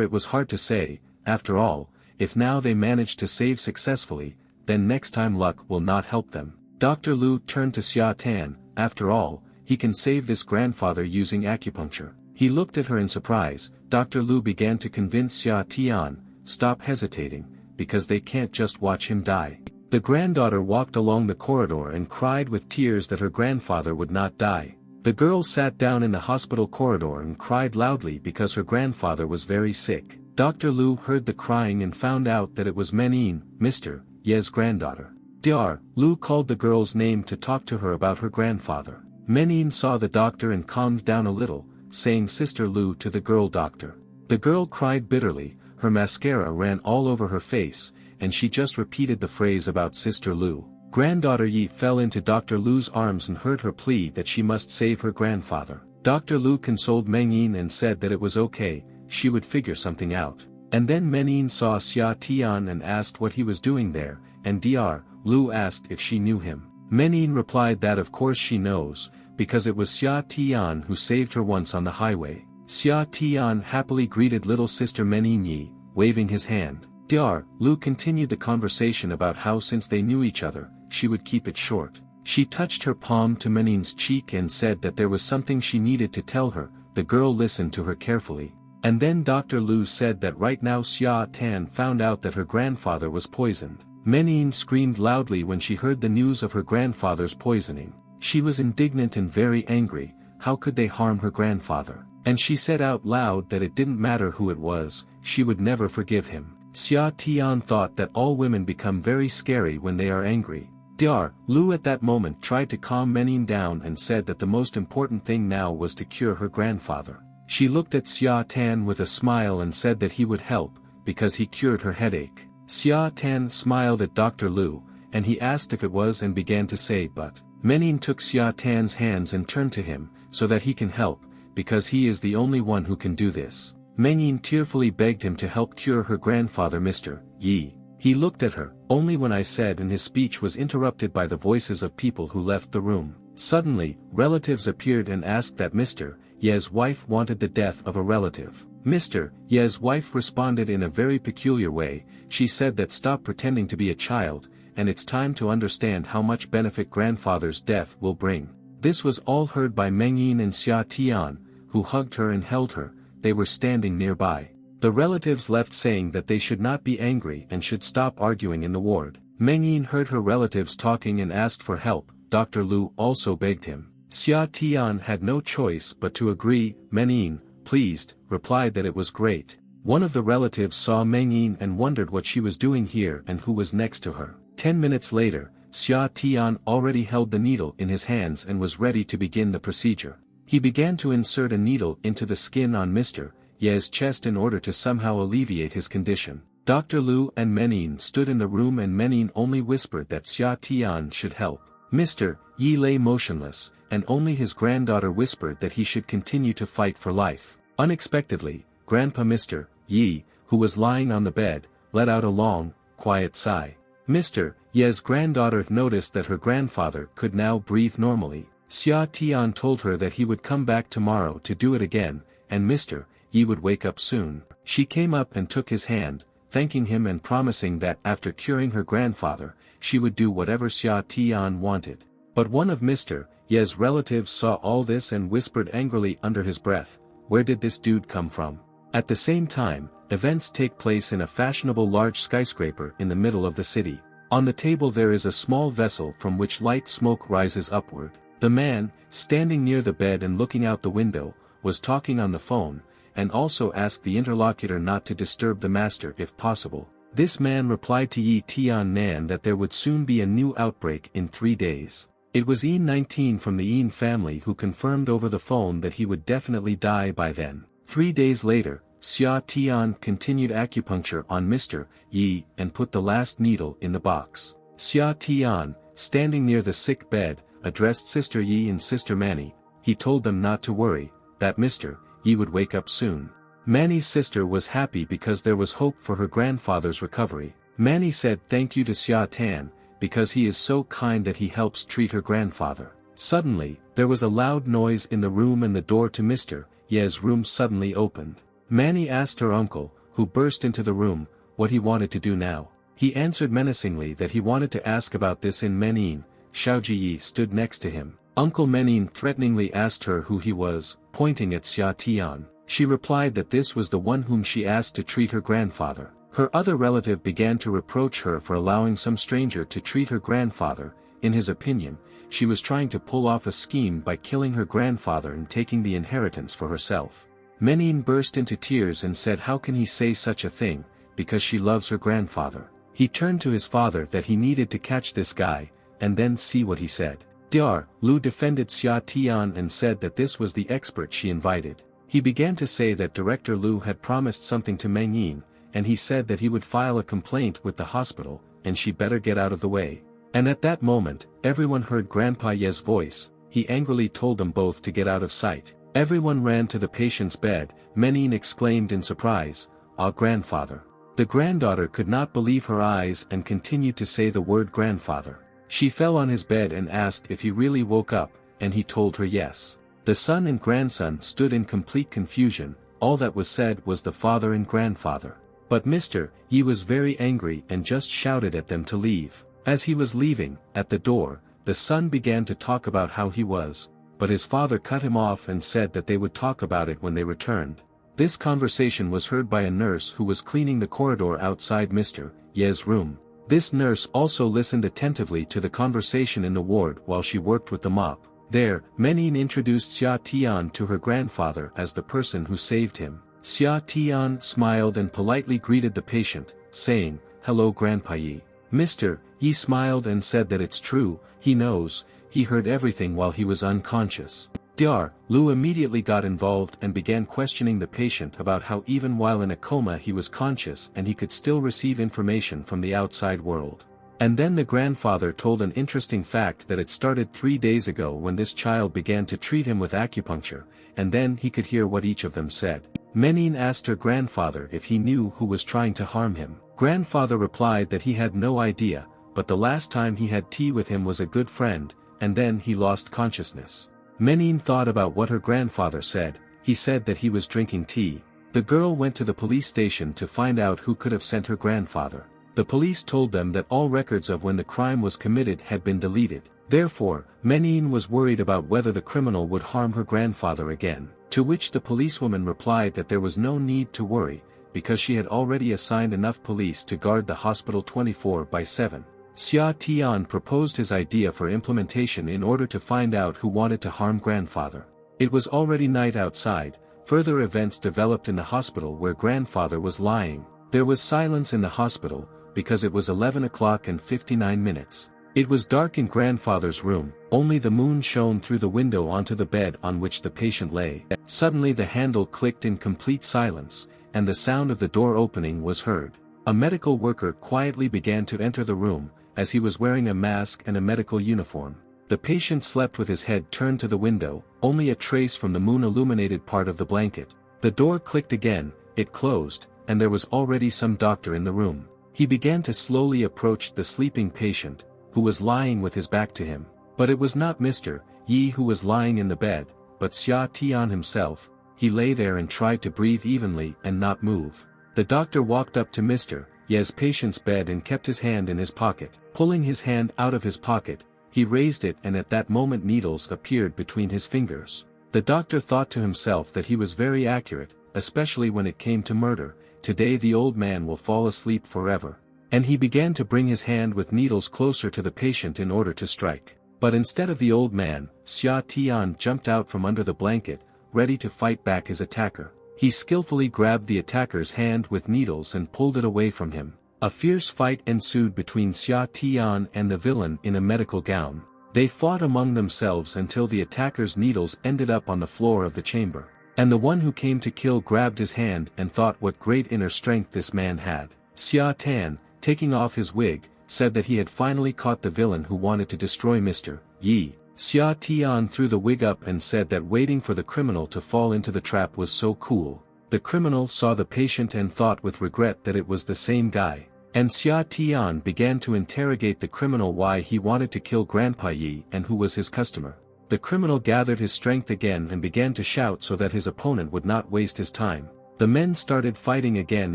it was hard to say. After all, if now they managed to save successfully, then next time luck will not help them. Dr. Lu turned to Xia Tan. After all, he can save this grandfather using acupuncture. He looked at her in surprise. Dr. Lu began to convince Xia Tian, stop hesitating, because they can't just watch him die. The granddaughter walked along the corridor and cried with tears that her grandfather would not die. The girl sat down in the hospital corridor and cried loudly because her grandfather was very sick. Dr. Lu heard the crying and found out that it was Menin, Mr. Ye's granddaughter. Dr. Lu called the girl's name to talk to her about her grandfather. Menin saw the doctor and calmed down a little, saying Sister Lu to the girl doctor. The girl cried bitterly, her mascara ran all over her face, and she just repeated the phrase about Sister Lu. Granddaughter Yi fell into Dr. Lu's arms and heard her plea that she must save her grandfather. Dr. Lu consoled Mengyin and said that it was okay, she would figure something out. And then Menin saw Xia Tian and asked what he was doing there, and Dr. Lu asked if she knew him. Menin replied that of course she knows, because it was Xia Tian who saved her once on the highway. Xia Tian happily greeted little sister Menin Yi, waving his hand. Dr. Lu continued the conversation about how since they knew each other, she would keep it short. She touched her palm to Menin's cheek and said that there was something she needed to tell her. The girl listened to her carefully. And then Dr. Lu said that right now Xia Tan found out that her grandfather was poisoned. Menin screamed loudly when she heard the news of her grandfather's poisoning. She was indignant and very angry. How could they harm her grandfather? And she said out loud that it didn't matter who it was, she would never forgive him. Xia Tian thought that all women become very scary when they are angry. Dr. Lu at that moment tried to calm Menin down and said that the most important thing now was to cure her grandfather. She looked at Xia Tan with a smile and said that he would help, because he cured her headache. Xia Tan smiled at Dr. Lu, and he asked if it was and began to say but. Menin took Xia Tan's hands and turned to him, so that he can help, because he is the only one who can do this. Menin tearfully begged him to help cure her grandfather Mr. Yi. He looked at her, only when I said, and his speech was interrupted by the voices of people who left the room. Suddenly, relatives appeared and asked that Mr. Ye's wife wanted the death of a relative. Mr. Ye's wife responded in a very peculiar way. She said that stop pretending to be a child, and it's time to understand how much benefit grandfather's death will bring. This was all heard by Mengyin and Xia Tian, who hugged her and held her. They were standing nearby. The relatives left saying that they should not be angry and should stop arguing in the ward. Mengyin heard her relatives talking and asked for help. Dr. Lu also begged him. Xia Tian had no choice but to agree. Mengyin, pleased, replied that it was great. One of the relatives saw Mengyin and wondered what she was doing here and who was next to her. 10 minutes later, Xia Tian already held the needle in his hands and was ready to begin the procedure. He began to insert a needle into the skin on Mr. Ye's chest in order to somehow alleviate his condition. Dr. Lu and Menin stood in the room and Menin only whispered that Xia Tian should help. Mr. Yi lay motionless, and only his granddaughter whispered that he should continue to fight for life. Unexpectedly, Grandpa Mr. Yi, who was lying on the bed, let out a long, quiet sigh. Mr. Ye's granddaughter noticed that her grandfather could now breathe normally. Xia Tian told her that he would come back tomorrow to do it again, and Mr. Yi would wake up soon. She came up and took his hand, thanking him and promising that after curing her grandfather, she would do whatever Xia Tian wanted. But one of Mr. Ye's relatives saw all this and whispered angrily under his breath, "Where did this dude come from?" At the same time, events take place in a fashionable large skyscraper in the middle of the city. On the table there is a small vessel from which light smoke rises upward. The man, standing near the bed and looking out the window, was talking on the phone, and also asked the interlocutor not to disturb the master if possible. This man replied to Yi Tian-nan that there would soon be a new outbreak in 3 days. It was Yin-19 from the Yin family who confirmed over the phone that he would definitely die by then. 3 days later, Xia Tian continued acupuncture on Mr. Yi and put the last needle in the box. Xia Tian, standing near the sick bed, addressed Sister Yi and Sister Manny. He told them not to worry, that Mr. Yi would wake up soon. Manny's sister was happy because there was hope for her grandfather's recovery. Manny said thank you to Xia Tan, because he is so kind that he helps treat her grandfather. Suddenly, there was a loud noise in the room and the door to Mr. Ye's room suddenly opened. Manny asked her uncle, who burst into the room, what he wanted to do now. He answered menacingly that he wanted to ask about this in Menin. Xiaoji Yi stood next to him. Uncle Menin threateningly asked her who he was, pointing at Xia Tian. She replied that this was the one whom she asked to treat her grandfather. Her other relative began to reproach her for allowing some stranger to treat her grandfather. In his opinion, she was trying to pull off a scheme by killing her grandfather and taking the inheritance for herself. Menin burst into tears and said how can he say such a thing, because she loves her grandfather. He turned to his father that he needed to catch this guy, and then see what he said. Dr. Lu defended Xia Tian and said that this was the expert she invited. He began to say that Director Lu had promised something to Meng Yin, and he said that he would file a complaint with the hospital, and she better get out of the way. And at that moment, everyone heard Grandpa Ye's voice. He angrily told them both to get out of sight. Everyone ran to the patient's bed. Meng Yin exclaimed in surprise, "Ah, grandfather." The granddaughter could not believe her eyes and continued to say the word grandfather. She fell on his bed and asked if he really woke up, and he told her yes. The son and grandson stood in complete confusion. All that was said was the father and grandfather. But Mr. Yi was very angry and just shouted at them to leave. As he was leaving, at the door, the son began to talk about how he was, but his father cut him off and said that they would talk about it when they returned. This conversation was heard by a nurse who was cleaning the corridor outside Mr. Ye's room. This nurse also listened attentively to the conversation in the ward while she worked with the mop. There, Menin introduced Xia Tian to her grandfather as the person who saved him. Xia Tian smiled and politely greeted the patient, saying, "Hello Grandpa Yi." Mr. Yi smiled and said that it's true, he knows, he heard everything while he was unconscious. Dr. Lu immediately got involved and began questioning the patient about how even while in a coma he was conscious and he could still receive information from the outside world. And then the grandfather told an interesting fact that it started 3 days ago when this child began to treat him with acupuncture, and then he could hear what each of them said. Menin asked her grandfather if he knew who was trying to harm him. Grandfather replied that he had no idea, but the last time he had tea with him was a good friend, and then he lost consciousness. Menin thought about what her grandfather said. He said that he was drinking tea. The girl went to the police station to find out who could have sent her grandfather. The police told them that all records of when the crime was committed had been deleted. Therefore, Menin was worried about whether the criminal would harm her grandfather again. To which the policewoman replied that there was no need to worry, because she had already assigned enough police to guard the hospital 24/7. Xia Tian proposed his idea for implementation in order to find out who wanted to harm grandfather. It was already night outside. Further events developed in the hospital where grandfather was lying. There was silence in the hospital, because it was 11 o'clock and 59 minutes. It was dark in grandfather's room, only the moon shone through the window onto the bed on which the patient lay. Suddenly the handle clicked in complete silence, and the sound of the door opening was heard. A medical worker quietly began to enter the room, as he was wearing a mask and a medical uniform. The patient slept with his head turned to the window, only a trace from the moon illuminated part of the blanket. The door clicked again, it closed, and there was already some doctor in the room. He began to slowly approach the sleeping patient, who was lying with his back to him. But it was not Mr. Yi who was lying in the bed, but Xia Tian himself. He lay there and tried to breathe evenly and not move. The doctor walked up to Mr. Ye's patient's bed and kept his hand in his pocket. Pulling his hand out of his pocket, he raised it and at that moment needles appeared between his fingers. The doctor thought to himself that he was very accurate, especially when it came to murder. Today the old man will fall asleep forever. and he began to bring his hand with needles closer to the patient in order to strike. But instead of the old man, Xia Tian jumped out from under the blanket, ready to fight back his attacker. He skillfully grabbed the attacker's hand with needles and pulled it away from him. A fierce fight ensued between Xia Tian and the villain in a medical gown. They fought among themselves until the attacker's needles ended up on the floor of the chamber. And the one who came to kill grabbed his hand and thought what great inner strength this man had. Xia Tan, taking off his wig, said that he had finally caught the villain who wanted to destroy Mr. Yi. Xia Tian threw the wig up and said that waiting for the criminal to fall into the trap was so cool. The criminal saw the patient and thought with regret that it was the same guy. And Xia Tian began to interrogate the criminal why he wanted to kill Grandpa Yi and who was his customer. The criminal gathered his strength again and began to shout so that his opponent would not waste his time. The men started fighting again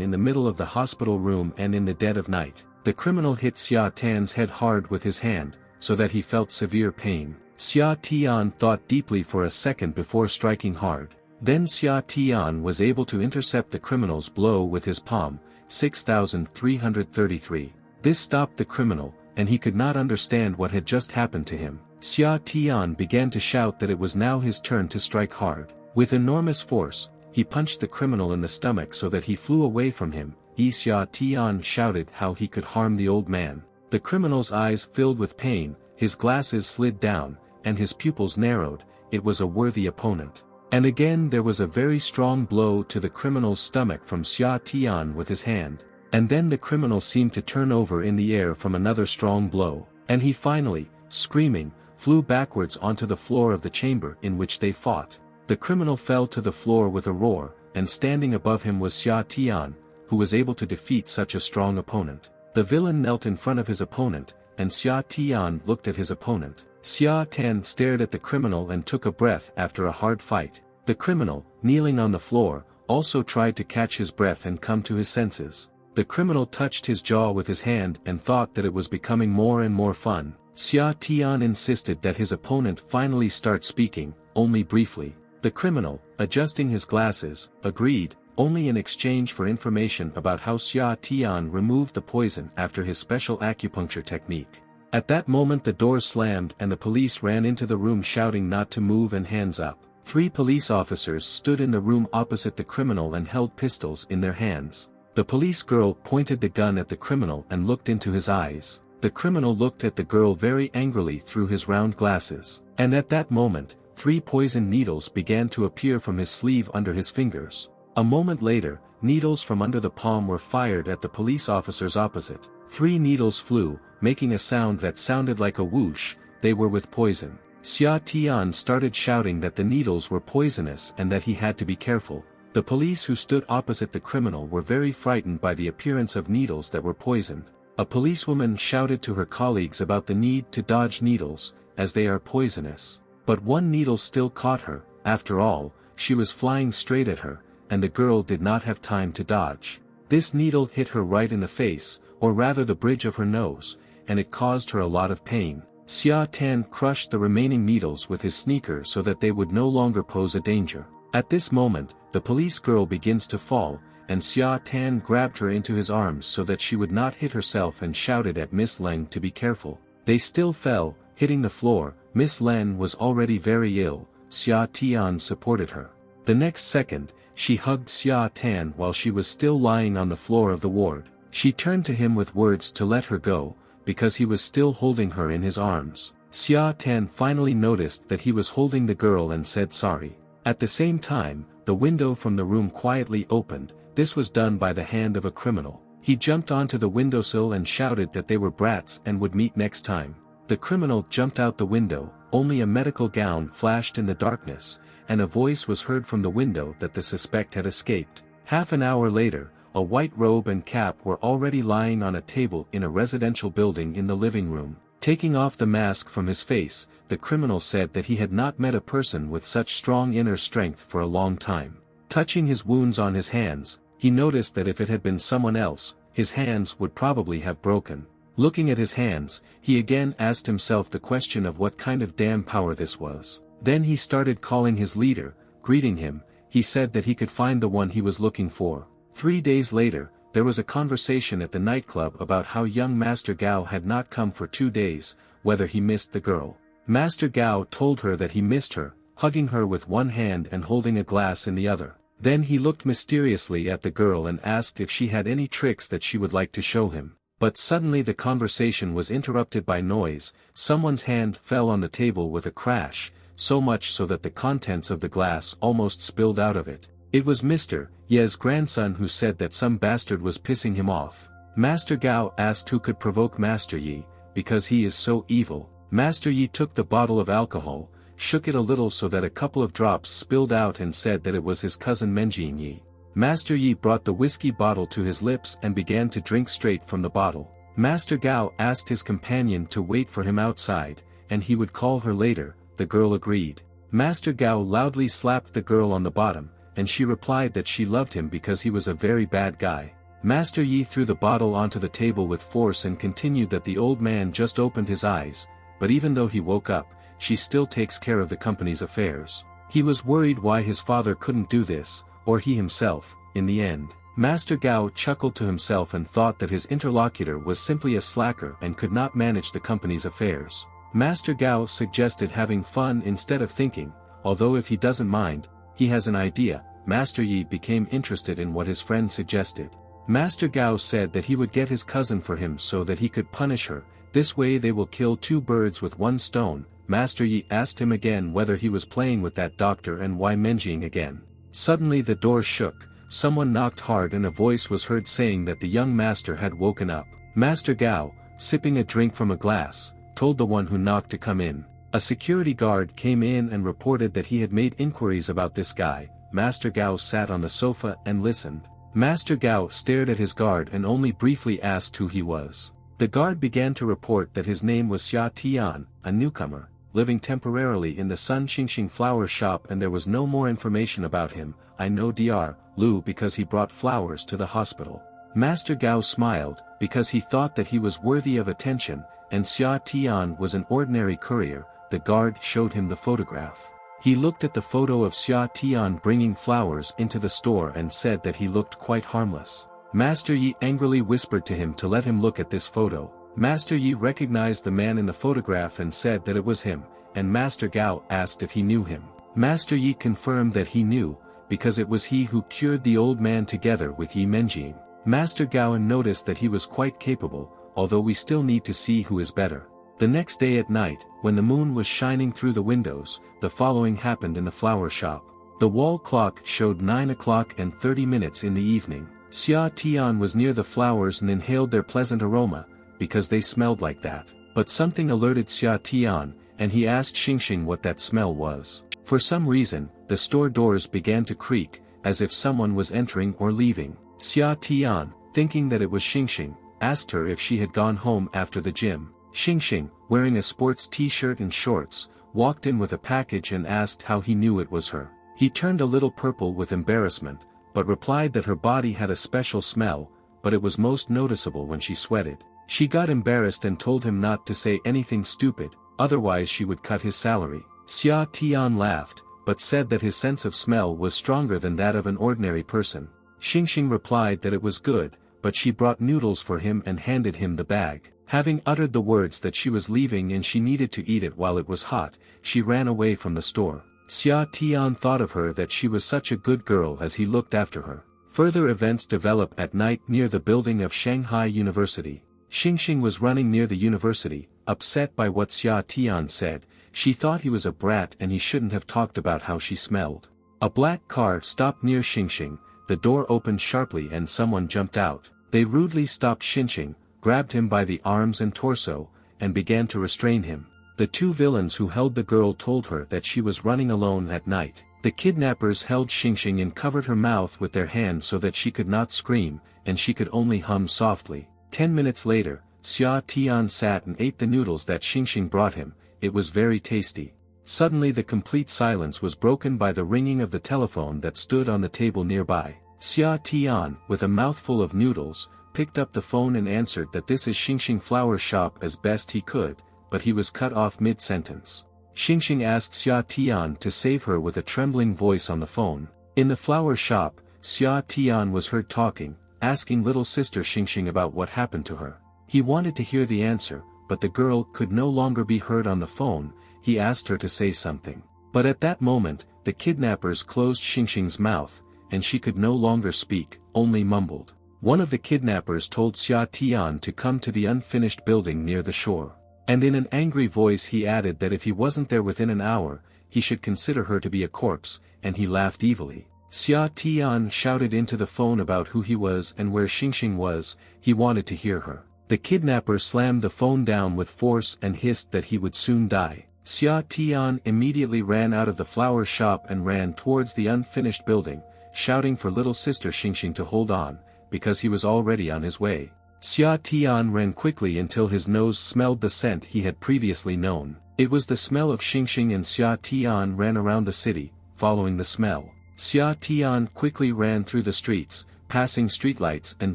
in the middle of the hospital room and in the dead of night. The criminal hit Xia Tan's head hard with his hand, so that he felt severe pain. Xia Tian thought deeply for a second before striking hard. Then Xia Tian was able to intercept the criminal's blow with his palm, 6,333. This stopped the criminal, and he could not understand what had just happened to him. Xia Tian began to shout that it was now his turn to strike hard. With enormous force, he punched the criminal in the stomach so that he flew away from him. Xia Tian shouted how he could harm the old man. The criminal's eyes filled with pain, his glasses slid down, and his pupils narrowed. It was a worthy opponent. And again there was a very strong blow to the criminal's stomach from Xia Tian with his hand. And then the criminal seemed to turn over in the air from another strong blow. And he finally, screaming, flew backwards onto the floor of the chamber in which they fought. The criminal fell to the floor with a roar, and standing above him was Xia Tian, who was able to defeat such a strong opponent. The villain knelt in front of his opponent, and Xia Tian looked at his opponent. Xia Tan stared at the criminal and took a breath after a hard fight. The criminal, kneeling on the floor, also tried to catch his breath and come to his senses. The criminal touched his jaw with his hand and thought that it was becoming more and more fun. Xia Tian insisted that his opponent finally start speaking, only briefly. The criminal, adjusting his glasses, agreed, only in exchange for information about how Xia Tian removed the poison after his special acupuncture technique. At that moment the door slammed and the police ran into the room shouting not to move and hands up. 3 police officers stood in the room opposite the criminal and held pistols in their hands. The police girl pointed the gun at the criminal and looked into his eyes. The criminal looked at the girl very angrily through his round glasses. And at that moment, 3 poison needles began to appear from his sleeve under his fingers. A moment later, needles from under the palm were fired at the police officers opposite. 3 needles flew, making a sound that sounded like a whoosh. They were with poison. Xia Tian started shouting that the needles were poisonous and that he had to be careful. The police who stood opposite the criminal were very frightened by the appearance of needles that were poisoned. A policewoman shouted to her colleagues about the need to dodge needles, as they are poisonous. But one needle still caught her. After all, she was flying straight at her, and the girl did not have time to dodge. This needle hit her right in the face, or rather the bridge of her nose, and it caused her a lot of pain. Xia Tan crushed the remaining needles with his sneaker so that they would no longer pose a danger. At this moment, the police girl begins to fall, and Xia Tan grabbed her into his arms so that she would not hit herself and shouted at Miss Leng to be careful. They still fell, hitting the floor. Miss Leng was already very ill. Xia Tian supported her. The next second, she hugged Xia Tan while she was still lying on the floor of the ward. She turned to him with words to let her go, because he was still holding her in his arms. Xia Tan finally noticed that he was holding the girl and said sorry. At the same time, the window from the room quietly opened. This was done by the hand of a criminal. He jumped onto the windowsill and shouted that they were brats and would meet next time. The criminal jumped out the window, only a medical gown flashed in the darkness, and a voice was heard from the window that the suspect had escaped. Half an hour later, a white robe and cap were already lying on a table in a residential building in the living room. Taking off the mask from his face, the criminal said that he had not met a person with such strong inner strength for a long time. Touching his wounds on his hands, he noticed that if it had been someone else, his hands would probably have broken. Looking at his hands, he again asked himself the question of what kind of damn power this was. Then he started calling his leader, greeting him. He said that he could find the one he was looking for. 3 days later, there was a conversation at the nightclub about how young Master Gao had not come for 2 days, whether he missed the girl. Master Gao told her that he missed her, hugging her with one hand and holding a glass in the other. Then he looked mysteriously at the girl and asked if she had any tricks that she would like to show him. But suddenly the conversation was interrupted by noise. Someone's hand fell on the table with a crash, so much so that the contents of the glass almost spilled out of it. It was Mr. Ye's grandson who said that some bastard was pissing him off. Master Gao asked who could provoke Master Yi, because he is so evil. Master Yi took the bottle of alcohol, shook it a little so that a couple of drops spilled out and said that it was his cousin Menjin Yi. Master Yi brought the whiskey bottle to his lips and began to drink straight from the bottle. Master Gao asked his companion to wait for him outside, and he would call her later. The girl agreed. Master Gao loudly slapped the girl on the bottom, and she replied that she loved him because he was a very bad guy. Master Yi threw the bottle onto the table with force and continued that the old man just opened his eyes, but even though he woke up, she still takes care of the company's affairs. He was worried why his father couldn't do this, or he himself. In the end, Master Gao chuckled to himself and thought that his interlocutor was simply a slacker and could not manage the company's affairs. Master Gao suggested having fun instead of thinking, although if he doesn't mind, he has an idea. Master Yi became interested in what his friend suggested. Master Gao said that he would get his cousin for him so that he could punish her. This way they will kill 2 birds with 1 stone. Master Yi asked him again whether he was playing with that doctor and why Menjing again. Suddenly the door shook, someone knocked hard and a voice was heard saying that the young master had woken up. Master Gao, sipping a drink from a glass, told the one who knocked to come in. A security guard came in and reported that he had made inquiries about this guy. Master Gao sat on the sofa and listened. Master Gao stared at his guard and only briefly asked who he was. The guard began to report that his name was Xia Tian, a newcomer, living temporarily in the Sun Xingxing flower shop, and there was no more information about him. I know Dr. Lu because he brought flowers to the hospital. Master Gao smiled, because he thought that he was worthy of attention, and Xia Tian was an ordinary courier. The guard showed him the photograph. He looked at the photo of Xia Tian bringing flowers into the store and said that he looked quite harmless. Master Yi angrily whispered to him to let him look at this photo. Master Yi recognized the man in the photograph and said that it was him, and Master Gao asked if he knew him. Master Yi confirmed that he knew, because it was he who cured the old man together with Yi Menjin. Master Gao noticed that he was quite capable, although we still need to see who is better. The next day at night, when the moon was shining through the windows, the following happened in the flower shop. The wall clock showed 9 o'clock and 30 minutes in the evening. Xia Tian was near the flowers and inhaled their pleasant aroma, because they smelled like that. But something alerted Xia Tian, and he asked Xingxing what that smell was. For some reason, the store doors began to creak, as if someone was entering or leaving. Xia Tian, thinking that it was Xingxing, asked her if she had gone home after the gym. Xingxing, wearing a sports t-shirt and shorts, walked in with a package and asked how he knew it was her. He turned a little purple with embarrassment, but replied that her body had a special smell, but it was most noticeable when she sweated. She got embarrassed and told him not to say anything stupid, otherwise she would cut his salary. Xia Tian laughed, but said that his sense of smell was stronger than that of an ordinary person. Xingxing replied that it was good, but she brought noodles for him and handed him the bag. Having uttered the words that she was leaving and she needed to eat it while it was hot, she ran away from the store. Xia Tian thought of her that she was such a good girl as he looked after her. Further events develop at night near the building of Shanghai University. Xingxing was running near the university, upset by what Xia Tian said. She thought he was a brat and he shouldn't have talked about how she smelled. A black car stopped near Xingxing, the door opened sharply and someone jumped out. They rudely stopped Xingxing, grabbed him by the arms and torso, and began to restrain him. The 2 villains who held the girl told her that she was running alone at night. The kidnappers held Xingxing and covered her mouth with their hands so that she could not scream, and she could only hum softly. 10 minutes later, Xia Tian sat and ate the noodles that Xingxing brought him. It was very tasty. Suddenly the complete silence was broken by the ringing of the telephone that stood on the table nearby. Xia Tian, with a mouthful of noodles, picked up the phone and answered that this is Xingxing flower shop as best he could, but he was cut off mid-sentence. Xingxing asked Xia Tian to save her with a trembling voice on the phone. In the flower shop, Xia Tian was heard talking, asking little sister Xingxing about what happened to her. He wanted to hear the answer, but the girl could no longer be heard on the phone. He asked her to say something. But at that moment, the kidnappers closed Xingxing's mouth, and she could no longer speak, only mumbled. One of the kidnappers told Xia Tian to come to the unfinished building near the shore. And in an angry voice he added that if he wasn't there within an hour, he should consider her to be a corpse, and he laughed evilly. Xia Tian shouted into the phone about who he was and where Xingxing was. He wanted to hear her. The kidnapper slammed the phone down with force and hissed that he would soon die. Xia Tian immediately ran out of the flower shop and ran towards the unfinished building, shouting for little sister Xingxing to hold on, because he was already on his way. Xia Tian ran quickly until his nose smelled the scent he had previously known. It was the smell of Xingxing, and Xia Tian ran around the city, following the smell. Xia Tian quickly ran through the streets, passing streetlights and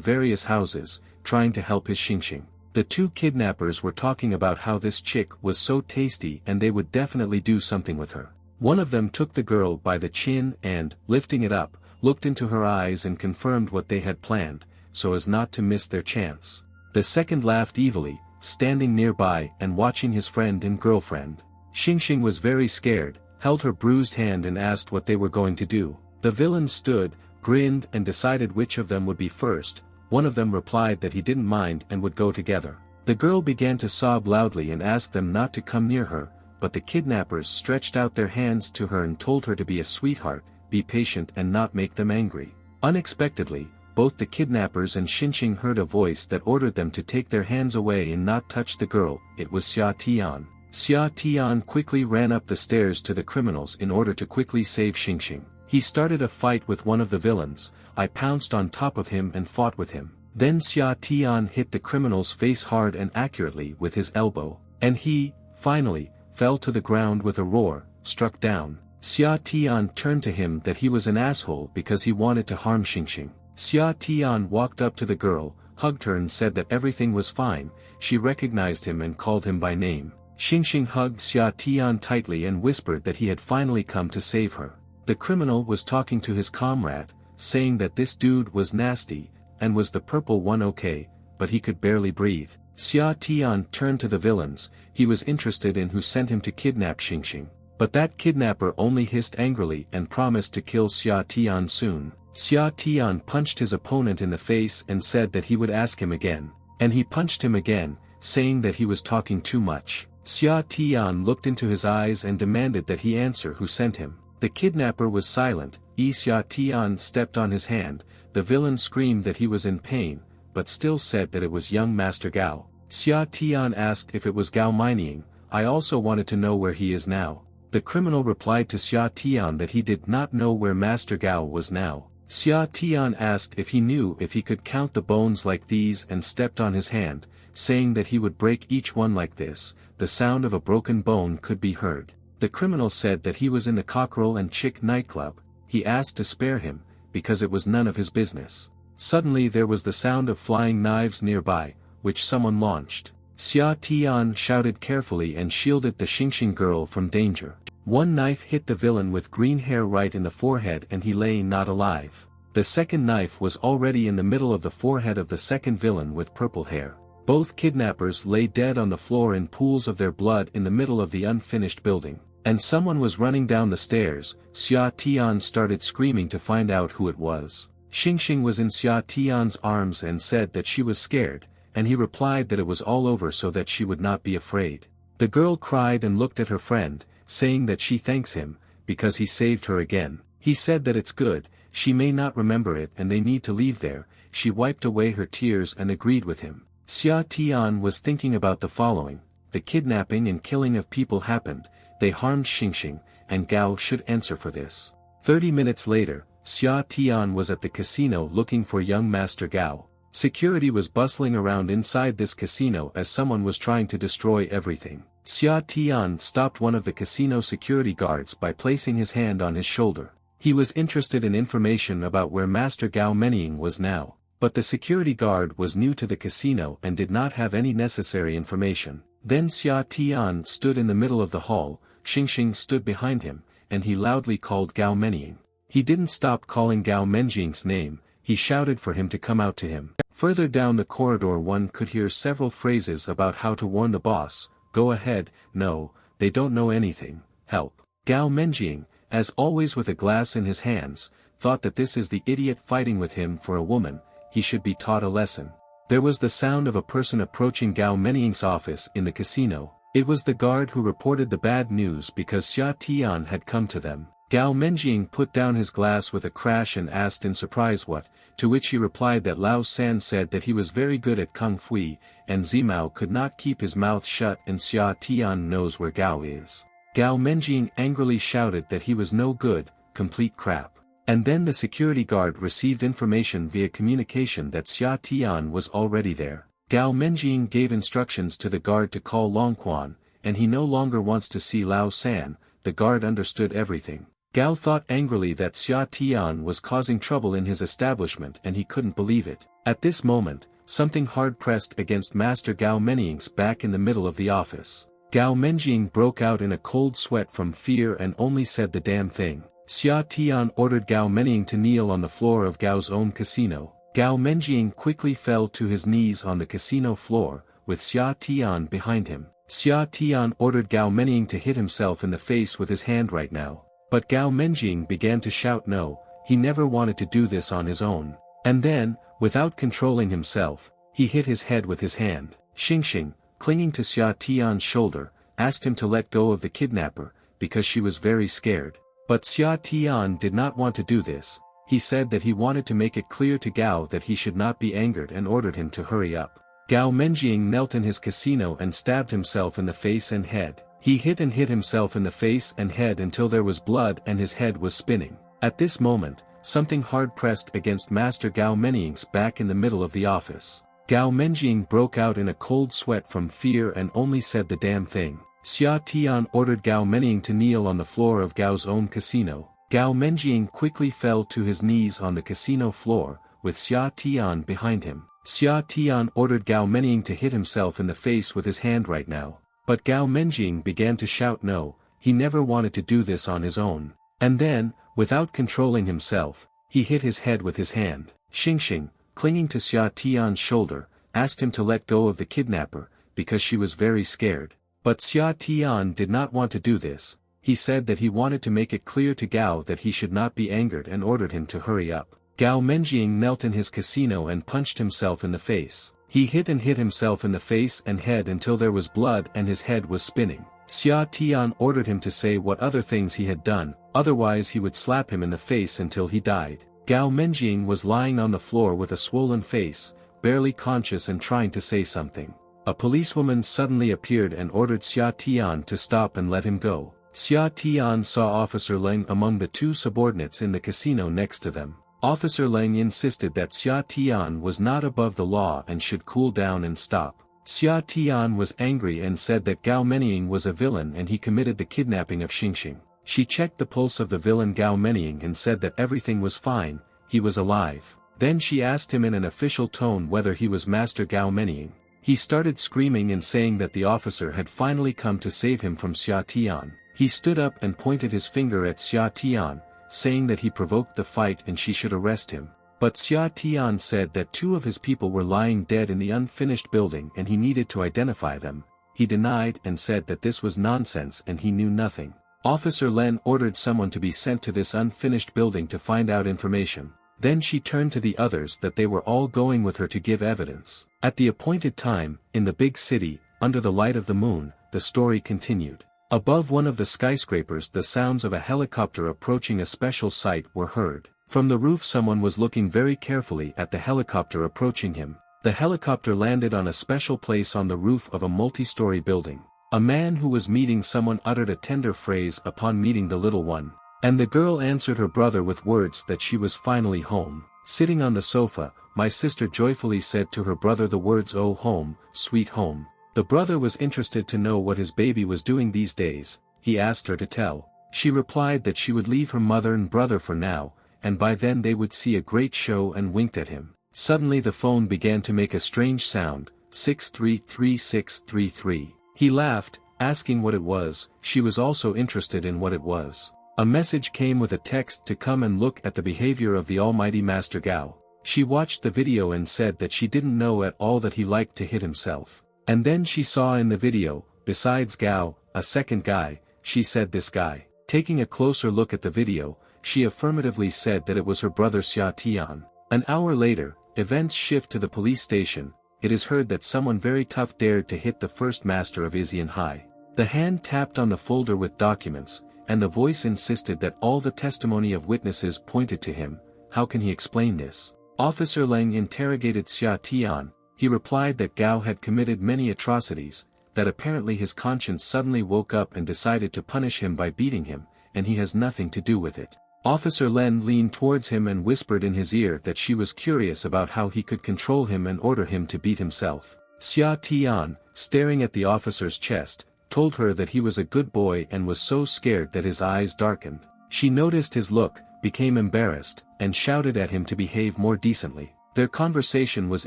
various houses, trying to help his Xingxing. The two kidnappers were talking about how this chick was so tasty and they would definitely do something with her. One of them took the girl by the chin and, lifting it up, looked into her eyes and confirmed what they had planned, so as not to miss their chance. The second laughed evilly, standing nearby and watching his friend and girlfriend. Xingxing was very scared, held her bruised hand and asked what they were going to do. The villain stood, grinned and decided which of them would be first. One of them replied that he didn't mind and would go together. The girl began to sob loudly and asked them not to come near her, but the kidnappers stretched out their hands to her and told her to be a sweetheart, be patient and not make them angry. Unexpectedly, both the kidnappers and Xingxing heard a voice that ordered them to take their hands away and not touch the girl. It was Xia Tian. Xia Tian quickly ran up the stairs to the criminals in order to quickly save Xingxing. He started a fight with one of the villains. I pounced on top of him and fought with him. Then Xia Tian hit the criminal's face hard and accurately with his elbow, and he, finally, fell to the ground with a roar, struck down. Xia Tian turned to him that he was an asshole because he wanted to harm Xingxing. Xia Tian walked up to the girl, hugged her and said that everything was fine. She recognized him and called him by name. Xingxing hugged Xia Tian tightly and whispered that he had finally come to save her. The criminal was talking to his comrade, saying that this dude was nasty, and was the purple one okay, but he could barely breathe. Xia Tian turned to the villains. He was interested in who sent him to kidnap Xingxing. But that kidnapper only hissed angrily and promised to kill Xia Tian soon. Xia Tian punched his opponent in the face and said that he would ask him again. And he punched him again, saying that he was talking too much. Xia Tian looked into his eyes and demanded that he answer who sent him. The kidnapper was silent. Xia Tian stepped on his hand. The villain screamed that he was in pain, but still said that it was young Master Gao. Xia Tian asked if it was Gao Mining. I also wanted to know where he is now. The criminal replied to Xia Tian that he did not know where Master Gao was now. Xia Tian asked if he knew if he could count the bones like these and stepped on his hand, saying that he would break each one like this. The sound of a broken bone could be heard. The criminal said that he was in the Cockerel and Chick nightclub. He asked to spare him, because it was none of his business. Suddenly there was the sound of flying knives nearby, which someone launched. Xia Tian shouted carefully and shielded the Xingxing girl from danger. One knife hit the villain with green hair right in the forehead and he lay not alive. The second knife was already in the middle of the forehead of the second villain with purple hair. Both kidnappers lay dead on the floor in pools of their blood in the middle of the unfinished building. And someone was running down the stairs. Xia Tian started screaming to find out who it was. Xingxing was in Xia Tian's arms and said that she was scared, and he replied that it was all over so that she would not be afraid. The girl cried and looked at her friend, saying that she thanks him, because he saved her again. He said that it's good, she may not remember it and they need to leave there. She wiped away her tears and agreed with him. Xia Tian was thinking about the following. The kidnapping and killing of people happened. They harmed Xingxing, and Gao should answer for this. 30 minutes later, Xia Tian was at the casino looking for young Master Gao. Security was bustling around inside this casino as someone was trying to destroy everything. Xia Tian stopped one of the casino security guards by placing his hand on his shoulder. He was interested in information about where Master Gao Menying was now, but the security guard was new to the casino and did not have any necessary information. Then Xia Tian stood in the middle of the hall. Xingxing stood behind him, and he loudly called Gao Menying. He didn't stop calling Gao Menjing's name. he shouted for him to come out to him. Further down the corridor one could hear several phrases about how to warn the boss, go ahead, no, they don't know anything, help. Gao Menjing, as always with a glass in his hands, thought that this is the idiot fighting with him for a woman, he should be taught a lesson. There was the sound of a person approaching Gao Menjing's office in the casino. It was the guard who reported the bad news because Xia Tian had come to them. Gao Menjing put down his glass with a crash and asked in surprise what, to which he replied that Lao San said that he was very good at Kung Fu, and Zimao could not keep his mouth shut and Xia Tian knows where Gao is. Gao Menjing angrily shouted that he was no good, complete crap. And then the security guard received information via communication that Xia Tian was already there. Gao Menjing gave instructions to the guard to call Long Quan, and he no longer wants to see Lao San. The guard understood everything. Gao thought angrily that Xia Tian was causing trouble in his establishment and he couldn't believe it. At this moment, something hard pressed against Master Gao Menjing's back in the middle of the office. Gao Menjing broke out in a cold sweat from fear and only said the damn thing. Xia Tian ordered Gao Menjing to kneel on the floor of Gao's own casino. Gao Menjing quickly fell to his knees on the casino floor, with Xia Tian behind him. Xia Tian ordered Gao Menjing to hit himself in the face with his hand right now. But Gao Menjing began to shout no, he never wanted to do this on his own. And then, without controlling himself, he hit his head with his hand. Xingxing, clinging to Xia Tian's shoulder, asked him to let go of the kidnapper, because she was very scared. But Xia Tian did not want to do this. He said that he wanted to make it clear to Gao that he should not be angered and ordered him to hurry up. Gao Menjing knelt in his casino and stabbed himself in the face and head. He hit himself in the face and head until there was blood and his head was spinning. At this moment, something hard pressed against Master Gao Menjing's back in the middle of the office. Gao Menjing broke out in a cold sweat from fear and only said the damn thing. Xia Tian ordered Gao Menjing to kneel on the floor of Gao's own casino. Gao Menjing quickly fell to his knees on the casino floor, with Xia Tian behind him. Xia Tian ordered Gao Menjing to hit himself in the face with his hand right now. But Gao Menjing began to shout no, he never wanted to do this on his own. And then, without controlling himself, he hit his head with his hand. Xingxing, clinging to Xia Tian's shoulder, asked him to let go of the kidnapper, because she was very scared. But Xia Tian did not want to do this. He said that he wanted to make it clear to Gao that he should not be angered and ordered him to hurry up. Gao Menjing knelt in his casino and punched himself in the face. He hit himself in the face and head until there was blood and his head was spinning. Xia Tian ordered him to say what other things he had done, otherwise he would slap him in the face until he died. Gao Menjing was lying on the floor with a swollen face, barely conscious and trying to say something. A policewoman suddenly appeared and ordered Xia Tian to stop and let him go. Xia Tian saw Officer Leng among the two subordinates in the casino next to them. Officer Leng insisted that Xia Tian was not above the law and should cool down and stop. Xia Tian was angry and said that Gao Menjing was a villain and he committed the kidnapping of Xingxing. She checked the pulse of the villain Gao Menjing and said that everything was fine, he was alive. Then she asked him in an official tone whether he was Master Gao Menjing. He started screaming and saying that the officer had finally come to save him from Xia Tian. He stood up and pointed his finger at Xia Tian, saying that he provoked the fight and she should arrest him. But Xia Tian said that two of his people were lying dead in the unfinished building and he needed to identify them. He denied and said that this was nonsense and he knew nothing. Officer Len ordered someone to be sent to this unfinished building to find out information. Then she turned to the others that they were all going with her to give evidence. At the appointed time, in the big city, under the light of the moon, the story continued. Above one of the skyscrapers the sounds of a helicopter approaching a special site were heard. From the roof someone was looking very carefully at the helicopter approaching him. The helicopter landed on a special place on the roof of a multi-story building. A man who was meeting someone uttered a tender phrase upon meeting the little one. And the girl answered her brother with words that she was finally home. Sitting on the sofa, my sister joyfully said to her brother the words "Oh home, sweet home." The brother was interested to know what his baby was doing these days. He asked her to tell. She replied that she would leave her mother and brother for now, and by then they would see a great show, and winked at him. Suddenly the phone began to make a strange sound, 633633. He laughed, asking what it was. She was also interested in what it was. A message came with a text to come and look at the behavior of the Almighty Master Gao. She watched the video and said that she didn't know at all that he liked to hit himself. And then she saw in the video, besides Gao, a second guy. She said this guy. Taking a closer look at the video, she affirmatively said that it was her brother Xia Tian. An hour later, events shift to the police station. It is heard that someone very tough dared to hit the first master of Isian High. The hand tapped on the folder with documents, and the voice insisted that all the testimony of witnesses pointed to him. How can he explain this? Officer Leng interrogated Xia Tian. He replied that Gao had committed many atrocities, that apparently his conscience suddenly woke up and decided to punish him by beating him, and he has nothing to do with it. Officer Len leaned towards him and whispered in his ear that she was curious about how he could control him and order him to beat himself. Xia Tian, staring at the officer's chest, told her that he was a good boy and was so scared that his eyes darkened. She noticed his look, became embarrassed, and shouted at him to behave more decently. Their conversation was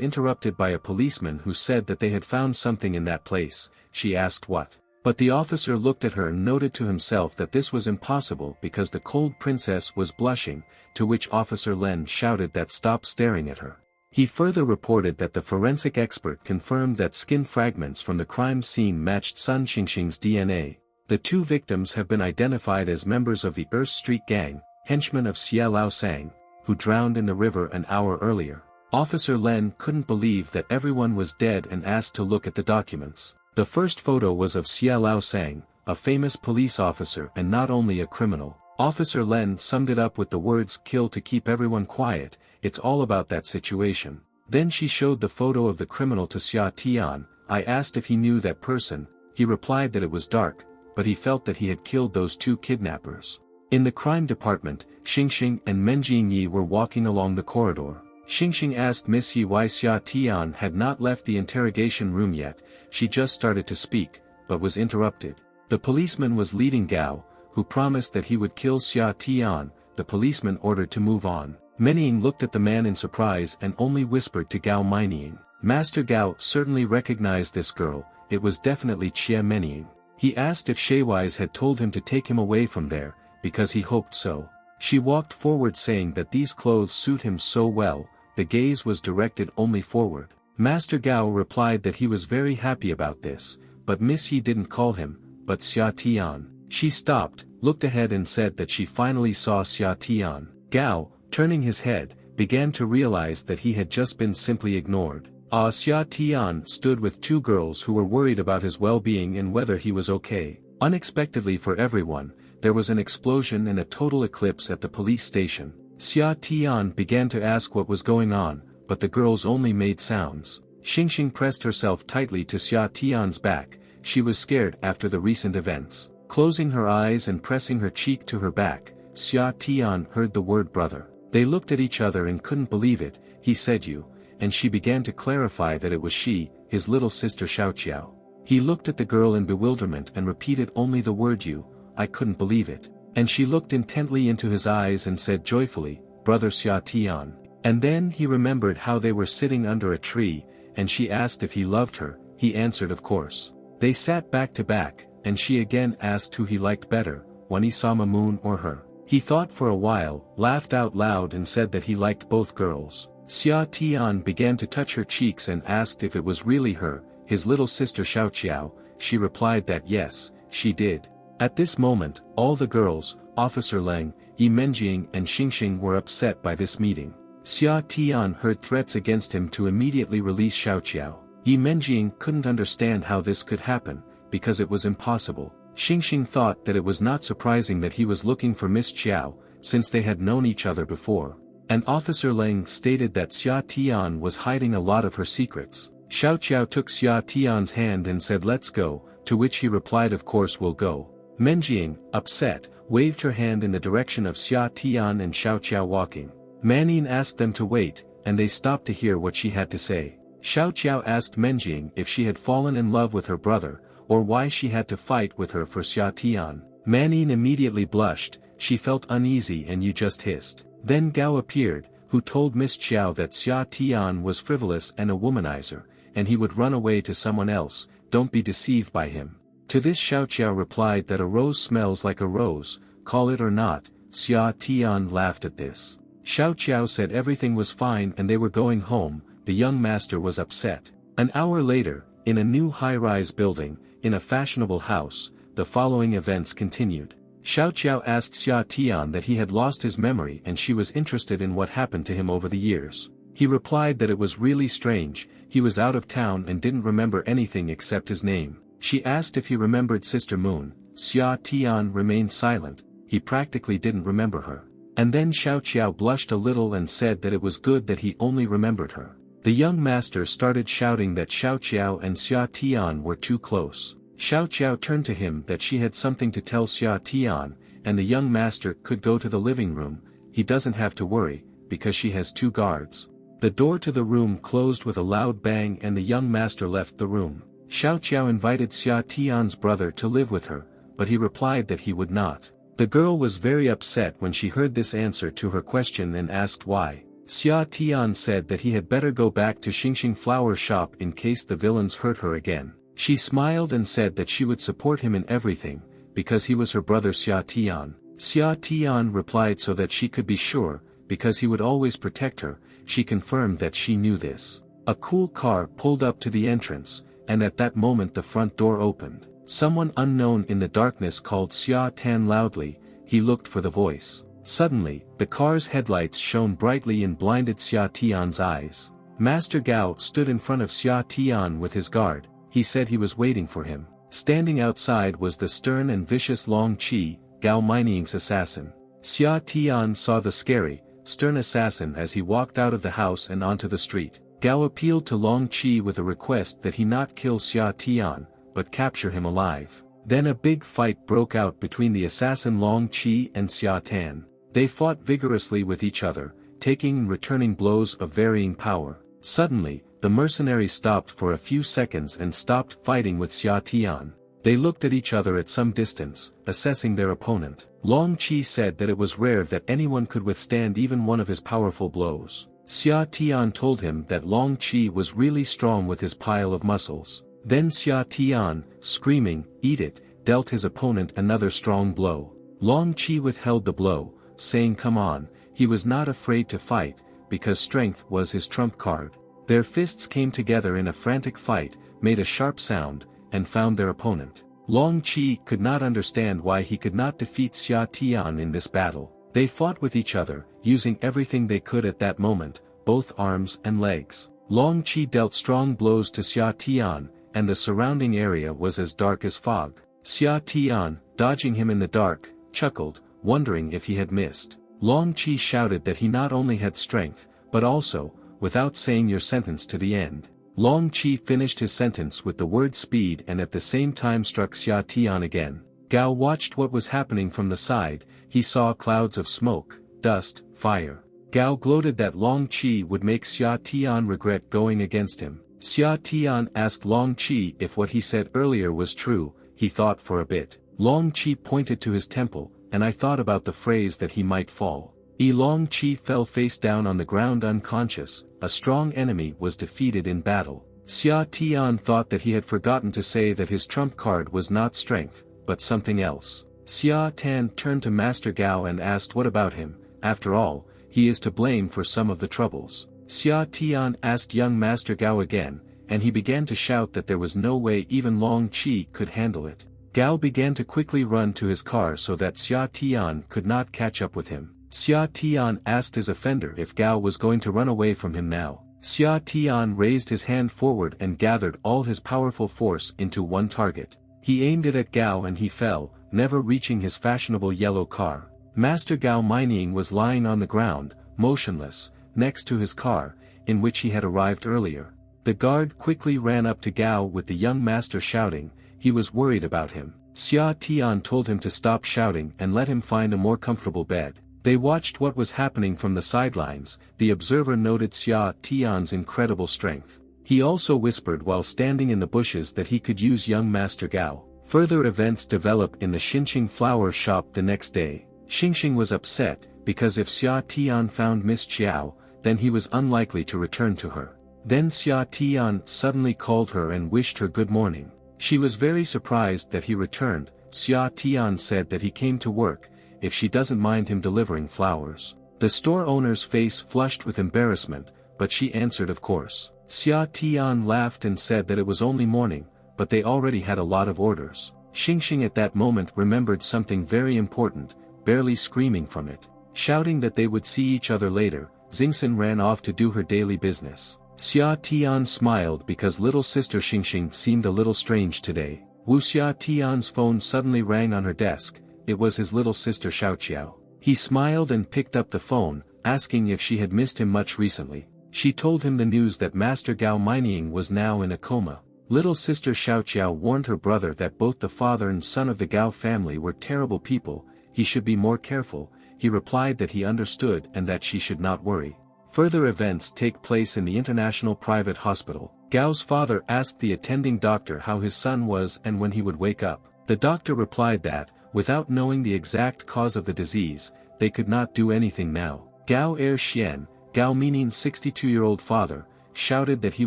interrupted by a policeman who said that they had found something in that place. She asked what. But the officer looked at her and noted to himself that this was impossible because the cold princess was blushing, to which Officer Len shouted that stop staring at her. He further reported that the forensic expert confirmed that skin fragments from the crime scene matched Sun Xingxing's DNA. The two victims have been identified as members of the Earth Street Gang, henchmen of Xia Laosang, who drowned in the river an hour earlier. Officer Len couldn't believe that everyone was dead and asked to look at the documents. The first photo was of Xia Laosang, a famous police officer and not only a criminal. Officer Len summed it up with the words "kill to keep everyone quiet, it's all about that situation." Then she showed the photo of the criminal to Xia Tian. I asked if he knew that person. He replied that it was dark, but he felt that he had killed those two kidnappers. In the crime department, Xingxing and Menjing Yi were walking along the corridor. Xingxing asked Miss Yi why Xia Tian had not left the interrogation room yet. She just started to speak, but was interrupted. The policeman was leading Gao, who promised that he would kill Xia Tian. The policeman ordered to move on. Menying looked at the man in surprise and only whispered to Gao Menying. Master Gao certainly recognized this girl. It was definitely Chia Menying. He asked if Shaywise had told him to take him away from there, because he hoped so. She walked forward saying that these clothes suit him so well. The gaze was directed only forward. Master Gao replied that he was very happy about this, but Miss Yi didn't call him, but Xia Tian. She stopped, looked ahead and said that she finally saw Xia Tian. Gao, turning his head, began to realize that he had just been simply ignored. Xia Tian stood with two girls who were worried about his well-being and whether he was okay. Unexpectedly for everyone, there was an explosion and a total eclipse at the police station. Xia Tian began to ask what was going on, but the girls only made sounds. Xingxing pressed herself tightly to Xia Tian's back. She was scared after the recent events. Closing her eyes and pressing her cheek to her back, Xia Tian heard the word brother. They looked at each other and couldn't believe it. He said you, and she began to clarify that it was she, his little sister Xiaoqiao. He looked at the girl in bewilderment and repeated only the word you. I couldn't believe it. And she looked intently into his eyes and said joyfully, brother Xia Tian. And then he remembered how they were sitting under a tree, and she asked if he loved her. He answered of course. They sat back to back, and she again asked who he liked better, Wanisama Moon or her. He thought for a while, laughed out loud and said that he liked both girls. Xia Tian began to touch her cheeks and asked if it was really her, his little sister Xiaoqiao. She replied that yes, she did. At this moment, all the girls, Officer Leng, Yi Menjing and Xingxing were upset by this meeting. Xia Tian heard threats against him to immediately release Xiaoqiao. Yi Menjing couldn't understand how this could happen, because it was impossible. Xingxing thought that it was not surprising that he was looking for Miss Qiao, since they had known each other before. And Officer Leng stated that Xia Tian was hiding a lot of her secrets. Xiaoqiao took Xia Tian's hand and said let's go, to which he replied of course we'll go. Menjing, upset, waved her hand in the direction of Xia Tian and Xiaoqiao walking. Manning asked them to wait, and they stopped to hear what she had to say. Xiaoqiao asked Menjing if she had fallen in love with her brother, or why she had to fight with her for Xia Tian. Manning immediately blushed. She felt uneasy and you just hissed. Then Gao appeared, who told Miss Qiao that Xia Tian was frivolous and a womanizer, and he would run away to someone else. Don't be deceived by him. To this Xiaoqiao replied that a rose smells like a rose, call it or not. Xia Tian laughed at this. Xiao Qiao said everything was fine and they were going home. The young master was upset. An hour later, in a new high-rise building, in a fashionable house, the following events continued. Xiao Qiao asked Xia Tian that he had lost his memory and she was interested in what happened to him over the years. He replied that it was really strange, he was out of town and didn't remember anything except his name. She asked if he remembered Sister Moon. Xia Tian remained silent, he practically didn't remember her. And then Xiao Qiao blushed a little and said that it was good that he only remembered her. The young master started shouting that Xiao Qiao and Xia Tian were too close. Xiao Qiao turned to him that she had something to tell Xia Tian, and the young master could go to the living room, he doesn't have to worry, because she has 2 guards. The door to the room closed with a loud bang and the young master left the room. Xiao Qiao invited Xia Tian's brother to live with her, but he replied that he would not. The girl was very upset when she heard this answer to her question and asked why. Xia Tian said that he had better go back to Xingxing flower shop in case the villains hurt her again. She smiled and said that she would support him in everything, because he was her brother Xia Tian. Xia Tian replied so that she could be sure, because he would always protect her. She confirmed that she knew this. A cool car pulled up to the entrance, and at that moment the front door opened. Someone unknown in the darkness called Xia Tan loudly. He looked for the voice. Suddenly, the car's headlights shone brightly and blinded Xia Tian's eyes. Master Gao stood in front of Xia Tian with his guard. He said he was waiting for him. Standing outside was the stern and vicious Long Qi, Gao Mining's assassin. Xia Tian saw the scary, stern assassin as he walked out of the house and onto the street. Gao appealed to Long Qi with a request that he not kill Xia Tian, but capture him alive. Then a big fight broke out between the assassin Long Qi and Xia Tan. They fought vigorously with each other, taking and returning blows of varying power. Suddenly, the mercenaries stopped for a few seconds and stopped fighting with Xia Tian. They looked at each other at some distance, assessing their opponent. Long Qi said that it was rare that anyone could withstand even one of his powerful blows. Xia Tian told him that Long Qi was really strong with his pile of muscles. Then Xia Tian, screaming, "Eat it," dealt his opponent another strong blow. Long Qi withheld the blow, saying come on, he was not afraid to fight, because strength was his trump card. Their fists came together in a frantic fight, made a sharp sound, and found their opponent. Long Qi could not understand why he could not defeat Xia Tian in this battle. They fought with each other, using everything they could at that moment, both arms and legs. Long Qi dealt strong blows to Xia Tian, and the surrounding area was as dark as fog. Xia Tian, dodging him in the dark, chuckled, wondering if he had missed. Long Qi shouted that he not only had strength, but also, without saying your sentence to the end. Long Qi finished his sentence with the word speed and at the same time struck Xia Tian again. Gao watched what was happening from the side. He saw clouds of smoke, dust, fire. Gao gloated that Long Qi would make Xia Tian regret going against him. Xia Tian asked Long Qi if what he said earlier was true. He thought for a bit. Long Qi pointed to his temple, and I thought about the phrase that he might fall. Long Qi fell face down on the ground unconscious. A strong enemy was defeated in battle. Xia Tian thought that he had forgotten to say that his trump card was not strength, but something else. Xia Tan turned to Master Gao and asked what about him. After all, he is to blame for some of the troubles. Xia Tian asked young Master Gao again, and he began to shout that there was no way even Long Qi could handle it. Gao began to quickly run to his car so that Xia Tian could not catch up with him. Xia Tian asked his offender if Gao was going to run away from him now. Xia Tian raised his hand forward and gathered all his powerful force into one target. He aimed it at Gao and he fell, never reaching his fashionable yellow car. Master Gao Mining was lying on the ground, motionless, next to his car, in which he had arrived earlier. The guard quickly ran up to Gao with the young master shouting. He was worried about him. Xia Tian told him to stop shouting and let him find a more comfortable bed. They watched what was happening from the sidelines. The observer noted Xia Tian's incredible strength. He also whispered while standing in the bushes that he could use young Master Gao. Further events develop in the Xingxing flower shop the next day. Xingxing was upset, because if Xia Tian found Miss Qiao, then he was unlikely to return to her. Then Xia Tian suddenly called her and wished her good morning. She was very surprised that he returned. Xia Tian said that he came to work, if she doesn't mind him delivering flowers. The store owner's face flushed with embarrassment, but she answered of course. Xia Tian laughed and said that it was only morning, but they already had a lot of orders. Xingxing at that moment remembered something very important, barely screaming from it. Shouting that they would see each other later, Xingxin ran off to do her daily business. Xia Tian smiled because little sister Xingxing seemed a little strange today. Wu Xia Tian's phone suddenly rang on her desk. It was his little sister Xiaoqiao. He smiled and picked up the phone, asking if she had missed him much recently. She told him the news that Master Gao Mining was now in a coma. Little sister Xiaoqiao warned her brother that both the father and son of the Gao family were terrible people, he should be more careful. He replied that he understood and that she should not worry. Further events take place in the International Private Hospital. Gao's father asked the attending doctor how his son was and when he would wake up. The doctor replied that, without knowing the exact cause of the disease, they could not do anything now. Gao Xian, Gao Mining's 62-year-old father, shouted that he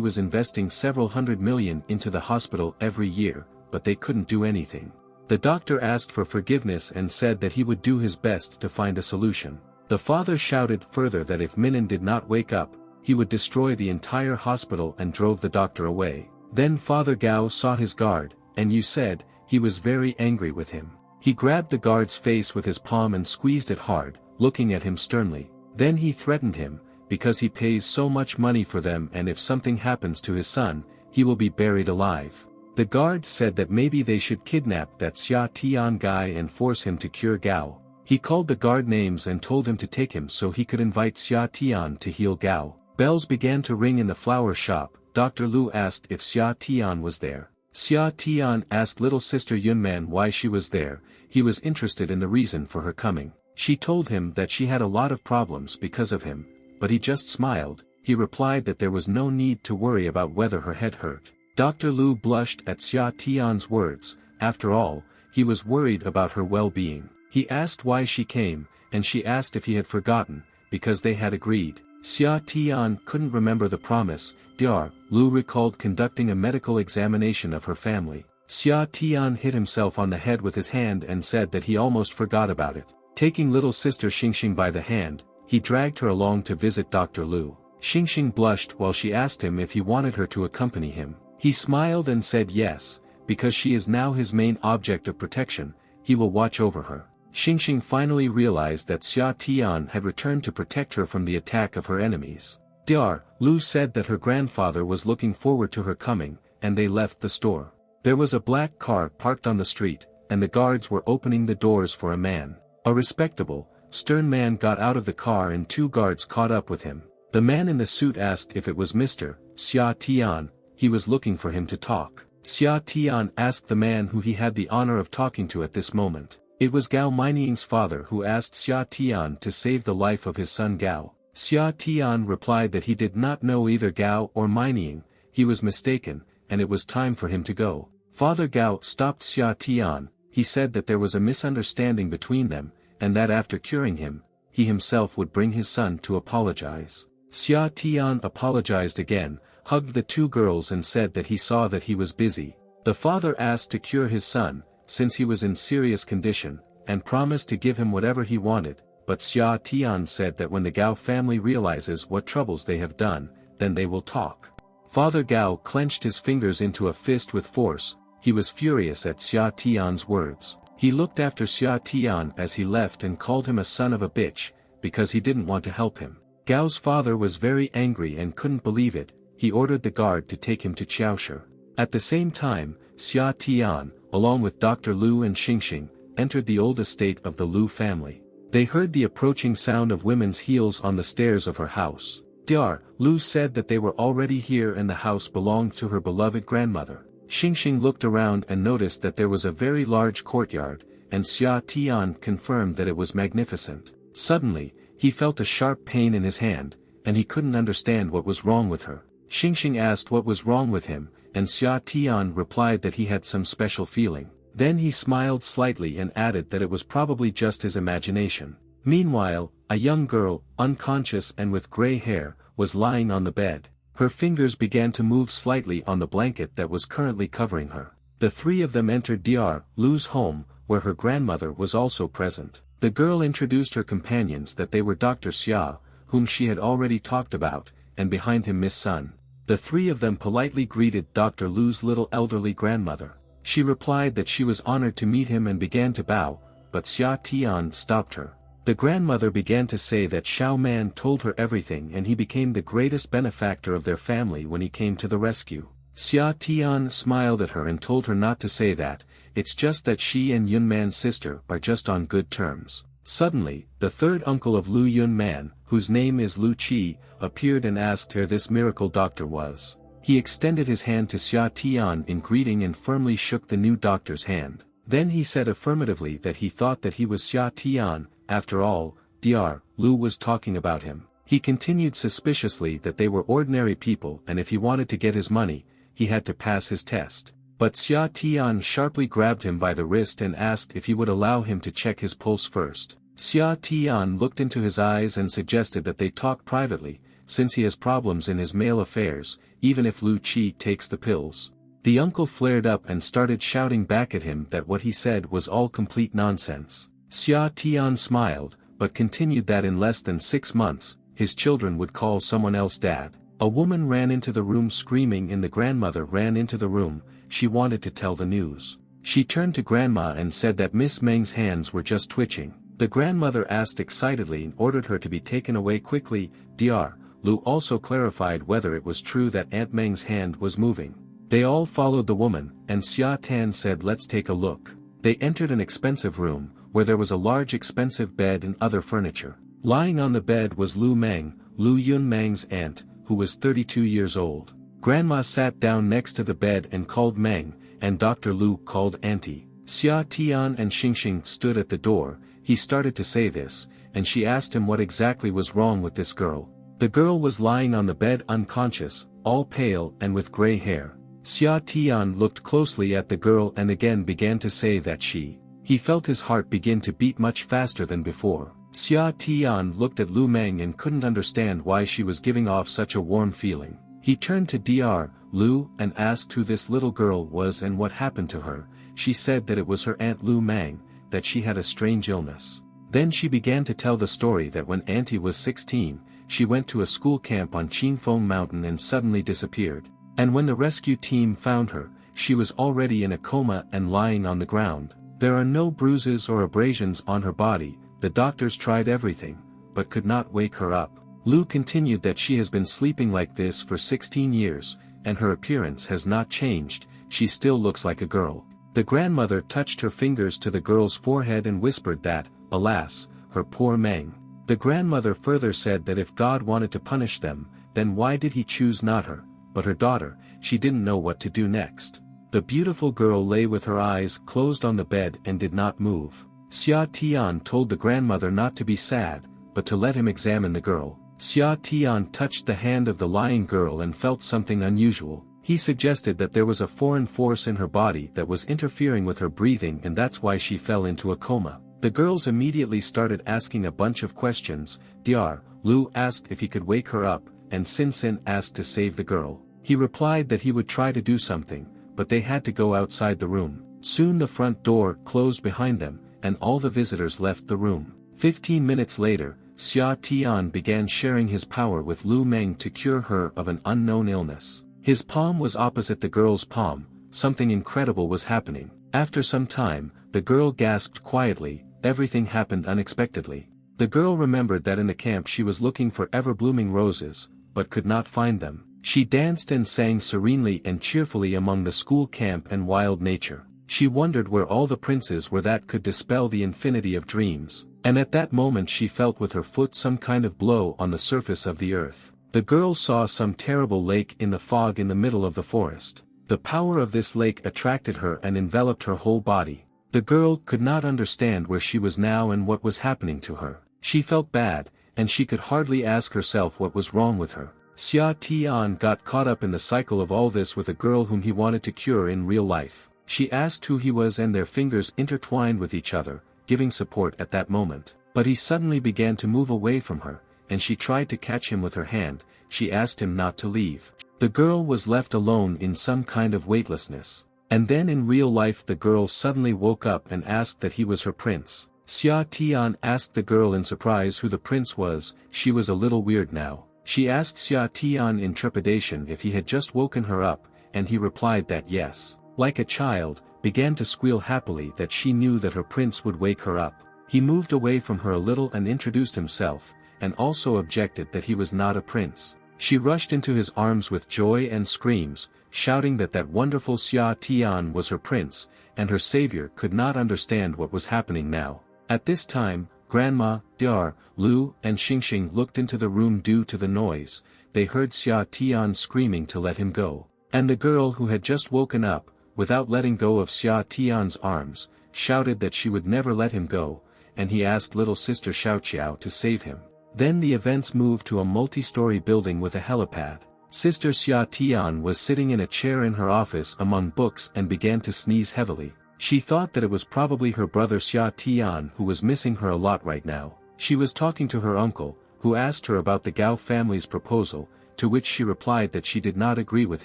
was investing several hundred million into the hospital every year, but they couldn't do anything. The doctor asked for forgiveness and said that he would do his best to find a solution. The father shouted further that if Minin did not wake up, he would destroy the entire hospital and drove the doctor away. Then Father Gao sought his guard, and you said, he was very angry with him. He grabbed the guard's face with his palm and squeezed it hard, looking at him sternly. Then he threatened him, because he pays so much money for them and if something happens to his son, he will be buried alive. The guard said that maybe they should kidnap that Xia Tian guy and force him to cure Gao. He called the guard names and told him to take him so he could invite Xia Tian to heal Gao. Bells began to ring in the flower shop. Dr. Lu asked if Xia Tian was there. Xia Tian asked little sister Yunman why she was there. He was interested in the reason for her coming. She told him that she had a lot of problems because of him, but he just smiled. He replied that there was no need to worry about whether her head hurt. Dr. Lu blushed at Xia Tian's words. After all, he was worried about her well-being. He asked why she came, and she asked if he had forgotten, because they had agreed. Xia Tian couldn't remember the promise. Dr. Lu recalled conducting a medical examination of her family. Xia Tian hit himself on the head with his hand and said that he almost forgot about it. Taking little sister Xingxing by the hand, he dragged her along to visit Dr. Lu. Xingxing blushed while she asked him if he wanted her to accompany him. He smiled and said yes, because she is now his main object of protection, he will watch over her. Xingxing finally realized that Xia Tian had returned to protect her from the attack of her enemies. Dr. Lu said that her grandfather was looking forward to her coming, and they left the store. There was a black car parked on the street, and the guards were opening the doors for a man. A respectable, stern man got out of the car and two guards caught up with him. The man in the suit asked if it was Mr. Xia Tian. He was looking for him to talk. Xia Tian asked the man who he had the honor of talking to at this moment. It was Gao Mining's father who asked Xia Tian to save the life of his son Gao. Xia Tian replied that he did not know either Gao or Mining, he was mistaken, and it was time for him to go. Father Gao stopped Xia Tian. He said that there was a misunderstanding between them, and that after curing him, he himself would bring his son to apologize. Xia Tian apologized again, hugged the two girls and said that he saw that he was busy. The father asked to cure his son, since he was in serious condition, and promised to give him whatever he wanted, but Xia Tian said that when the Gao family realizes what troubles they have done, then they will talk. Father Gao clenched his fingers into a fist with force. He was furious at Xia Tian's words. He looked after Xia Tian as he left and called him a son of a bitch, because he didn't want to help him. Gao's father was very angry and couldn't believe it. He ordered the guard to take him to Chaosher. At the same time, Xia Tian, along with Dr. Lu and Xingxing, entered the old estate of the Lu family. They heard the approaching sound of women's heels on the stairs of her house. Dr. Lu said that they were already here and the house belonged to her beloved grandmother. Xingxing looked around and noticed that there was a very large courtyard, and Xia Tian confirmed that it was magnificent. Suddenly, he felt a sharp pain in his hand, and he couldn't understand what was wrong with her. Xingxing asked what was wrong with him, and Xia Tian replied that he had some special feeling. Then he smiled slightly and added that it was probably just his imagination. Meanwhile, a young girl, unconscious and with gray hair, was lying on the bed. Her fingers began to move slightly on the blanket that was currently covering her. The three of them entered Dr. Lu's home, where her grandmother was also present. The girl introduced her companions that they were Dr. Xia, whom she had already talked about, and behind him Miss Sun. The three of them politely greeted Dr. Lu's little elderly grandmother. She replied that she was honored to meet him and began to bow, but Xia Tian stopped her. The grandmother began to say that Xiao Man told her everything and he became the greatest benefactor of their family when he came to the rescue. Xia Tian smiled at her and told her not to say that, it's just that she and Yun Man's sister are just on good terms. Suddenly, the third uncle of Lu Yun Man, whose name is Lu Qi, appeared and asked who this miracle doctor was. He extended his hand to Xia Tian in greeting and firmly shook the new doctor's hand. Then he said affirmatively that he thought that he was Xia Tian. After all, Dr. Lu was talking about him. He continued suspiciously that they were ordinary people and if he wanted to get his money, he had to pass his test. But Xia Tian sharply grabbed him by the wrist and asked if he would allow him to check his pulse first. Xia Tian looked into his eyes and suggested that they talk privately, since he has problems in his mail affairs, even if Lu Qi takes the pills. The uncle flared up and started shouting back at him that what he said was all complete nonsense. Xia Tian smiled, but continued that in less than 6 months, his children would call someone else dad. A woman ran into the room screaming and the grandmother ran into the room. She wanted to tell the news. She turned to grandma and said that Miss Meng's hands were just twitching. The grandmother asked excitedly and ordered her to be taken away quickly. Dr. Lu also clarified whether it was true that Aunt Meng's hand was moving. They all followed the woman, and Xia Tan said let's take a look. They entered an expensive room, where there was a large expensive bed and other furniture. Lying on the bed was Lu Meng, Lu Yun Meng's aunt, who was 32 years old. Grandma sat down next to the bed and called Meng, and Dr. Lu called Auntie. Xia Tian and Xingxing stood at the door. He started to say this, and she asked him what exactly was wrong with this girl. The girl was lying on the bed unconscious, all pale and with gray hair. Xia Tian looked closely at the girl and again began to say that He felt his heart begin to beat much faster than before. Xia Tian looked at Lu Meng and couldn't understand why she was giving off such a warm feeling. He turned to Dr. Lu and asked who this little girl was and what happened to her. She said that it was her aunt Lu Meng, that she had a strange illness. Then she began to tell the story that when Auntie was 16, she went to a school camp on Qingfeng Mountain and suddenly disappeared. And when the rescue team found her, she was already in a coma and lying on the ground. There are no bruises or abrasions on her body. The doctors tried everything, but could not wake her up. Lu continued that she has been sleeping like this for 16 years, and her appearance has not changed. She still looks like a girl. The grandmother touched her fingers to the girl's forehead and whispered that, alas, her poor Meng. The grandmother further said that if God wanted to punish them, then why did he choose not her, but her daughter? She didn't know what to do next. The beautiful girl lay with her eyes closed on the bed and did not move. Xia Tian told the grandmother not to be sad, but to let him examine the girl. Xia Tian touched the hand of the lying girl and felt something unusual. He suggested that there was a foreign force in her body that was interfering with her breathing and that's why she fell into a coma. The girls immediately started asking a bunch of questions. Dr. Lu asked if he could wake her up, and Sin asked to save the girl. He replied that he would try to do something, but they had to go outside the room. Soon the front door closed behind them, and all the visitors left the room. 15 minutes later, Xia Tian began sharing his power with Lu Meng to cure her of an unknown illness. His palm was opposite the girl's palm. Something incredible was happening. After some time, the girl gasped quietly. Everything happened unexpectedly. The girl remembered that in the camp she was looking for ever-blooming roses, but could not find them. She danced and sang serenely and cheerfully among the school camp and wild nature. She wondered where all the princes were that could dispel the infinity of dreams, and at that moment she felt with her foot some kind of blow on the surface of the earth. The girl saw some terrible lake in the fog in the middle of the forest. The power of this lake attracted her and enveloped her whole body. The girl could not understand where she was now and what was happening to her. She felt bad, and she could hardly ask herself what was wrong with her. Xia Tian got caught up in the cycle of all this with a girl whom he wanted to cure in real life. She asked who he was and their fingers intertwined with each other, giving support at that moment. But he suddenly began to move away from her, and she tried to catch him with her hand. She asked him not to leave. The girl was left alone in some kind of weightlessness. And then in real life the girl suddenly woke up and asked that he was her prince. Xia Tian asked the girl in surprise who the prince was. She was a little weird now. She asked Xia Tian in trepidation if he had just woken her up, and he replied that yes. Like a child, began to squeal happily that she knew that her prince would wake her up. He moved away from her a little and introduced himself, and also objected that he was not a prince. She rushed into his arms with joy and screams, shouting that wonderful Xia Tian was her prince, and her savior could not understand what was happening now. At this time, Grandma, Diar, Lu, and Xingxing looked into the room due to the noise. They heard Xia Tian screaming to let him go. And the girl who had just woken up, without letting go of Xia Tian's arms, shouted that she would never let him go, and he asked little sister Xiaoqiao to save him. Then the events moved to a multi-story building with a helipad. Sister Xia Tian was sitting in a chair in her office among books and began to sneeze heavily. She thought that it was probably her brother Xia Tian who was missing her a lot right now. She was talking to her uncle, who asked her about the Gao family's proposal, to which she replied that she did not agree with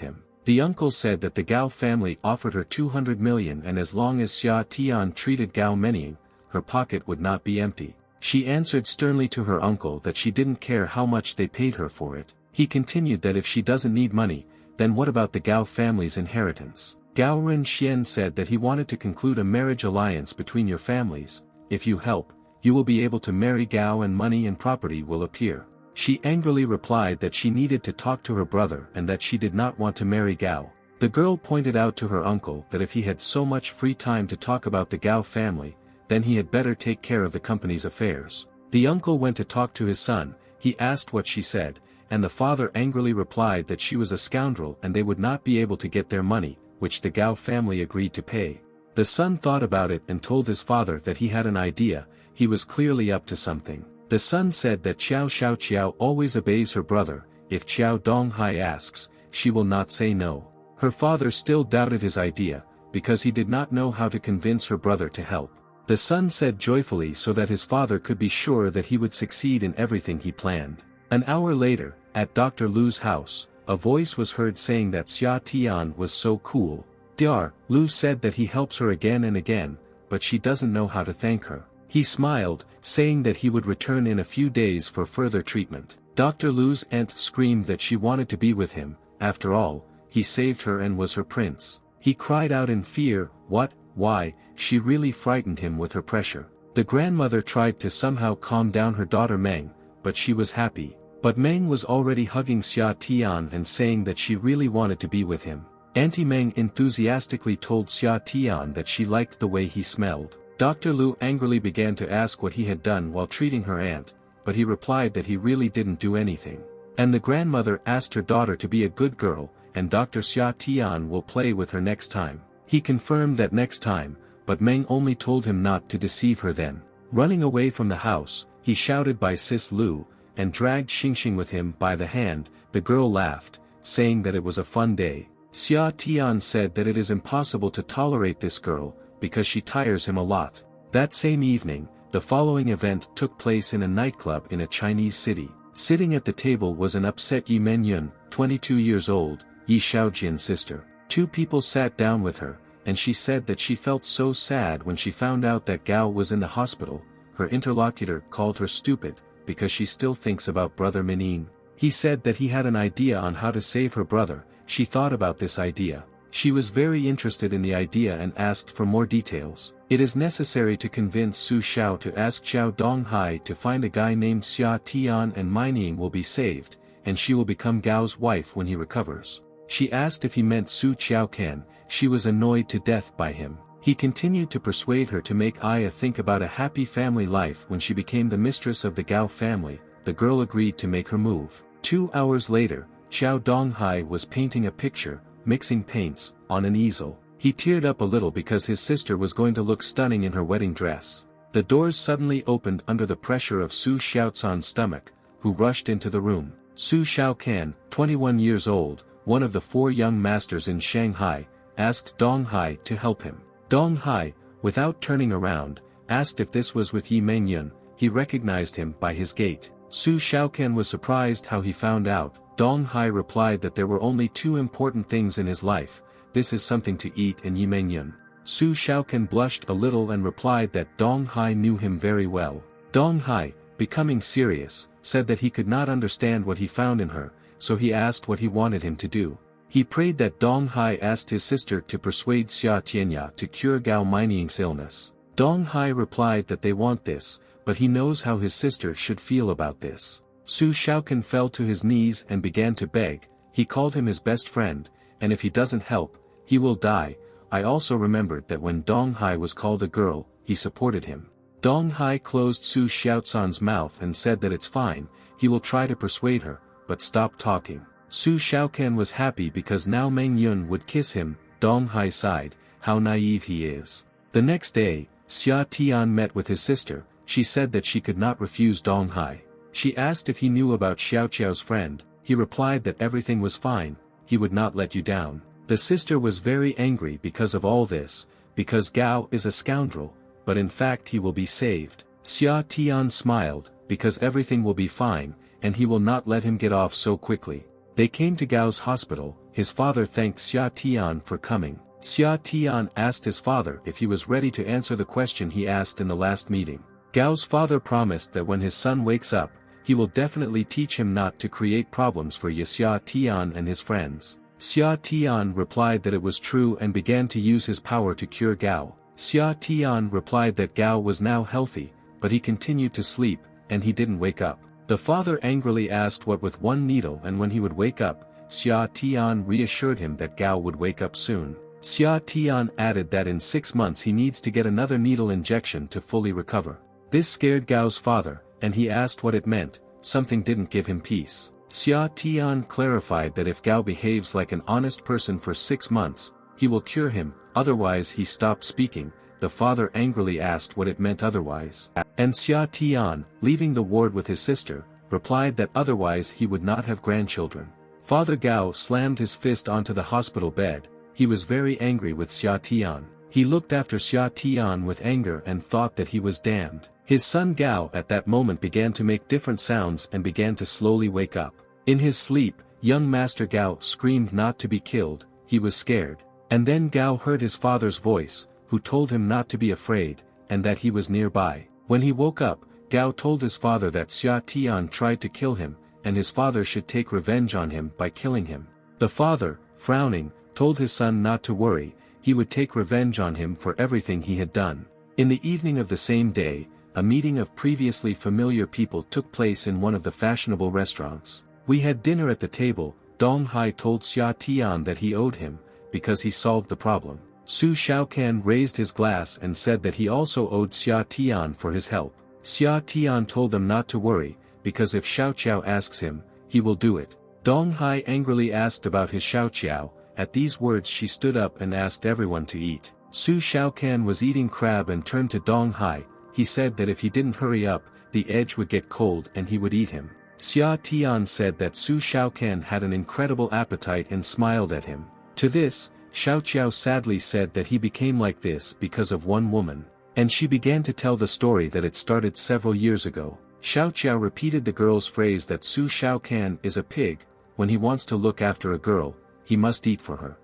him. The uncle said that the Gao family offered her 200 million, and as long as Xia Tian treated Gao Menying, her pocket would not be empty. She answered sternly to her uncle that she didn't care how much they paid her for it. He continued that if she doesn't need money, then what about the Gao family's inheritance? Gao Renxian said that he wanted to conclude a marriage alliance between your families. If you help, you will be able to marry Gao and money and property will appear. She angrily replied that she needed to talk to her brother and that she did not want to marry Gao. The girl pointed out to her uncle that if he had so much free time to talk about the Gao family, then he had better take care of the company's affairs. The uncle went to talk to his son. He asked what she said, and the father angrily replied that she was a scoundrel and they would not be able to get their money, which the Gao family agreed to pay. The son thought about it and told his father that he had an idea. He was clearly up to something. The son said that Qiao Xiaoqiao always obeys her brother. If Qiao Donghai asks, she will not say no. Her father still doubted his idea, because he did not know how to convince her brother to help. The son said joyfully so that his father could be sure that he would succeed in everything he planned. An hour later, at Dr. Lu's house, a voice was heard saying that Xia Tian was so cool. Diar, Lu said that he helps her again and again, but she doesn't know how to thank her. He smiled, saying that he would return in a few days for further treatment. Dr. Lu's aunt screamed that she wanted to be with him. After all, he saved her and was her prince. He cried out in fear. What? Why? She really frightened him with her pressure. The grandmother tried to somehow calm down her daughter Meng, but she was happy. But Meng was already hugging Xia Tian and saying that she really wanted to be with him. Auntie Meng enthusiastically told Xia Tian that she liked the way he smelled. Dr. Lu angrily began to ask what he had done while treating her aunt, but he replied that he really didn't do anything. And the grandmother asked her daughter to be a good girl, and Dr. Xia Tian will play with her next time. He confirmed that next time, but Meng only told him not to deceive her then. Running away from the house, he shouted by Sis Lu, and dragged Xingxing with him by the hand. The girl laughed, saying that it was a fun day. Xia Tian said that it is impossible to tolerate this girl, because she tires him a lot. That same evening, the following event took place in a nightclub in a Chinese city. Sitting at the table was an upset Yi Menyun, 22 years old, Yi Xiaojian's sister. Two people sat down with her, and she said that she felt so sad when she found out that Gao was in the hospital. Her interlocutor called her stupid, because she still thinks about brother Menying. He said that he had an idea on how to save her brother. She thought about this idea. She was very interested in the idea and asked for more details. It is necessary to convince Su Xiao to ask Qiao Donghai to find a guy named Xia Tian, and Menying will be saved, and she will become Gao's wife when he recovers. She asked if he meant Su Qiaocan. She was annoyed to death by him. He continued to persuade her to make Aya think about a happy family life when she became the mistress of the Gao family. The girl agreed to make her move. 2 hours later, Qiao Donghai was painting a picture, mixing paints, on an easel. He teared up a little because his sister was going to look stunning in her wedding dress. The doors suddenly opened under the pressure of Su Xiaocan's stomach, who rushed into the room. Su Xiaocan, 21 years old, one of the 4 young masters in Shanghai, asked Donghai to help him. Donghai, without turning around, asked if this was with Yi Menyun. He recognized him by his gait. Su Xiaocan was surprised how he found out. Donghai replied that there were only 2 important things in his life. This is something to eat and Yi Menyun. Su Shaokan blushed a little and replied that Dong Hai knew him very well. Dong Hai, becoming serious, said that he could not understand what he found in her, so he asked what he wanted him to do. He prayed that Dong Hai asked his sister to persuade Xia Tianya to cure Gao Mining's illness. Dong Hai replied that they want this, but he knows how his sister should feel about this. Su Shaokan fell to his knees and began to beg. He called him his best friend, and if he doesn't help, he will die. I also remembered that when Dong Hai was called a girl, he supported him. Dong Hai closed Su Xiaocan's mouth and said that it's fine, he will try to persuade her, but stop talking. Su Shaokan was happy because now Meng Yun would kiss him. Dong Hai sighed, how naive he is. The next day, Xia Tian met with his sister. She said that she could not refuse Dong Hai. She asked if he knew about Xiao Qiao's friend. He replied that everything was fine, he would not let you down. The sister was very angry because of all this, because Gao is a scoundrel, but in fact he will be saved. Xia Tian smiled, because everything will be fine, and he will not let him get off so quickly. They came to Gao's hospital. His father thanked Xia Tian for coming. Xia Tian asked his father if he was ready to answer the question he asked in the last meeting. Gao's father promised that when his son wakes up, he will definitely teach him not to create problems for Xia Tian and his friends. Xia Tian replied that it was true and began to use his power to cure Gao. Xia Tian replied that Gao was now healthy, but he continued to sleep, and he didn't wake up. The father angrily asked what with one needle and when he would wake up. Xia Tian reassured him that Gao would wake up soon. Xia Tian added that in 6 months he needs to get another needle injection to fully recover. This scared Gao's father, and he asked what it meant. Something didn't give him peace. Xia Tian clarified that if Gao behaves like an honest person for 6 months, he will cure him, otherwise he stopped speaking. The father angrily asked what it meant otherwise. And Xia Tian, leaving the ward with his sister, replied that otherwise he would not have grandchildren. Father Gao slammed his fist onto the hospital bed. He was very angry with Xia Tian. He looked after Xia Tian with anger and thought that he was damned. His son Gao at that moment began to make different sounds and began to slowly wake up. In his sleep, young Master Gao screamed not to be killed. He was scared. And then Gao heard his father's voice, who told him not to be afraid, and that he was nearby. When he woke up, Gao told his father that Xia Tian tried to kill him, and his father should take revenge on him by killing him. The father, frowning, told his son not to worry, he would take revenge on him for everything he had done. In the evening of the same day, a meeting of previously familiar people took place in one of the fashionable restaurants. We had dinner at the table. Dong Hai told Xia Tian that he owed him, because he solved the problem. Su Shaokan raised his glass and said that he also owed Xia Tian for his help. Xia Tian told them not to worry, because if Xiao Qiao asks him, he will do it. Dong Hai angrily asked about his Xiao Qiao. At these words she stood up and asked everyone to eat. Su Shaokan was eating crab and turned to Dong Hai. He said that if he didn't hurry up, the edge would get cold and he would eat him. Xia Tian said that Su Shaokan had an incredible appetite and smiled at him. To this, Xiao Qiao sadly said that he became like this because of one woman. And she began to tell the story that it started several years ago. Xiao Qiao repeated the girl's phrase that Su Shaokan is a pig. When he wants to look after a girl, he must eat for her.